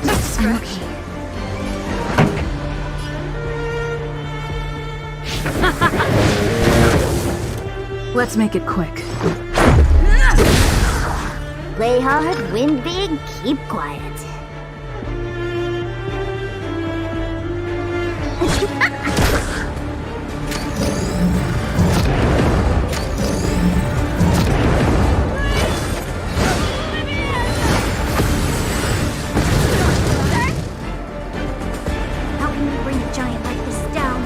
Just a scratch. Let's make it quick. Play hard, win big, keep quiet. How can we bring a giant like this down?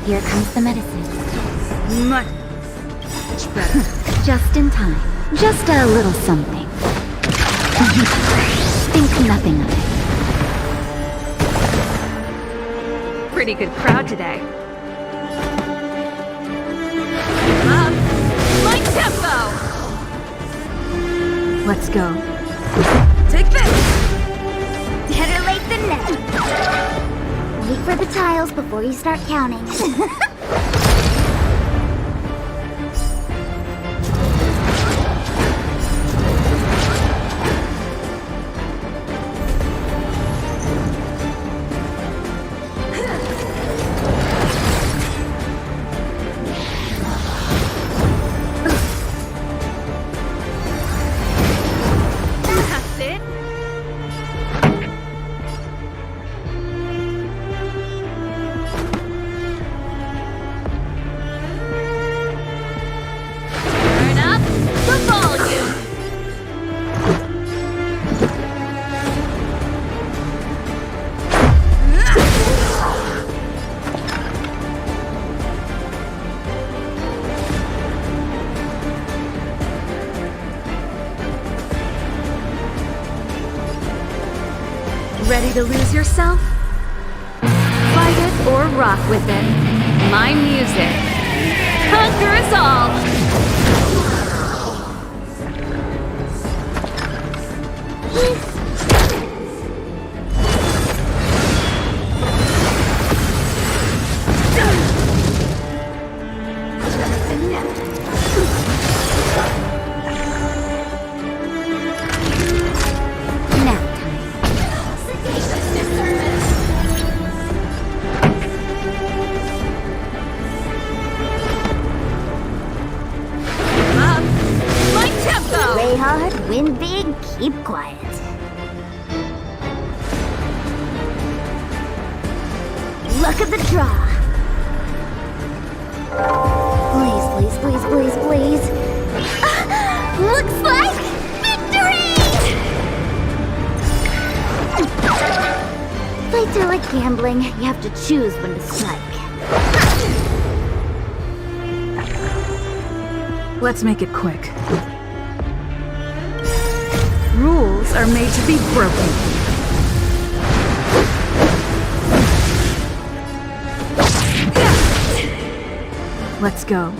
Here comes the medicine. Much better. Just in time. Just a little something. Think nothing of it. Pretty good crowd today. Up. My tempo! Let's go. Take this! Better late than never. Wait for the tiles before you start counting. That's it. Turn up the volume. Ready to lose yourself? Fight it or rock with it. My music. Conquer us all! Nap time. Up. My tempo! Play hard, win big, keep quiet. Look at the draw. Please, please, please, please, please. Looks like victory! Fights are like gambling. You have to choose when to strike. Let's make it quick. Rules are made to be broken. Let's go.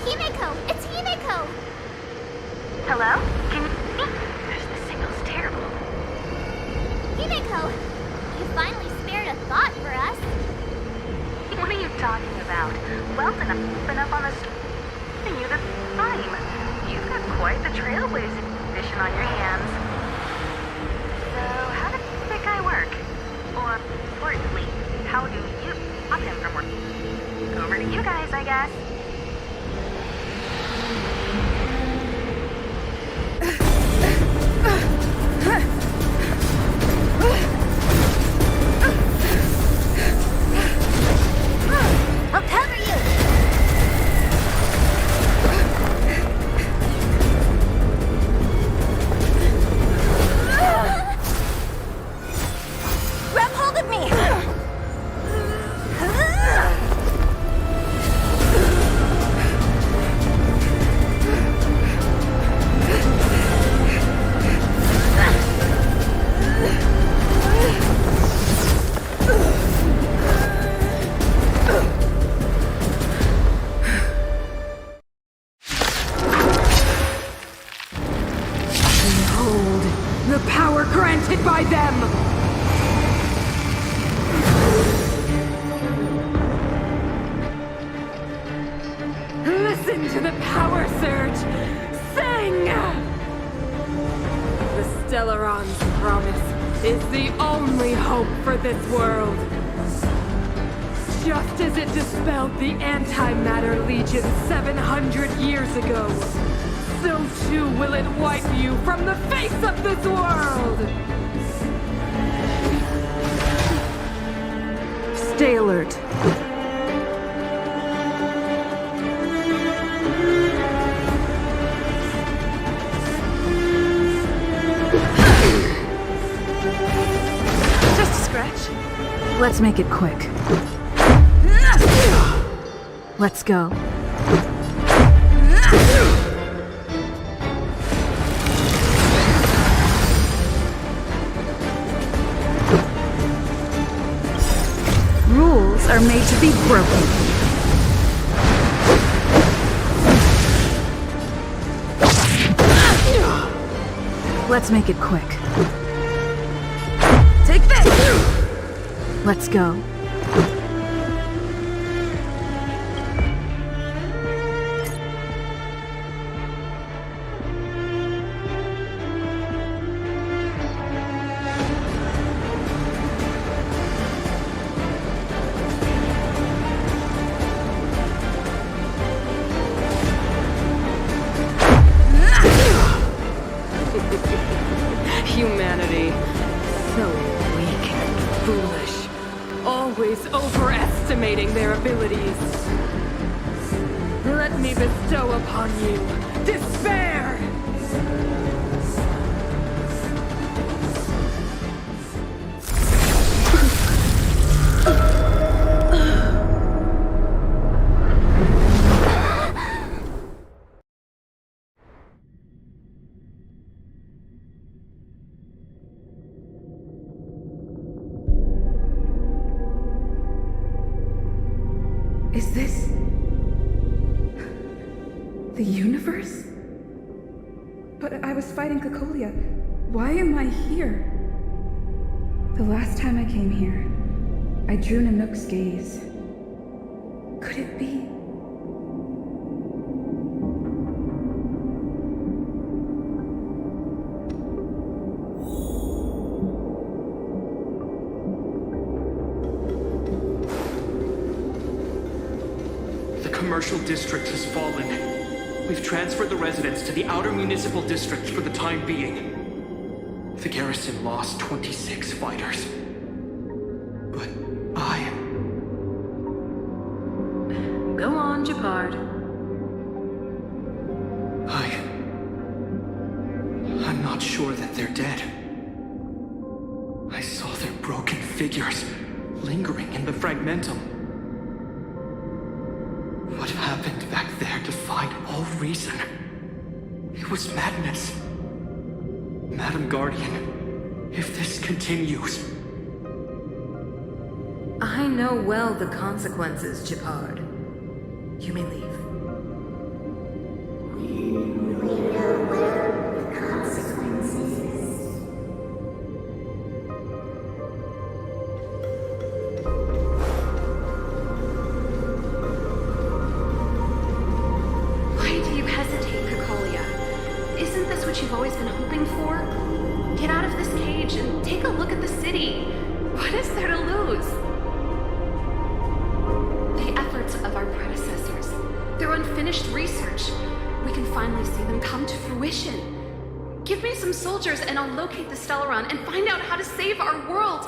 Himeko! It's Himeko! Hello? Can you hear me? The signal's terrible. Himeko! You finally spared a thought for us. What are you talking about? Well enough on the giving you the time. You've got quite the trailblazing mission on your hands. So, how does that guy work? Or, importantly, how do you stop him from working? Over to you guys, I guess. I'll cover you! Grab hold of me! Behold, the power granted by them! Listen to the power surge! Sing! The Stellaron's promise is the only hope for this world. Just as it dispelled the Antimatter Legion 700 years ago, so too will it wipe you from the face of this world! Stay alert. Just a scratch. Let's make it quick. Let's go. Rules are made to be broken. Let's make it quick. Take this! Let's go. Humanity. So weak and foolish. Always overestimating their abilities. Let me bestow upon you despair! Is this the universe? But I was fighting Cacolia. Why am I here? The last time I came here, I drew Nanook's gaze. Could it be? The commercial district has fallen. We've transferred the residents to the outer municipal district for the time being. The garrison lost 26 fighters. But Go on, Japard. I'm not sure that they're dead. I saw their broken figures lingering in the fragmentum. What happened back there defied all reason. It was madness. Madam Guardian, if this continues... I know well the consequences, Japard. You may leave. finished research. We can finally see them come to fruition. Give me some soldiers and I'll locate the Stellaron and find out how to save our world.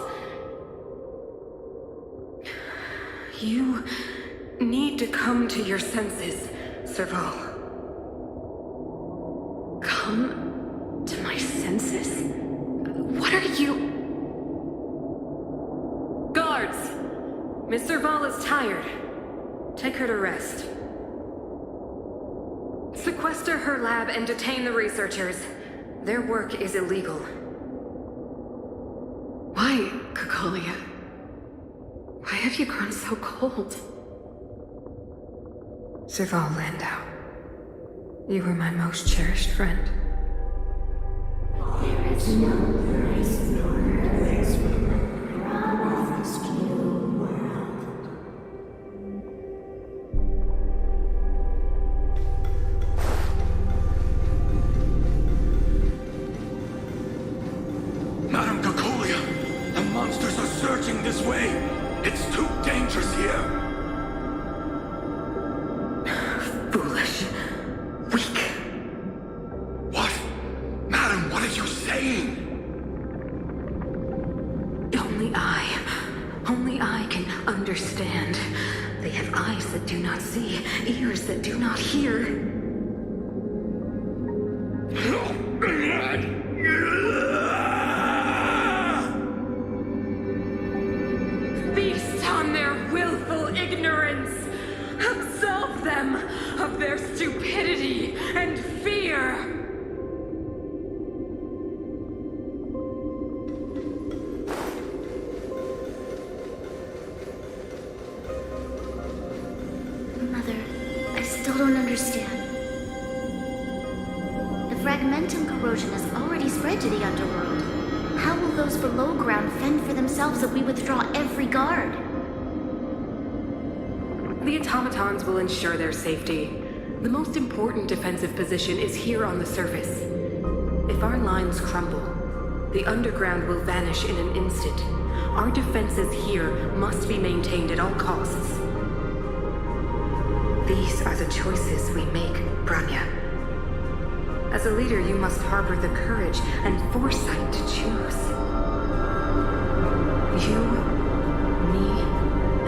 You need to come to your senses, Serval. Come to my senses? What are you... Guards! Miss Serval is tired. Take her to rest. Sequester her lab and detain the researchers. Their work is illegal. Why, Cocolia? Why have you grown so cold? Serval Landau, you were my most cherished friend. There is no place for rescue world. Madam Cocolia, the monsters are surging this way. It's too dangerous here. Foolish. Weak. What? Madam, what are you saying? Only I can understand. They have eyes that do not see, ears that do not hear. Feast on their willful ignorance. Absolve them of their stupidity and fear. Mother, I still don't understand. The fragmentum corrosion has already spread to the underworld. How will those below ground fend for themselves if we withdraw every guard? The automatons will ensure their safety. The most important defensive position is here on the surface. If our lines crumble, the underground will vanish in an instant. Our defenses here must be maintained at all costs. These are the choices we make, Branya. As a leader, you must harbor the courage and foresight to choose. You, me,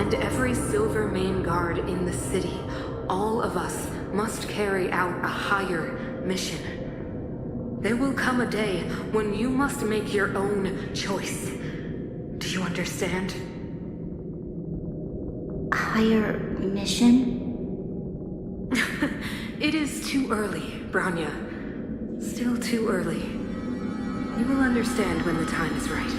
and every Silver Main Guard in the city, all of us must carry out a higher mission. There will come a day when you must make your own choice. Do you understand? Higher mission? It is too early, Branya. Still too early. You will understand when the time is right.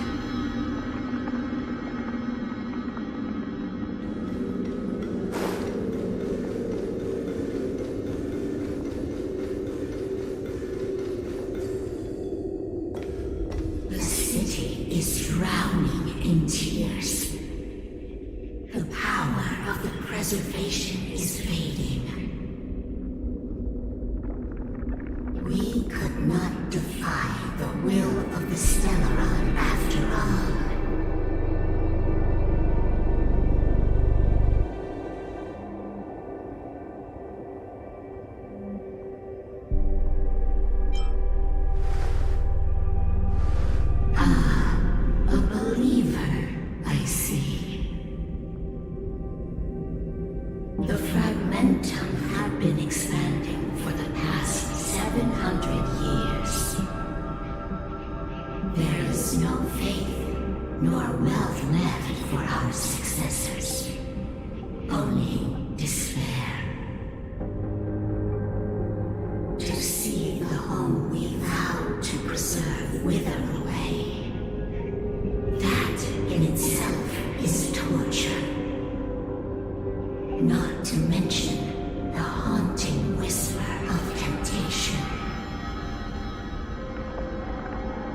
The city is drowning in tears. The power of the preservation is fading. We could not defy the will of the Stellaron after all. A believer, I see. The fragmentum have been expanding for the past 700 years. There is no faith nor wealth left for our successors. Only despair. To see the home we vowed to preserve wither away. That in itself is torture. Not to mention the haunting whisper of temptation.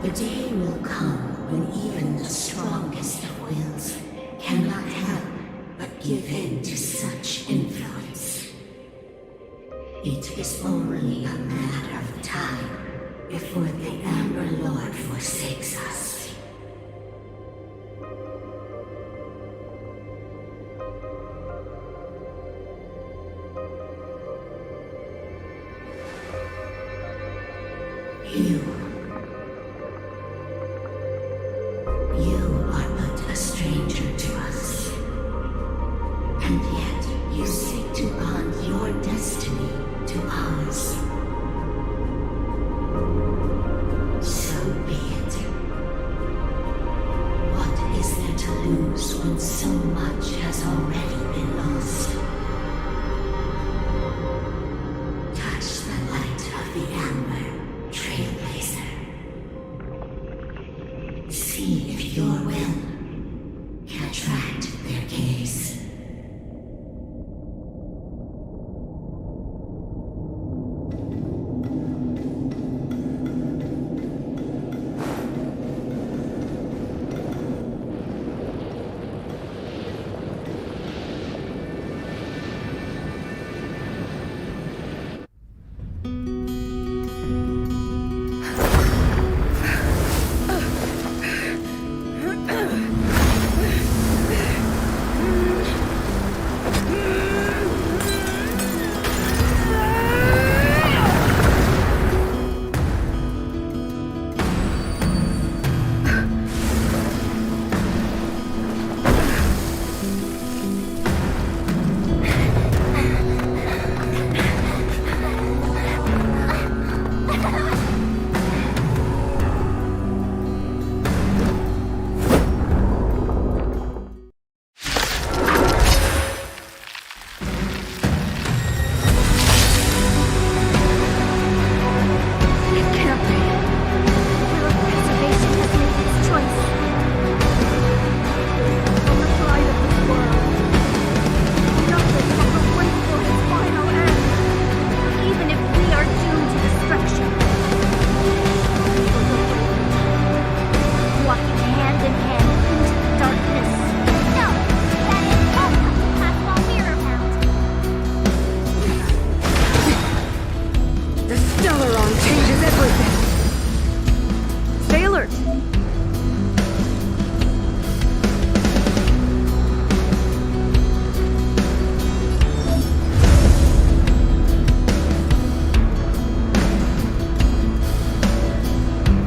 The day will come when even the strongest of wills cannot help but give in to such influence. It is only a matter of time before the Amber Lord forsakes us. You are but a stranger to us. And yet you seek to bond your destiny to ours. So be it. What is there to lose when so much has already been lost? Touch the light of the amber, trailblazer. See if your will can attract their gaze.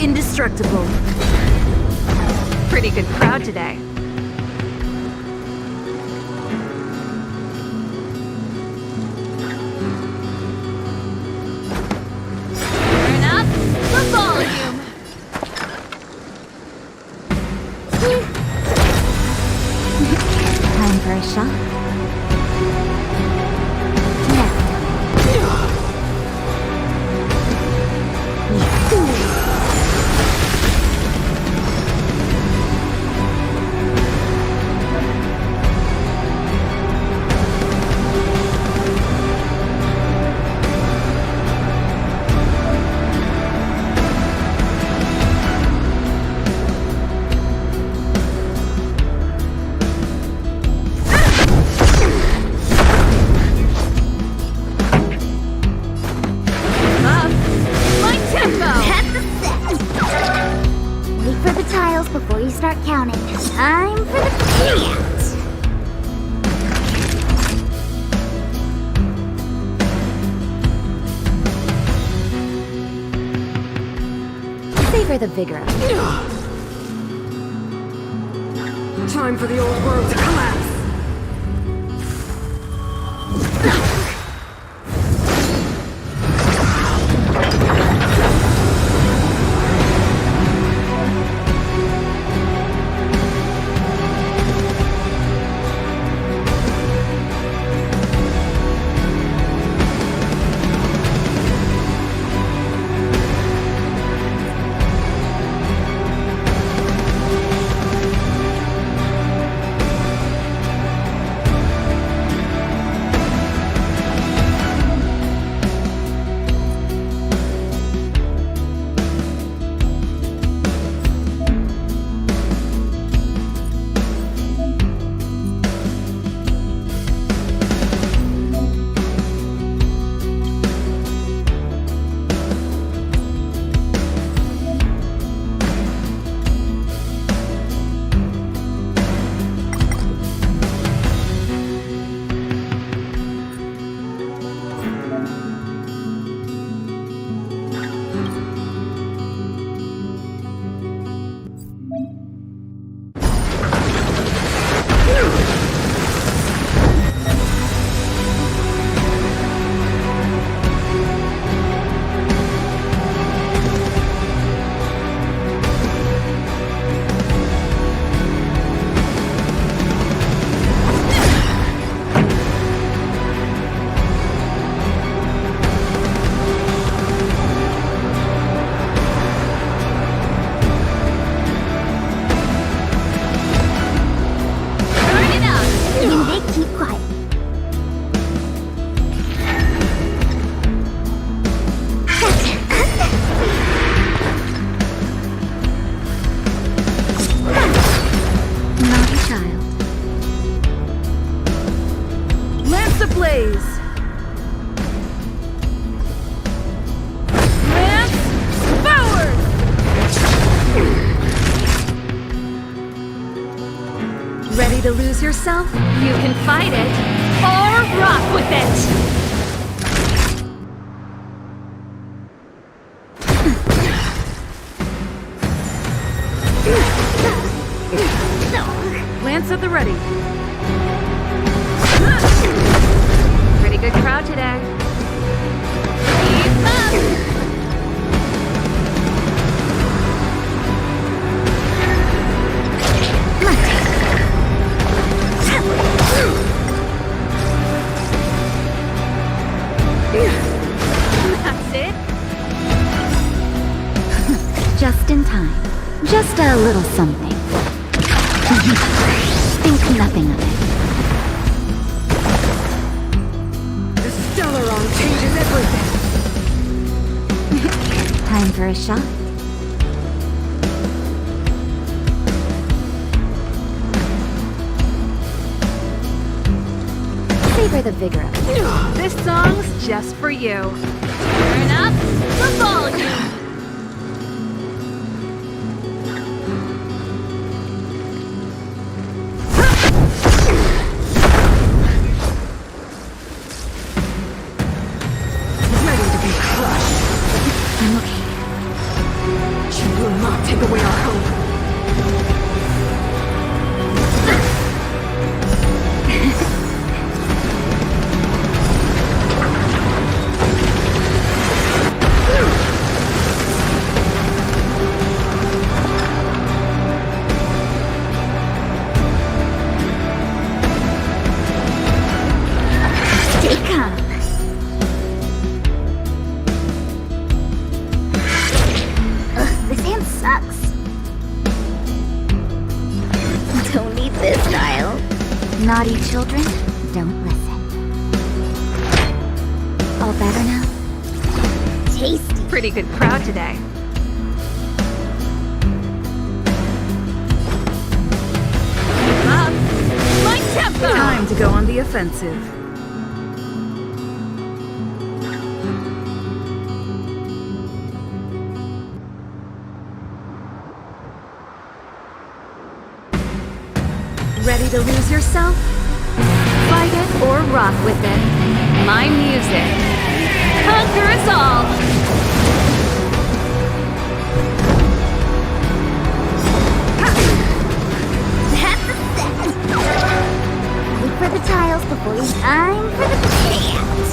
Indestructible. Pretty good crowd today. Turn up the volume. Time for a shot. Before you start counting, time for the dance! Savor the vigor of it. Time for the old world to collapse! ablaze! Lance forward! Ready to lose yourself? You can fight it, or rock with it! Lance at the ready. Pretty good crowd today. Keep up! That's it. Just in time. Just a little something. Think nothing of it. The Stellaron changes everything. Time for a shot? Savor the vigor of it. This song's just for you. Turn up the volume. Ready to be crushed. I'm okay. You will not take away our hope. Stay calm. Ugh, this hand sucks. Don't need this style. Naughty children, don't listen. All better now? Tasty. Pretty good crowd today. Keep up. My tempo. Time to go on the offensive. Ready to lose yourself? Fight it or rock with it. My music. Conquer us all! That's a set. Look for the tiles before you time for the dance.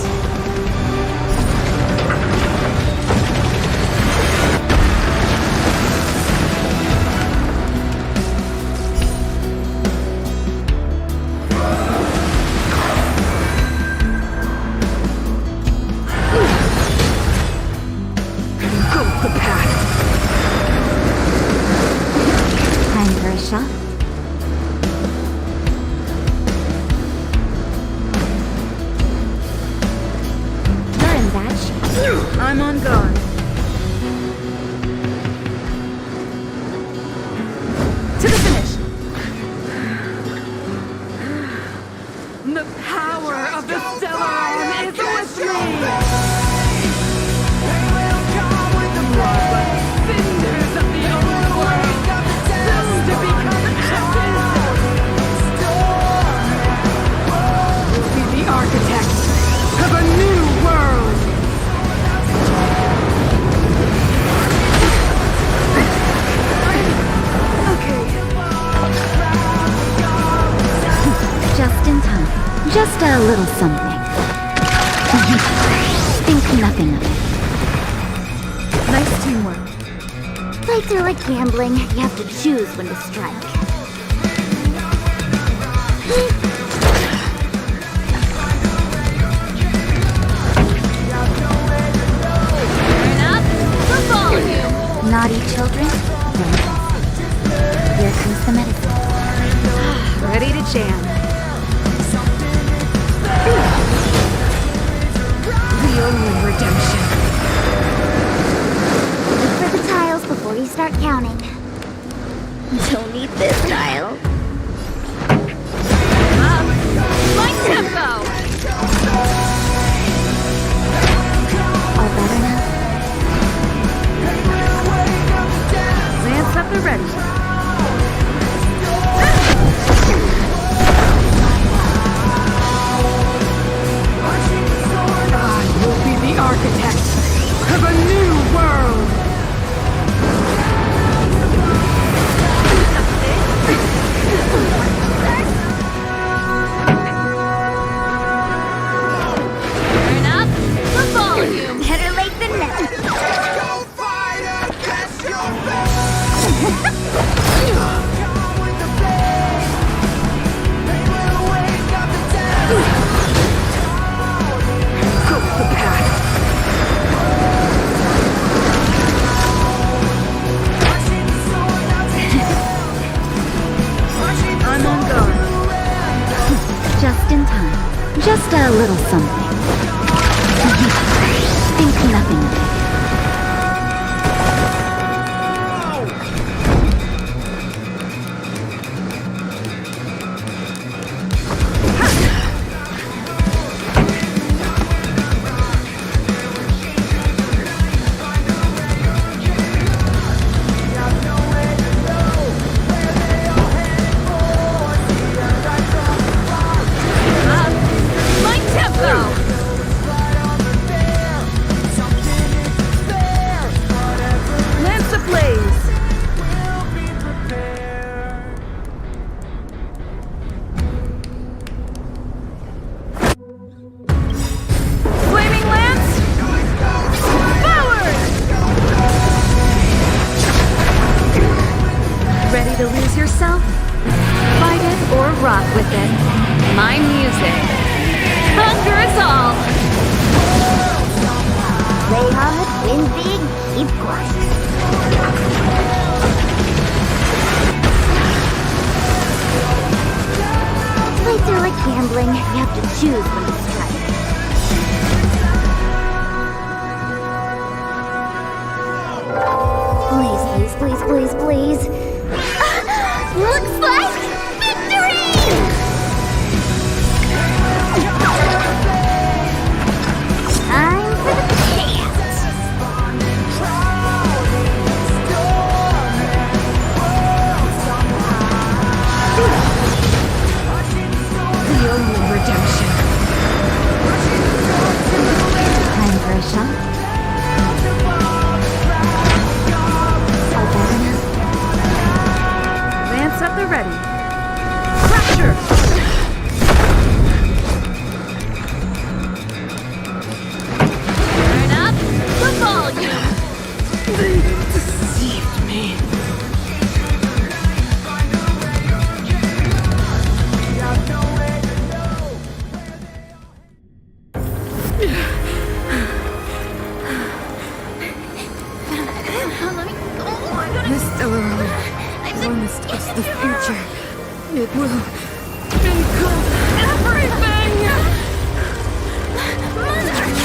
Time for a shot? You're in bad shape. I'm on guard. To the finish. The power of the Stellaron is with me. Cinders of the overworld, soon to become ashes. We'll be the architects of a new world. Just in time. Just a little something. Think nothing of it. Nice teamwork. Fights are like gambling. You have to choose when to strike. Turn up the volume. Naughty children, don't listen. Here comes the medicine. Ready to jam. The only redemption. Look for the tiles before you start counting. Don't need this tile. Up. My tempo. in time. Just a little something. Think nothing of it. To lose yourself? Fight it or rock with it. My music. Conquers all! Play hard, win big, keep quiet. Fights are like gambling. You have to choose when to strike. Please, please, please, please, please. Looks like victory! Time for the chance! The only redemption. Time for a shot. At the ready. Fracture! Turn up the volume! They deceived me. This Stellaron promised us the future. It will engulf everything! Mother,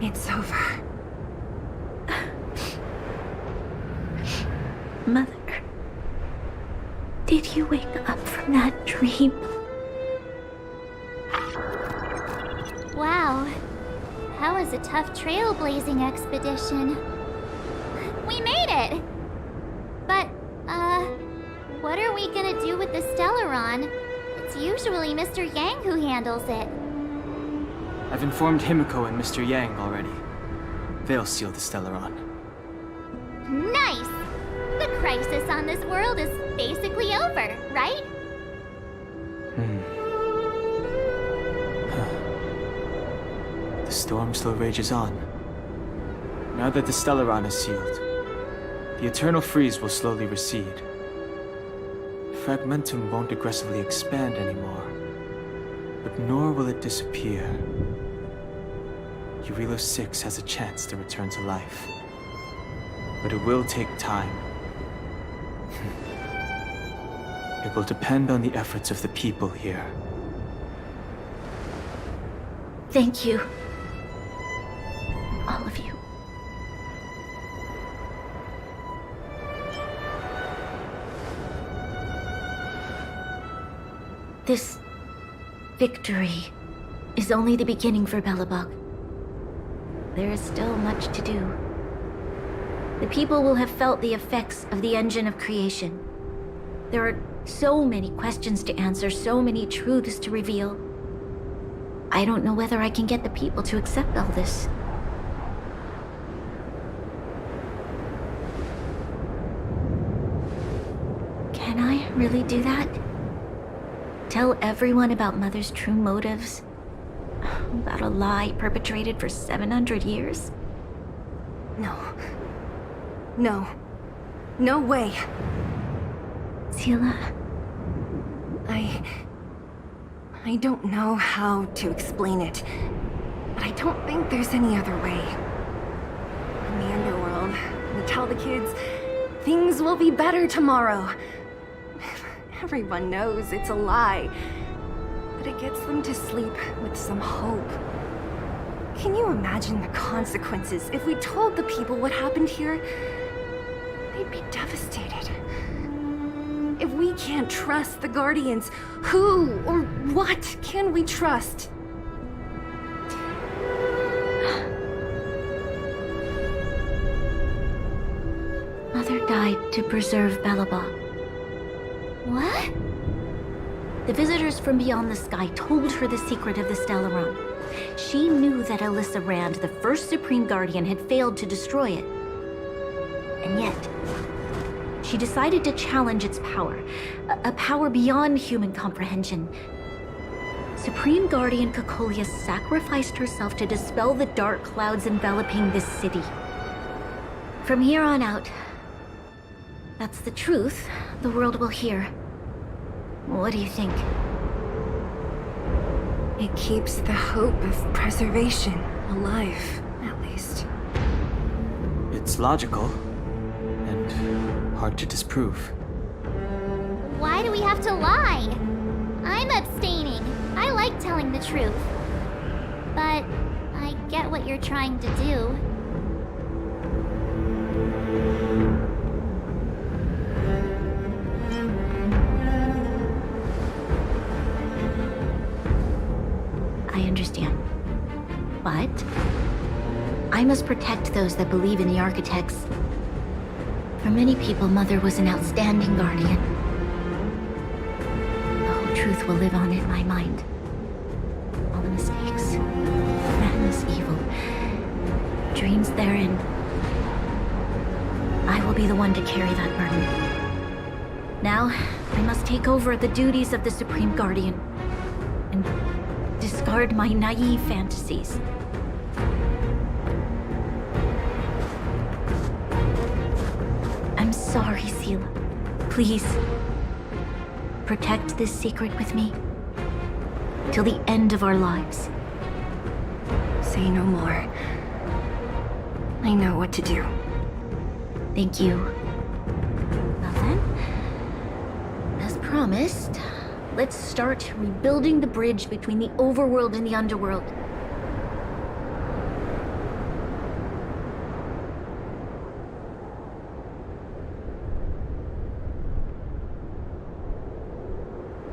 It's over. Mother, did you wake up from that dream? wow. That was a tough trailblazing expedition. We made it! But, what are we gonna do with the Stellaron? It's usually Mr. Yang who handles it. I've informed Himiko and Mr. Yang already. They'll seal the Stellaron. Nice! The crisis on this world is basically over, right? The storm still rages on. Now that the Stellaron is sealed, the eternal freeze will slowly recede. Fragmentum won't aggressively expand anymore, but nor will it disappear. Eurilo 6 has a chance to return to life, but it will take time. It will depend on the efforts of the people here. Thank you. All of you. This victory is only the beginning for Belobog. There is still much to do. The people will have felt the effects of the engine of creation. There are so many questions to answer, so many truths to reveal. I don't know whether I can get the people to accept all this. Can I really do that? Tell everyone about Mother's true motives? About a lie perpetrated for 700 years? No. No. No way. Seela. I don't know how to explain it, but I don't think there's any other way. In the underworld, we tell the kids, things will be better tomorrow. Everyone knows it's a lie, but it gets them to sleep with some hope. Can you imagine the consequences if we told the people what happened here? They'd be devastated. If we can't trust the Guardians, who or what can we trust? Mother died to preserve Belobog. What? The visitors from beyond the sky told her the secret of the Stellaron. She knew that Alyssa Rand, the first Supreme Guardian, had failed to destroy it. And yet, she decided to challenge its power, a power beyond human comprehension. Supreme Guardian Cocolia sacrificed herself to dispel the dark clouds enveloping this city. From here on out, that's the truth the world will hear. What do you think? It keeps the hope of preservation alive, at least. It's logical, and hard to disprove. Why do we have to lie? I'm abstaining. I like telling the truth. But I get what you're trying to do. I understand. But I must protect those that believe in the architects. For many people, Mother was an outstanding guardian. The whole truth will live on in my mind. All the mistakes, madness, evil, dreams therein. I will be the one to carry that burden. Now, I must take over the duties of the Supreme Guardian and discard my naive fantasies. I'm sorry, Seela. Please, protect this secret with me till the end of our lives. Say no more. I know what to do. Thank you. Well then, as promised, let's start rebuilding the bridge between the overworld and the underworld.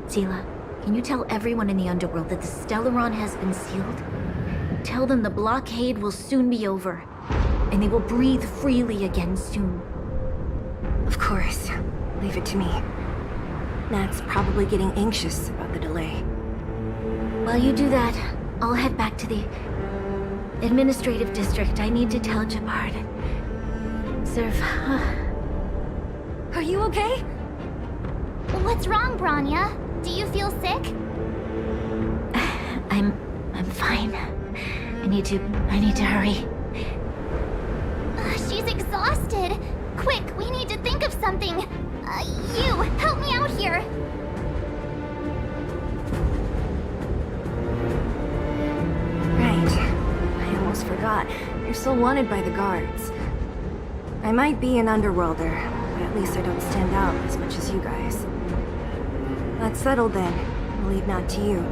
Seela, can you tell everyone in the underworld that the Stellaron has been sealed? Tell them the blockade will soon be over, and they will breathe freely again soon. Of course. Leave it to me. Nat's probably getting anxious about the delay. While you do that, I'll head back to the administrative district. I need to tell Jabard. Serve. Are you okay? What's wrong, Branya? Do you feel sick? I'm fine. I need to hurry. She's exhausted. Quick, we need to think of something. You, help me out here. Right. I almost forgot. You're still wanted by the guards. I might be an underworlder, but at least I don't stand out as much as you guys. That's settled then. I'll leave Nat to you.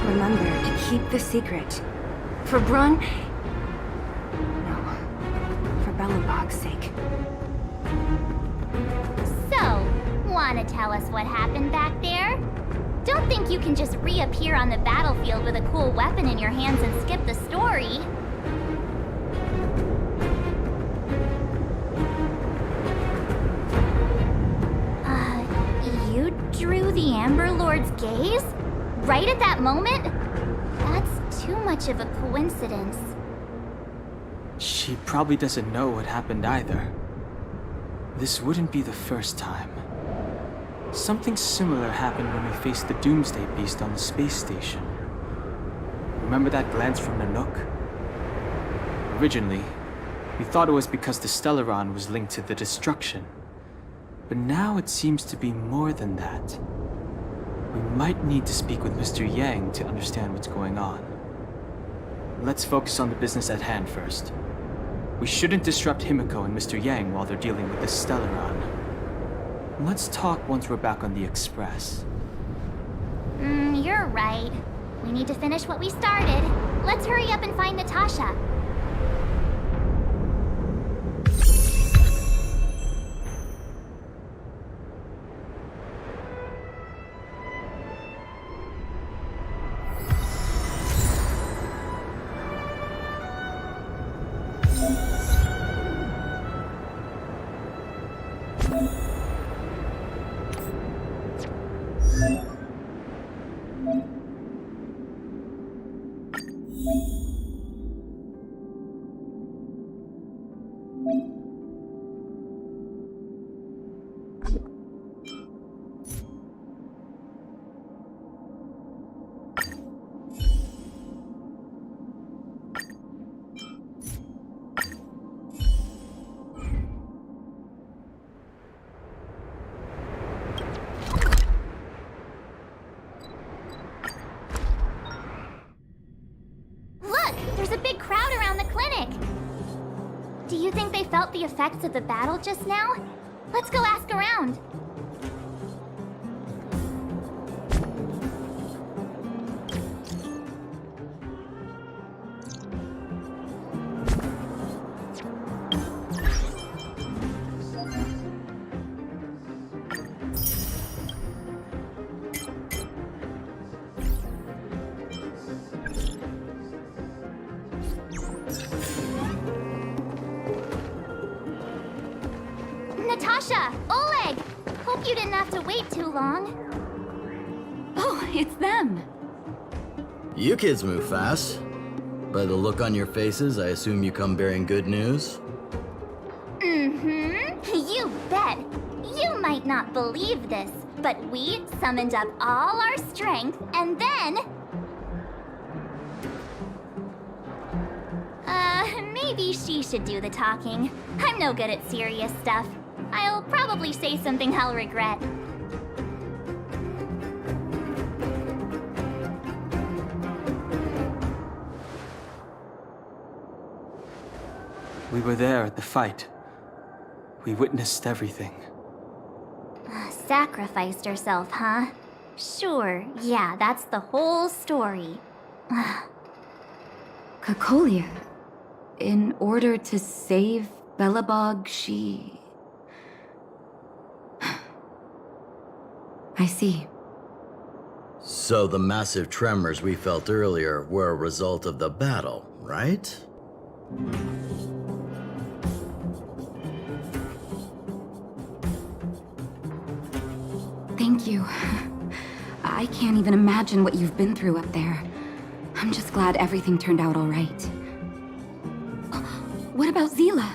Remember to keep the secret. For Brun... No. For Belobog's sake. So, wanna tell us what happened back there? Don't think you can just reappear on the battlefield with a cool weapon in your hands and skip the story. You drew the Amber Lord's gaze? Right at that moment? That's too much of a coincidence. She probably doesn't know what happened either. This wouldn't be the first time. Something similar happened when we faced the Doomsday Beast on the space station. Remember that glance from Nanook? Originally, We thought it was because the Stellaron was linked to the destruction. But now it seems to be more than that. We might need to speak with Mr. Yang to understand what's going on. Let's focus on the business at hand first. We shouldn't disrupt Himiko and Mr. Yang while they're dealing with the Stellaron. Let's talk once we're back on the Express. You're right. We need to finish what we started. Let's hurry up and find Natasha. There's a big crowd around the clinic. Do you think they felt the effects of the battle just now? Let's go ask around. Natasha! Oleg! Hope you didn't have to wait too long. Oh, it's them. You kids move fast. By the look on your faces, I assume you come bearing good news? You bet. You might not believe this, but we summoned up all our strength and then... maybe she should do the talking. I'm no good at serious stuff. I'll probably say something I'll regret. We were there at the fight. We witnessed everything. Sacrificed herself, huh? Sure, yeah, that's the whole story. Kokolia, in order to save Belobog, she... I see. So the massive tremors we felt earlier were a result of the battle, right? Thank you. I can't even imagine what you've been through up there. I'm just glad everything turned out all right. What about Zila?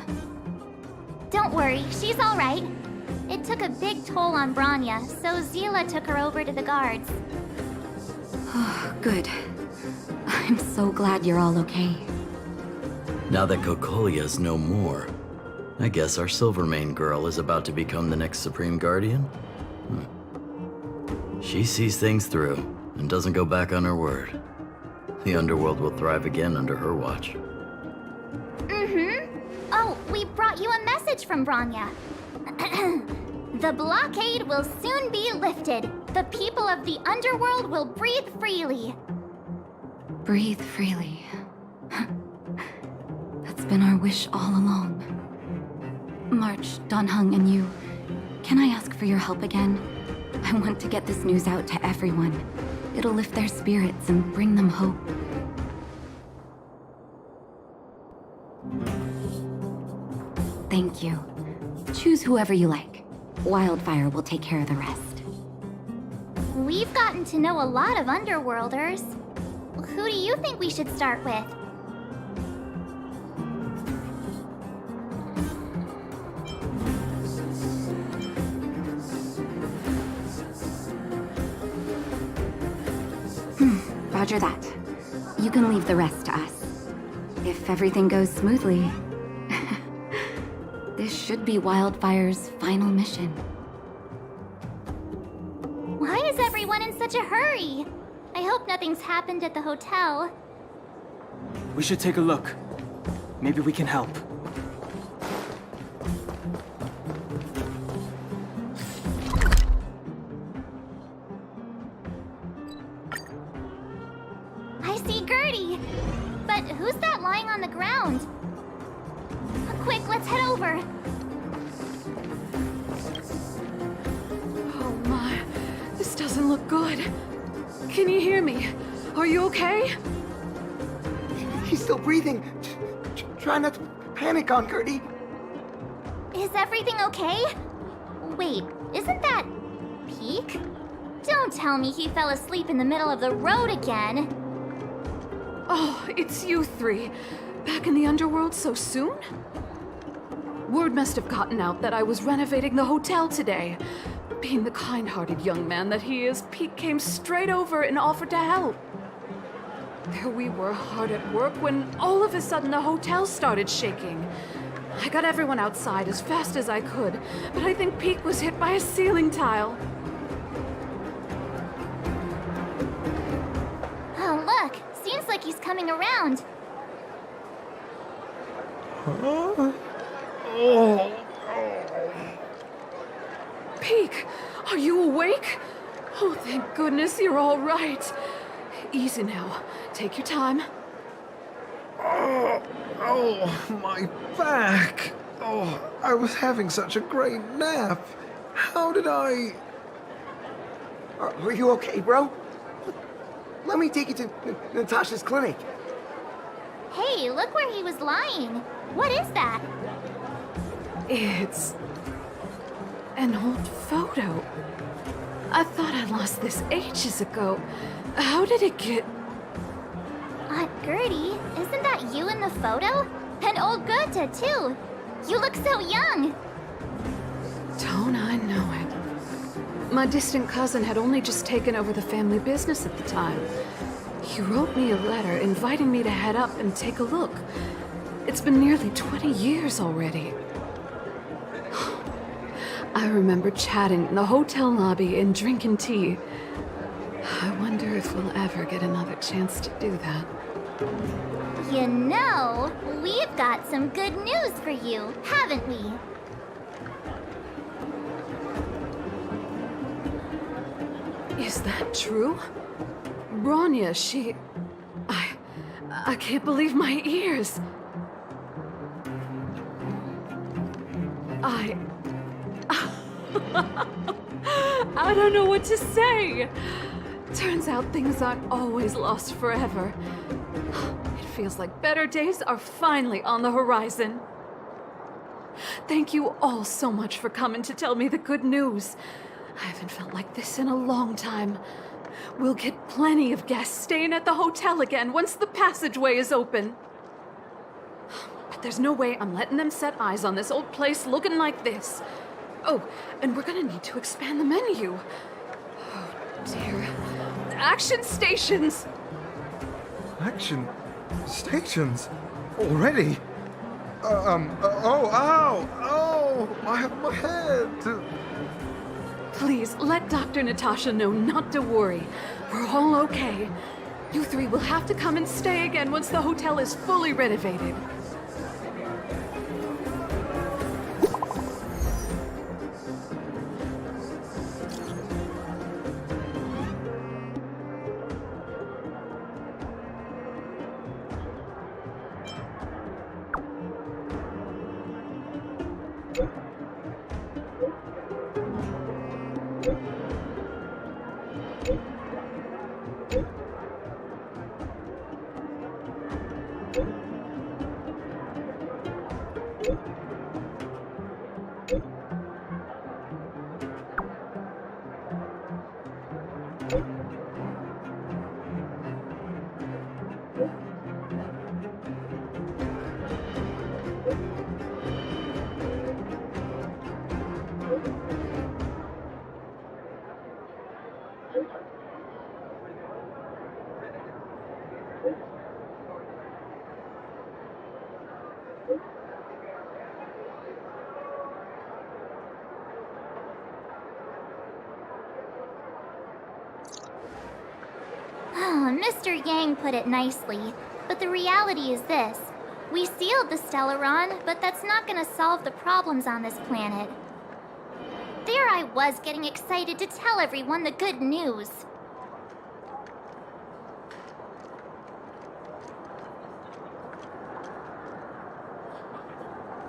Don't worry, she's all right. It took a big toll on Branya, so Zila took her over to the guards. Oh, good. I'm so glad you're all okay. Now that Kokolia's no more, I guess our Silvermane girl is about to become the next Supreme Guardian? She sees things through and doesn't go back on her word. The Underworld will thrive again under her watch. Oh, we brought you a message from Branya. The blockade will soon be lifted. The people of the Underworld will breathe freely. Breathe freely. That's been our wish all along. March, Donhung, and you, can I ask for your help again? I want to get this news out to everyone. It'll lift their spirits and bring them hope. Thank you. Choose whoever you like. Wildfire will take care of the rest. We've gotten to know a lot of Underworlders. Who do you think we should start with? Roger that. You can leave the rest to us. If everything goes smoothly. This should be Wildfire's final mission. Why is everyone in such a hurry? I hope nothing's happened at the hotel. We should take a look. Maybe we can help. I see Gertie! But who's that lying on the ground? Quick, let's head over. Oh my, this doesn't look good. Can you hear me? Are you okay? He's still breathing. Try not to panic on Gertie. Is everything okay? Wait, isn't that Peak? Don't tell me he fell asleep in the middle of the road again. Oh, it's you three. Back in the underworld so soon? Word must have gotten out that I was renovating the hotel today. Being the kind-hearted young man that he is, Pete came straight over and offered to help. There we were, hard at work, when all of a sudden the hotel started shaking. I got everyone outside as fast as I could, but I think Pete was hit by a ceiling tile. Oh, look! Seems like he's coming around. Huh? Peek, are you awake? Oh, thank goodness you're all right. Easy now. Take your time. My back. Oh, I was having such a great nap. How did I... Are you okay, bro? Let me take you to Natasha's clinic. Hey, look where he was lying. What is that? It's an old photo. I thought I lost this ages ago. How did it get... Aunt Gertie, isn't that you in the photo? And old Goethe, too. You look so young. Don't I know it? My distant cousin had only just taken over the family business at the time. He wrote me a letter inviting me to head up and take a look. It's been nearly 20 years already. I remember chatting in the hotel lobby and drinking tea. I wonder if we'll ever get another chance to do that. You know, we've got some good news for you, haven't we? Is that true? Bronya, she... I can't believe my ears. I don't know what to say. Turns out things aren't always lost forever. It feels like better days are finally on the horizon. Thank you all so much for coming to tell me the good news. I haven't felt like this in a long time. We'll get plenty of guests staying at the hotel again once the passageway is open. But there's no way I'm letting them set eyes on this old place looking like this. Oh, and we're gonna need to expand the menu. Oh, dear. Action stations! Action stations? Already? Oh, my head. Please, let Dr. Natasha know not to worry. We're all okay. You three will have to come and stay again once the hotel is fully renovated. Mr. Yang put it nicely, but the reality is this. We sealed the Stellaron, but that's not gonna solve the problems on this planet. There I was getting excited to tell everyone the good news.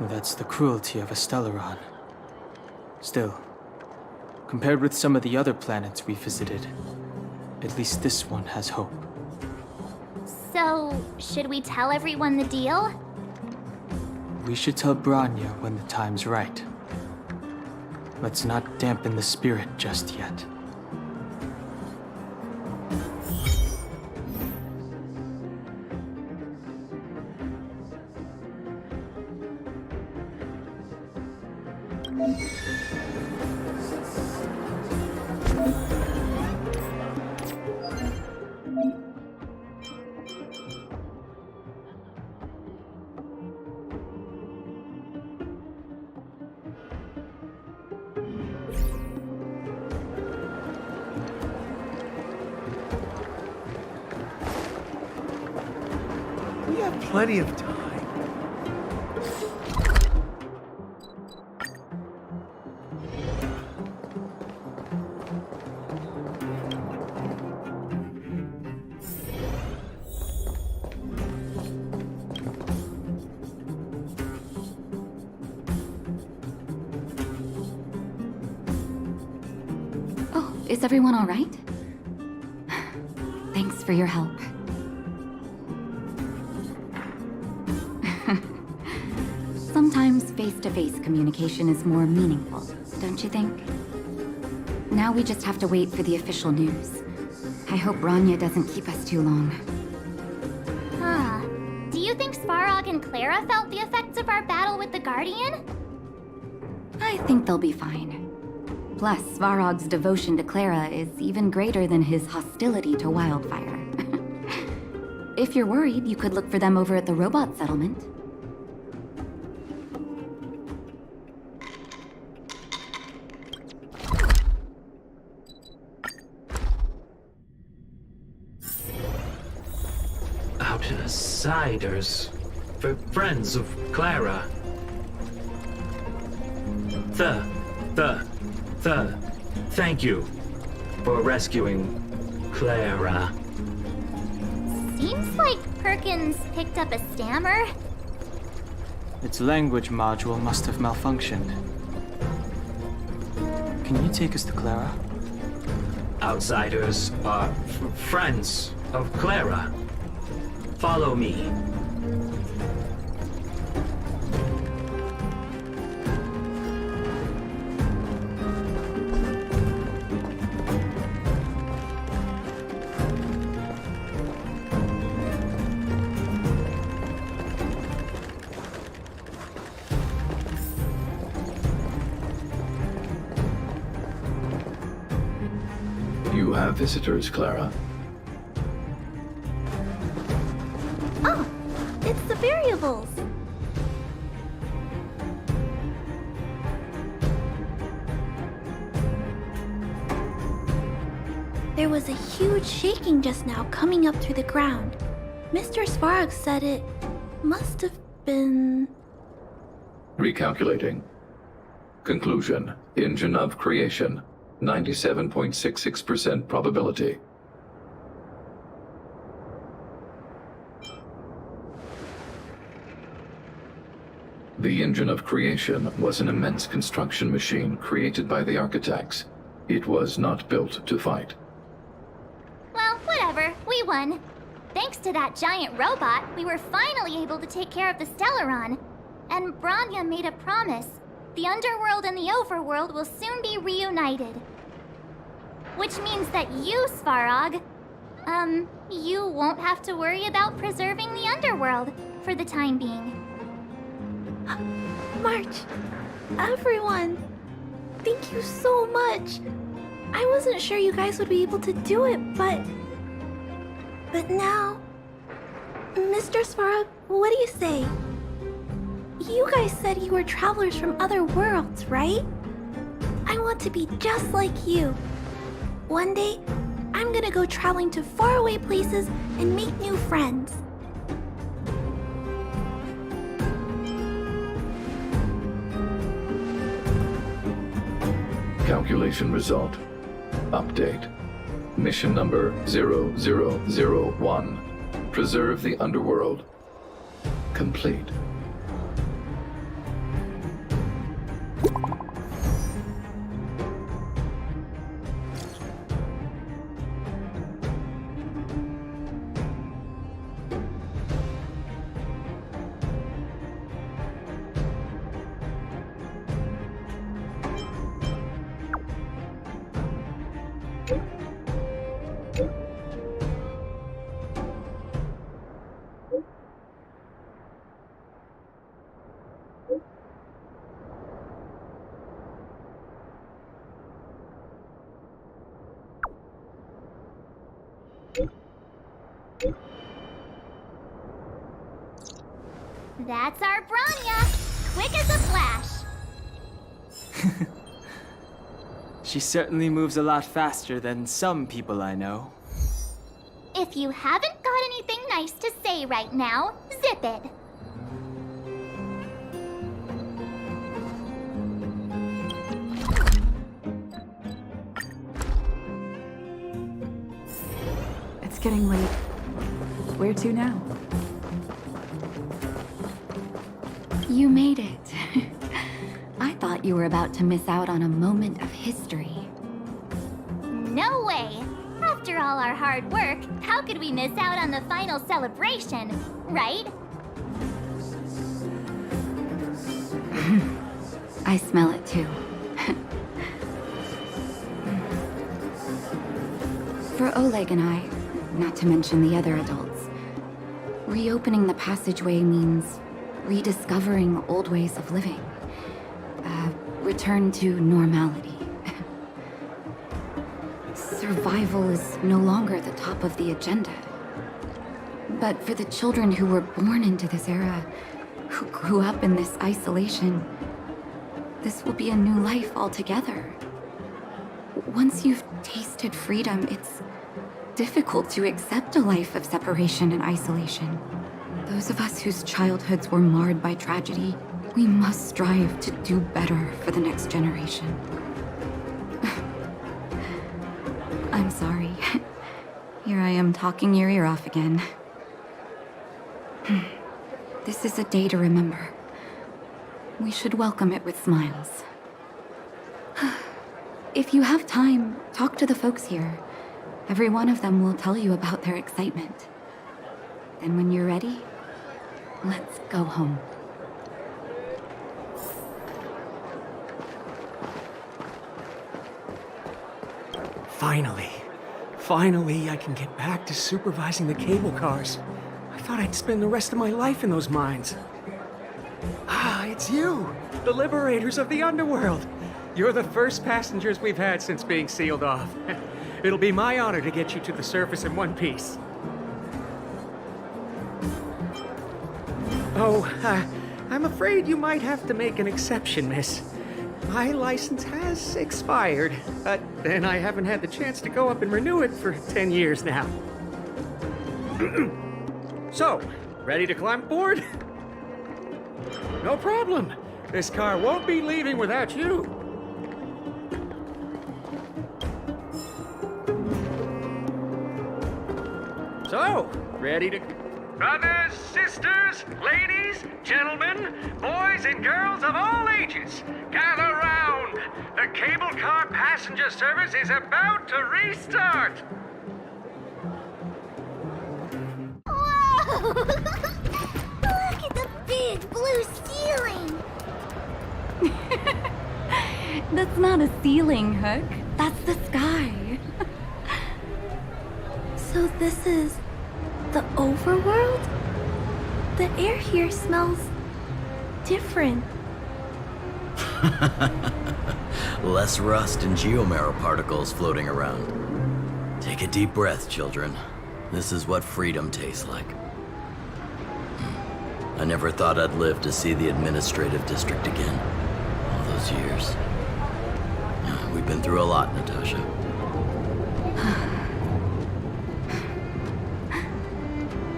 That's the cruelty of a Stellaron. Still, compared with some of the other planets we visited, at least this one has hope. So, should we tell everyone the deal? We should tell Bronya when the time's right. Let's not dampen the spirit just yet. We have plenty of time. Oh, is everyone all right? Thanks for your help. Sometimes face-to-face communication is more meaningful, don't you think? Now we just have to wait for the official news. I hope Bronya doesn't keep us too long. Huh. Do you think Svarog and Clara felt the effects of our battle with the Guardian? I think they'll be fine. Plus, Svarog's devotion to Clara is even greater than his hostility to Wildfire. If you're worried, you could look for them over at the robot settlement. Outsiders. For friends of Clara. Thank you for rescuing Clara. Seems like Perkins picked up a stammer. Its language module must have malfunctioned. Can you take us to Clara? Outsiders are friends of Clara. Follow me. You have visitors, Clara. Oh, it's the variables. There was a huge shaking just now coming up through the ground. Mr. Svarog said it must have been... Recalculating. Conclusion. Engine of creation. 97.66% probability. The engine of creation was an immense construction machine created by the architects. It was not built to fight. Well, whatever. We won. Thanks to that giant robot, we were finally able to take care of the Stellaron. And Bronya made a promise. The Underworld and the Overworld will soon be reunited. Which means that you, Svarog, you won't have to worry about preserving the Underworld for the time being. March, everyone, thank you so much. I wasn't sure you guys would be able to do it, but now... Mr. Svarog, what do you say? You guys said you were travelers from other worlds, right? I want to be just like you. One day, I I'm gonna go traveling to faraway places and meet new friends. Calculation result. Update. Mission number 0001. Preserve the underworld. Complete. That's our Bronya! Quick as a flash! She certainly moves a lot faster than some people I know. If you haven't got anything nice to say right now, zip it. It's getting late. Where to now? You made it. I thought you were about to miss out on a moment of history. No way! After all our hard work, how could we miss out on the final celebration, right? I smell it too. For Oleg and I, not to mention the other adults, reopening the passageway means rediscovering old ways of living. Return to normality. Survival is no longer the top of the agenda. But for the children who were born into this era, who grew up in this isolation, this will be a new life altogether. Once you've tasted freedom, it's difficult to accept a life of separation and isolation. Those of us whose childhoods were marred by tragedy, we must strive to do better for the next generation. I'm sorry. Here I am talking your ear off again. This is a day to remember. We should welcome it with smiles. If you have time, talk to the folks here. Every one of them will tell you about their excitement. Then when you're ready, let's go home. Finally, I can get back to supervising the cable cars. I thought I'd spend the rest of my life in those mines. Ah, it's you, the liberators of the underworld. You're the first passengers we've had since being sealed off. It'll be my honor to get you to the surface in one piece. Oh, I'm afraid you might have to make an exception, miss. My license has expired, but then I haven't had the chance to go up and renew it for 10 years now. So, ready to climb aboard? No problem. This car won't be leaving without you. So, ready to... Brothers, sisters, ladies, gentlemen, boys and girls of all ages, gather round. The cable car passenger service is about to restart. Whoa! Look at the big blue ceiling! That's not a ceiling, Hook. That's the sky. So this is the Overworld? The air here smells different. Less rust and geomarrow particles floating around. Take a deep breath, children. This is what freedom tastes like. I never thought I'd live to see the administrative district again. All those years. We've been through a lot, Natasha.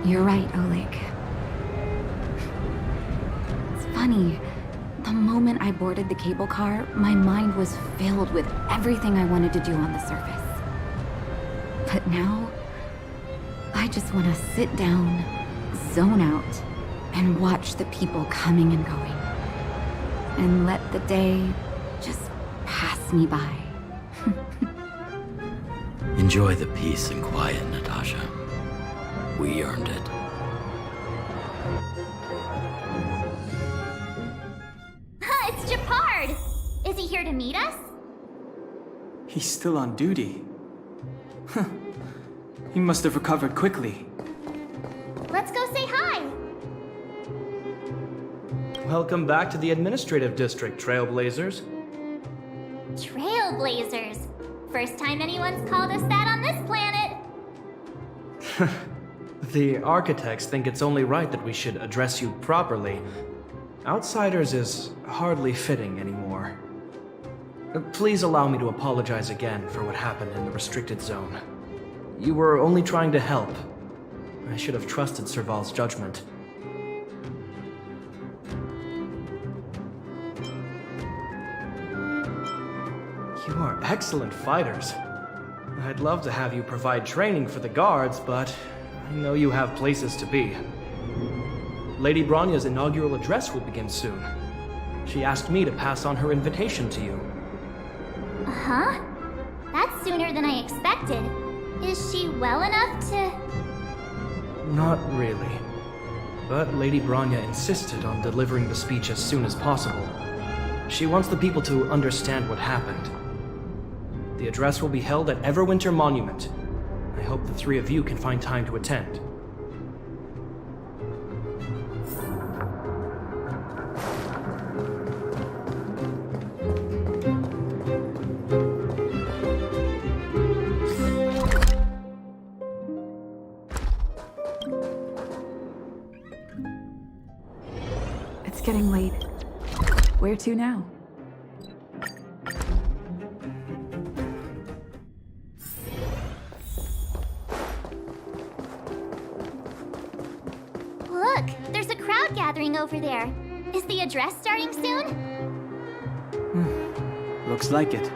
You're right, Oleg. It's funny. The moment I boarded the cable car, my mind was filled with everything I wanted to do on the surface. But now, I just want to sit down, zone out, and watch the people coming and going. And let the day just pass me by. Enjoy the peace and quiet, Natasha. We earned it. It's Japard! Is he here to meet us? He's still on duty. Huh. He must have recovered quickly. Let's go say hi! Welcome back to the Administrative District, Trailblazers. Trailblazers. First time anyone's called us that on this planet. The architects think it's only right that we should address you properly. Outsiders is hardly fitting anymore. Please allow me to apologize again for what happened in the restricted zone. You were only trying to help. I should have trusted Serval's judgment. You are excellent fighters. I'd love to have you provide training for the guards, but I know you have places to be. Lady Bronya's inaugural address will begin soon. She asked me to pass on her invitation to you. Huh? That's sooner than I expected. Is she well enough to... Not really. But Lady Bronya insisted on delivering the speech as soon as possible. She wants the people to understand what happened. The address will be held at Everwinter Monument. I hope the three of you can find time to attend. It's getting late. Where to now? Look, there's a crowd gathering over there. Is the address starting soon? Looks like it.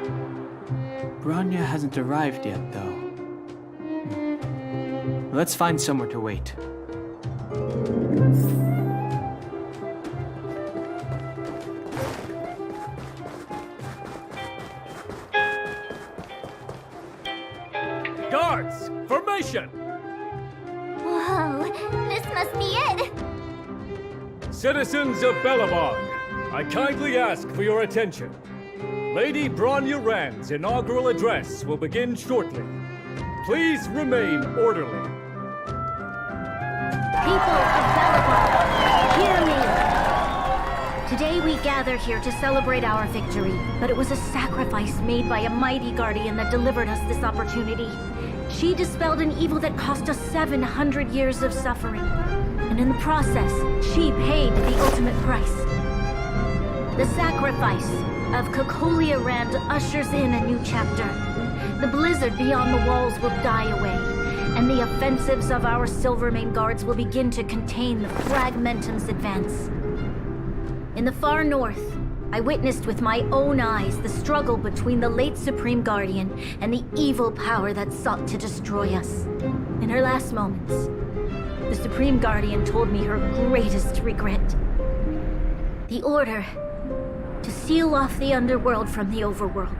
Bronya hasn't arrived yet, though. Let's find somewhere to wait. Guards, formation! Whoa, this must be it! Citizens of Belobog, I kindly ask for your attention. Lady Bronya Rand's inaugural address will begin shortly. Please remain orderly. People of Belobog, hear me! Today we gather here to celebrate our victory, but it was a sacrifice made by a mighty guardian that delivered us this opportunity. She dispelled an evil that cost us 700 years of suffering. And in the process, she paid the ultimate price. The sacrifice of Cocolia Rand ushers in a new chapter. The blizzard beyond the walls will die away, and the offensives of our Silvermane guards will begin to contain the Fragmentum's advance. In the far north, I witnessed with my own eyes the struggle between the late Supreme Guardian and the evil power that sought to destroy us. In her last moments, the Supreme Guardian told me her greatest regret. The order to seal off the underworld from the overworld.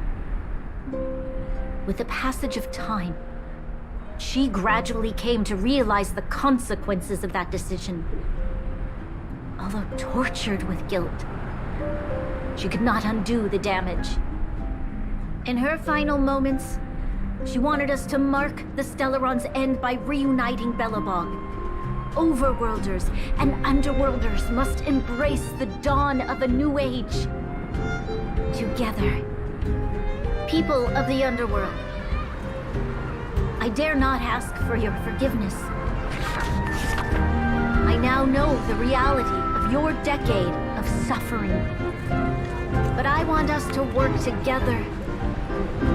With the passage of time, she gradually came to realize the consequences of that decision. Although tortured with guilt, she could not undo the damage. In her final moments, she wanted us to mark the Stellaron's end by reuniting Belobog. Overworlders and Underworlders must embrace the dawn of a new age. Together. People of the Underworld, I dare not ask for your forgiveness. I now know the reality of your decade of suffering. But I want us to work together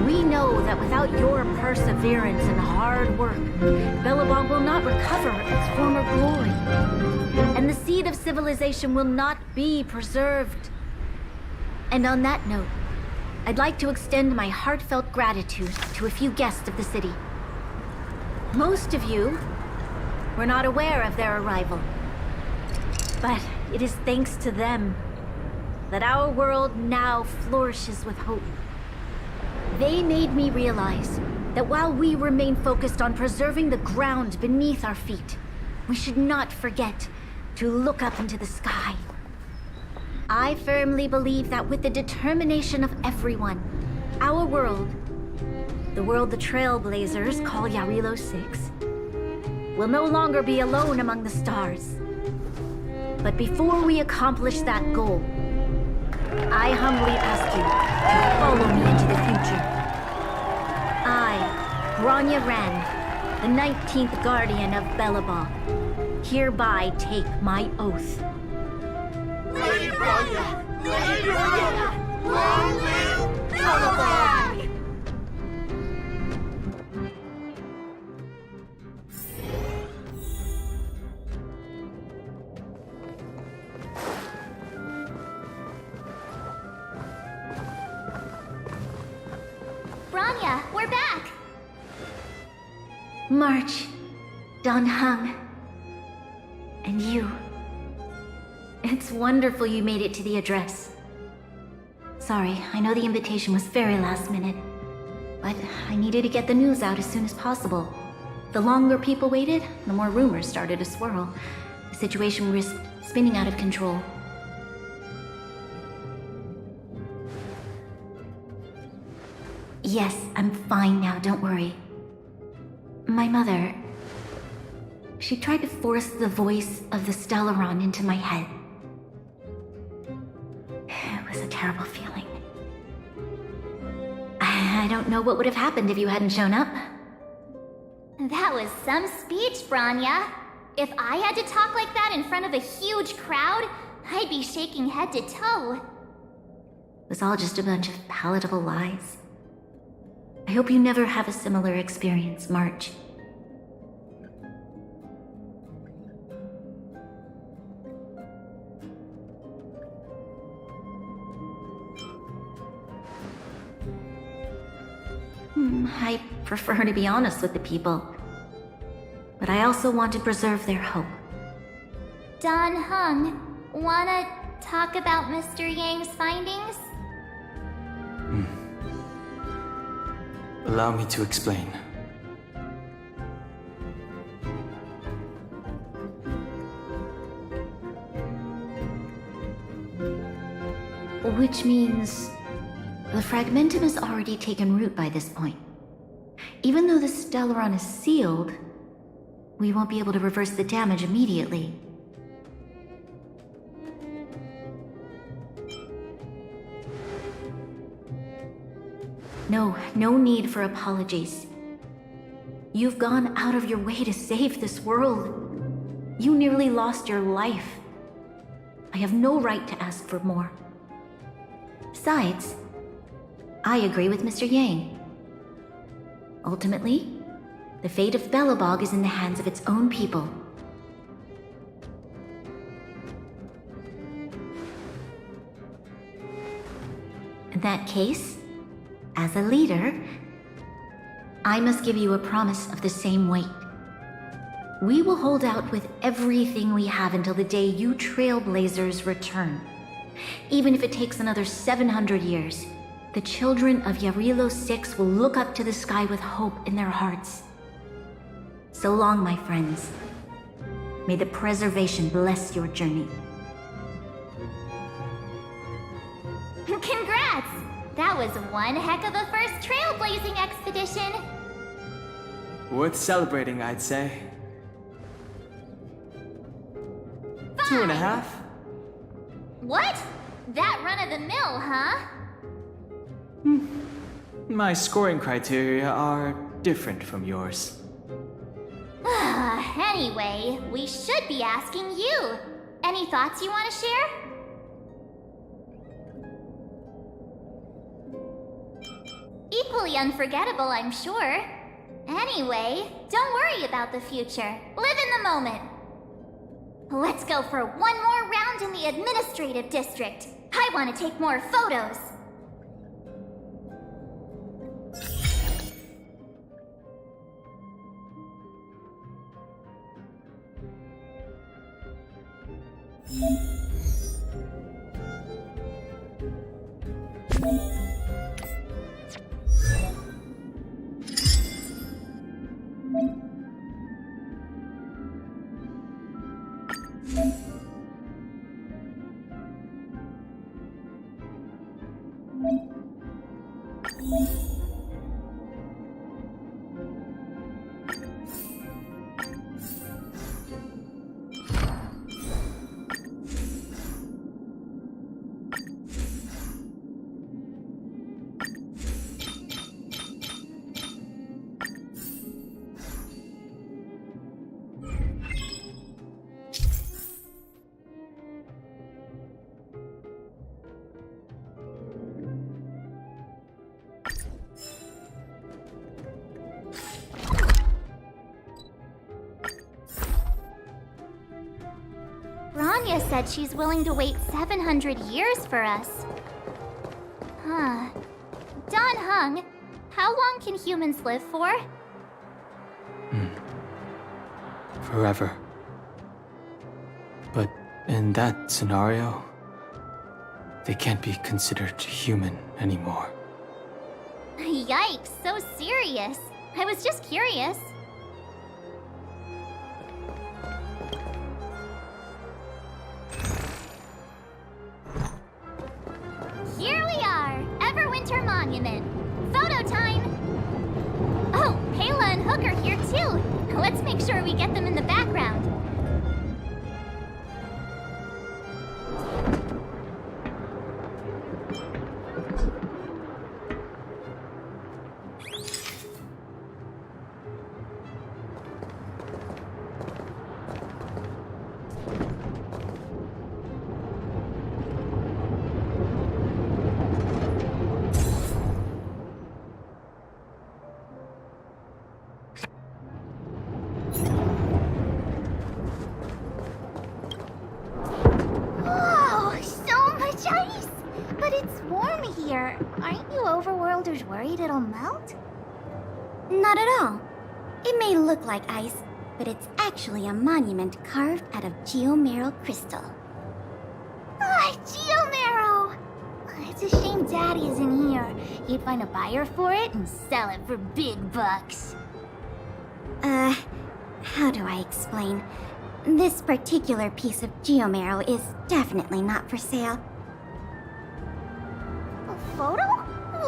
We know that without your perseverance and hard work, Bellabog will not recover its former glory. And the seed of civilization will not be preserved. And on that note, I'd like to extend my heartfelt gratitude to a few guests of the city. Most of you were not aware of their arrival. But it is thanks to them that our world now flourishes with hope. They made me realize that while we remain focused on preserving the ground beneath our feet, we should not forget to look up into the sky. I firmly believe that with the determination of everyone, our world, the world the Trailblazers call Yarilo 6, will no longer be alone among the stars. But before we accomplish that goal, I humbly ask you to follow me into the future. I, Bronya Ren, the 19th Guardian of Bellabog, hereby take my oath. Lady Bronya! Lady Bronya! Long live Bellabog! Bronya, we're back! March, Don Hung, and you. It's wonderful you made it to the address. Sorry, I know the invitation was very last minute, but I needed to get the news out as soon as possible. The longer people waited, the more rumors started to swirl. The situation risked spinning out of control. Yes, I'm fine now, don't worry. My mother... she tried to force the voice of the Stellaron into my head. It was a terrible feeling. I don't know what would have happened if you hadn't shown up. That was some speech, Bronya. If I had to talk like that in front of a huge crowd, I'd be shaking head to toe. It was all just a bunch of palatable lies. I hope you never have a similar experience, March. I prefer to be honest with the people. But I also want to preserve their hope. Don Hung, wanna talk about Mr. Yang's findings? Allow me to explain. Which means the Fragmentum has already taken root by this point. Even though the Stellaron is sealed, we won't be able to reverse the damage immediately. No need for apologies. You've gone out of your way to save this world. You nearly lost your life. I have no right to ask for more. Besides, I agree with Mr. Yang. Ultimately, the fate of Bellabog is in the hands of its own people. In that case, as a leader, I must give you a promise of the same weight. We will hold out with everything we have until the day you Trailblazers return. Even if it takes another 700 years, the children of Yarilo 6 will look up to the sky with hope in their hearts. So long, my friends. May the preservation bless your journey. Congrats! That was one heck of a first trailblazing expedition! Worth celebrating, I'd say. 2.5? What? That run-of-the-mill, huh? My scoring criteria are different from yours. Anyway, we should be asking you. Any thoughts you want to share? equally unforgettable, I'm sure. Anyway, don't worry about the future. Live in the moment. Let's go for one more round in the administrative district. I want to take more photos. Bronya said she's willing to wait 700 years for us. Huh. Don Hung, how long can humans live for? Forever. But in that scenario, they can't be considered human anymore. Yikes, so serious. I was just curious. Here we are, Everwinter Monument. Photo time! Oh, Payla and Hook are here too. Let's make sure we get them in the background. Whoa, so much ice! But it's warm here. Aren't you Overworlders worried it'll melt? Not at all. It may look like ice, but it's actually a monument carved out of geomeral crystal. Ah, Geomarrow! It's a shame Daddy isn't here. He'd find a buyer for it and sell it for big bucks. How do I explain? This particular piece of geomarrow is definitely not for sale. A photo?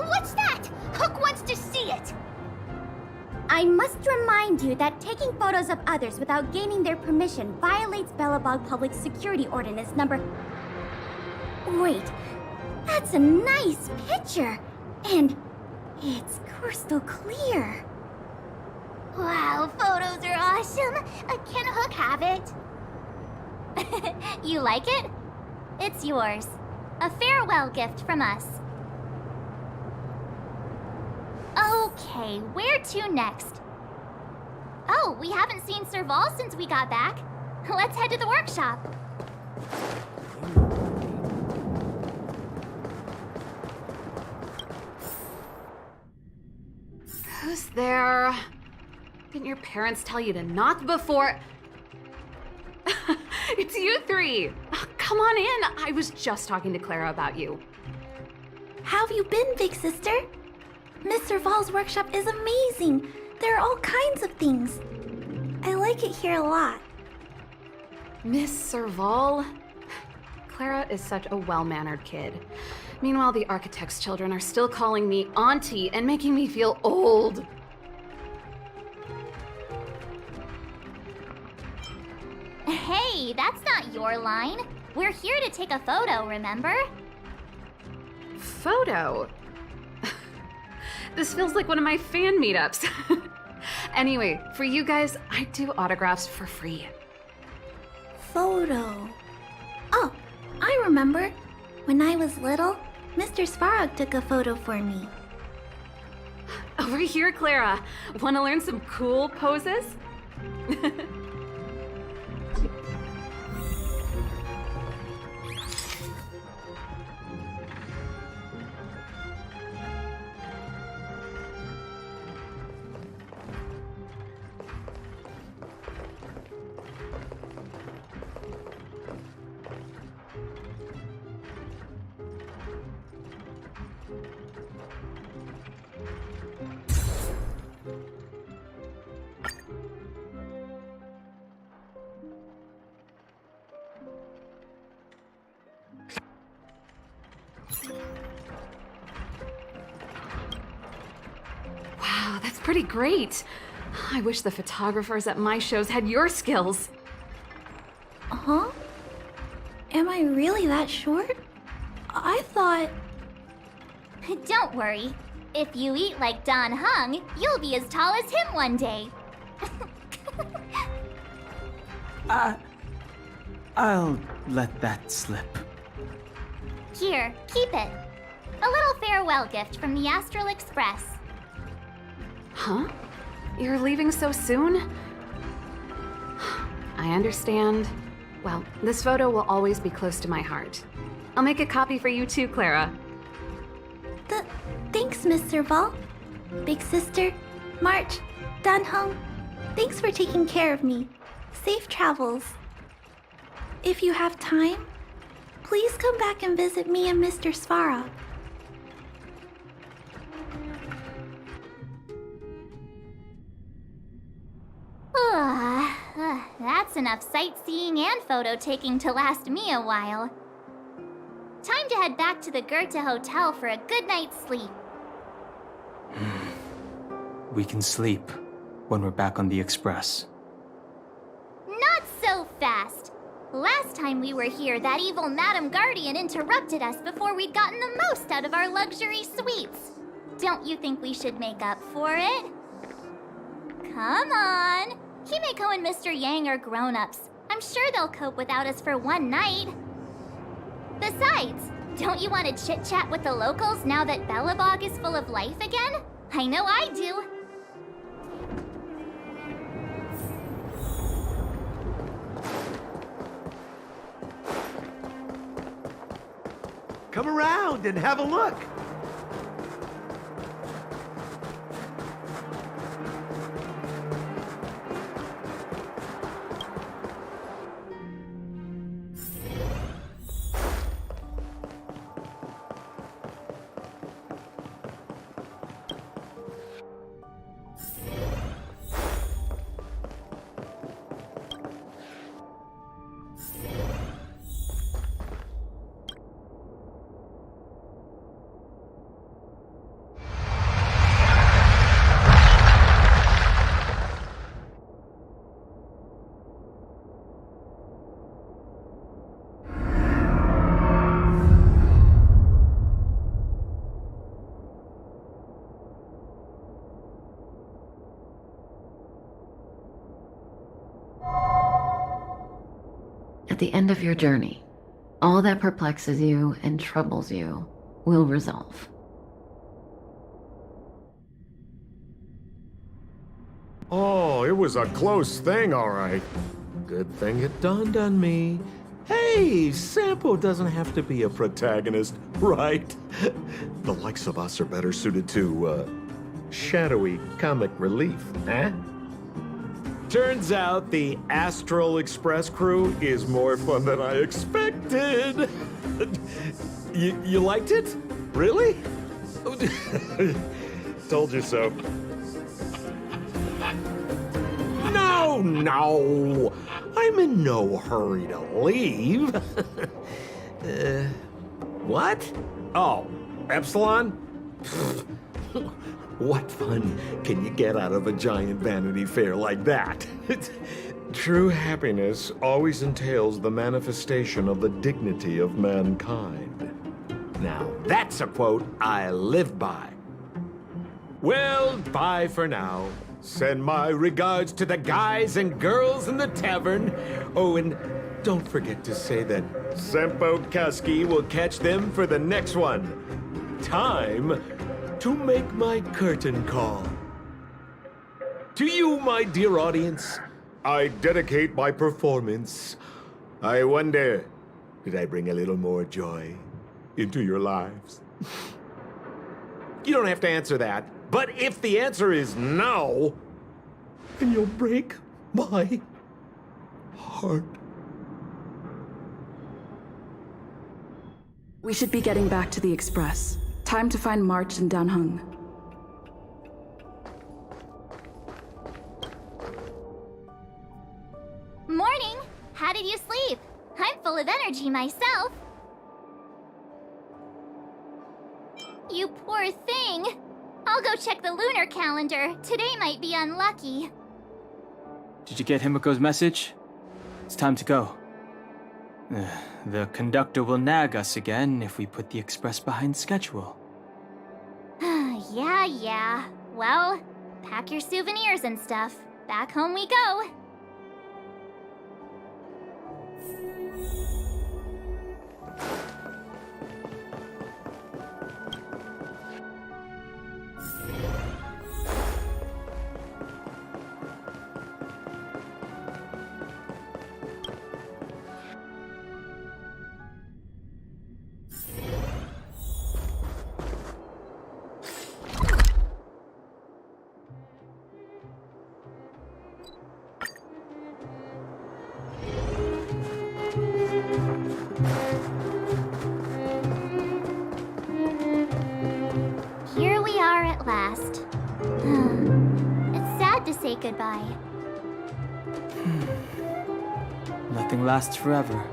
What's that? Hook wants to see it! I must remind you that taking photos of others without gaining their permission violates Belobog Public Security Ordinance number... Wait, that's a nice picture! And it's crystal clear. Wow, photos are awesome! Can Hook have it? You like it? It's yours. A farewell gift from us. Okay, where to next? Oh, we haven't seen Serval since we got back. Let's head to the workshop. Who's there? Didn't your parents tell you to knock before... It's you three! Come on in! I was just talking to Clara about you. How have you been, big sister? Miss Serval's workshop is amazing. There are all kinds of things. I like it here a lot. Miss Serval? Clara is such a well-mannered kid. Meanwhile, the architect's children are still calling me auntie and making me feel old. Hey, that's not your line. We're here to take a photo, remember? Photo? This feels like one of my fan meetups. Anyway, for you guys, I do autographs for free. Photo. Oh, I remember. When I was little, Mr. Svarog took a photo for me. Over here, Clara. Want to learn some cool poses? Wow, that's pretty great. I wish the photographers at my shows had your skills. Huh? Am I really that short? I thought... Don't worry. If you eat like Don Hung, you'll be as tall as him one day. I'll let that slip. Here, keep it. A little farewell gift from the Astral Express. Huh? You're leaving so soon? I understand. Well, this photo will always be close to my heart. I'll make a copy for you too, Clara. Thanks, Miss Serval. Big Sister, March, Dan Hung, thanks for taking care of me. Safe travels. If you have time, please come back and visit me and Mr. Svarog. That's enough sightseeing and photo taking to last me a while. Time to head back to the Goethe Hotel for a good night's sleep. We can sleep when we're back on the Express. Not so fast! Last time we were here, that evil Madam Guardian interrupted us before we'd gotten the most out of our luxury suites. Don't you think we should make up for it? Come on! Himeko and Mr. Yang are grown-ups. I'm sure they'll cope without us for one night. Besides, don't you want to chit-chat with the locals now that Belobog is full of life again? I know I do. Come around and have a look. At the end of your journey, all that perplexes you and troubles you will resolve. Oh, it was a close thing, all right. Good thing it dawned on me. Hey, Sampo doesn't have to be a protagonist, right? The likes of us are better suited to, shadowy comic relief, eh? Turns out the Astral Express crew is more fun than I expected. You liked it? Really? Told you so. No! I'm in no hurry to leave. What? Oh, Epsilon? What fun can you get out of a giant Vanity Fair like that? True happiness always entails the manifestation of the dignity of mankind. Now, that's a quote I live by. Well, bye for now. Send my regards to the guys and girls in the tavern. Oh, and don't forget to say that Sempo Kaski will catch them for the next one. Time to make my curtain call. To you, my dear audience, I dedicate my performance. I wonder, did I bring a little more joy into your lives? You don't have to answer that, but if the answer is no, then you'll break my heart. We should be getting back to the Express. Time to find March and Danheng. Morning! How did you sleep? I'm full of energy myself. You poor thing. I'll go check the lunar calendar. Today might be unlucky. Did you get Himiko's message? It's time to go. The conductor will nag us again if we put the express behind schedule. Yeah. Well, pack your souvenirs and stuff. Back home we go. Here we are at last. It's sad to say goodbye. Nothing lasts forever.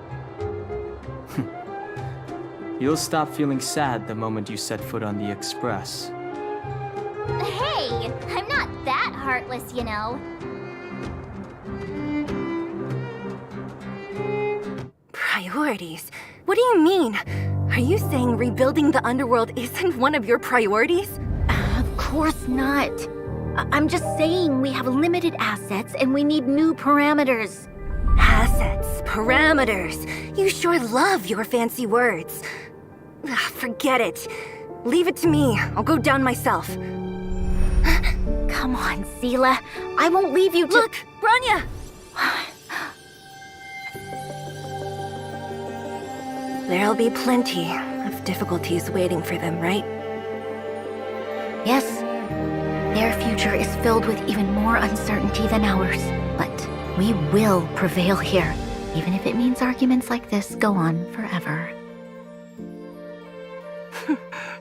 You'll stop feeling sad the moment you set foot on the express. Hey, I'm not that heartless, you know. Priorities? What do you mean? Are you saying rebuilding the underworld isn't one of your priorities? Of course not. I'm just saying we have limited assets and we need new parameters. Assets, parameters. You sure love your fancy words. Forget it. Leave it to me. I'll go down myself. Come on, Seela. I won't leave you to— Look, Bronya! There'll be plenty of difficulties waiting for them, right? Yes. Their future is filled with even more uncertainty than ours. But we will prevail here, even if it means arguments like this go on forever.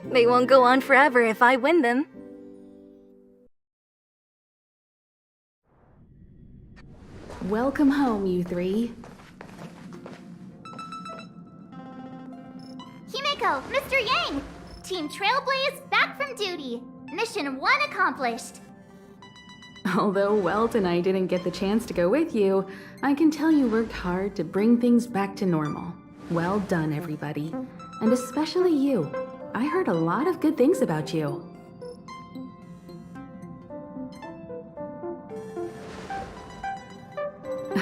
They won't go on forever if I win them. Welcome home, you three. Himiko, Mr. Yang! Team Trailblaze back from duty. Mission 1 accomplished. Although Welt and I didn't get the chance to go with you, I can tell you worked hard to bring things back to normal. Well done, everybody. And especially you. I heard a lot of good things about you.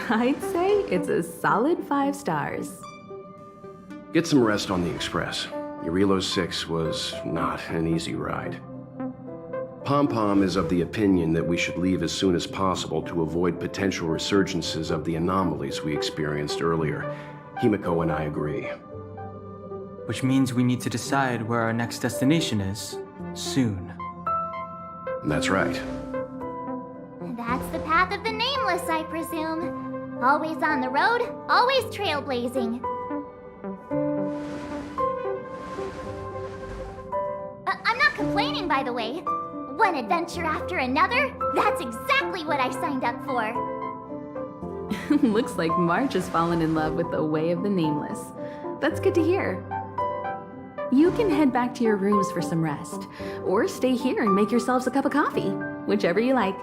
I'd say it's a solid 5 stars. Get some rest on the Express. Eurilo 6 was not an easy ride. Pom-Pom is of the opinion that we should leave as soon as possible to avoid potential resurgences of the anomalies we experienced earlier. Himiko and I agree. Which means we need to decide where our next destination is, soon. That's right. That's the path of the Nameless, I presume. Always on the road, always trailblazing. I'm not complaining, by the way. One adventure after another, that's exactly what I signed up for. Looks like March has fallen in love with the way of the Nameless. That's good to hear. You can head back to your rooms for some rest, or stay here and make yourselves a cup of coffee, whichever you like.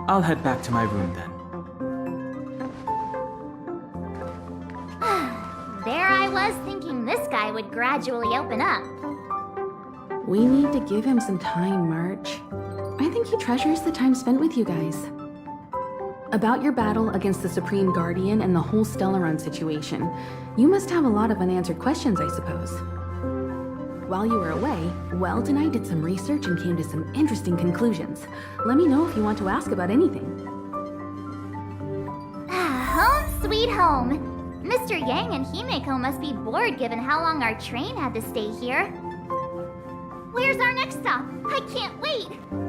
I'll head back to my room then. There I was thinking this guy would gradually open up. We need to give him some time, March. I think he treasures the time spent with you guys. About your battle against the Supreme Guardian and the whole Stellaron situation, you must have a lot of unanswered questions, I suppose. while you were away, Welt and I did some research and came to some interesting conclusions. Let me know if you want to ask about anything. Home sweet home. Mr. Yang and Himeko must be bored given how long our train had to stay here. Where's our next stop? I can't wait!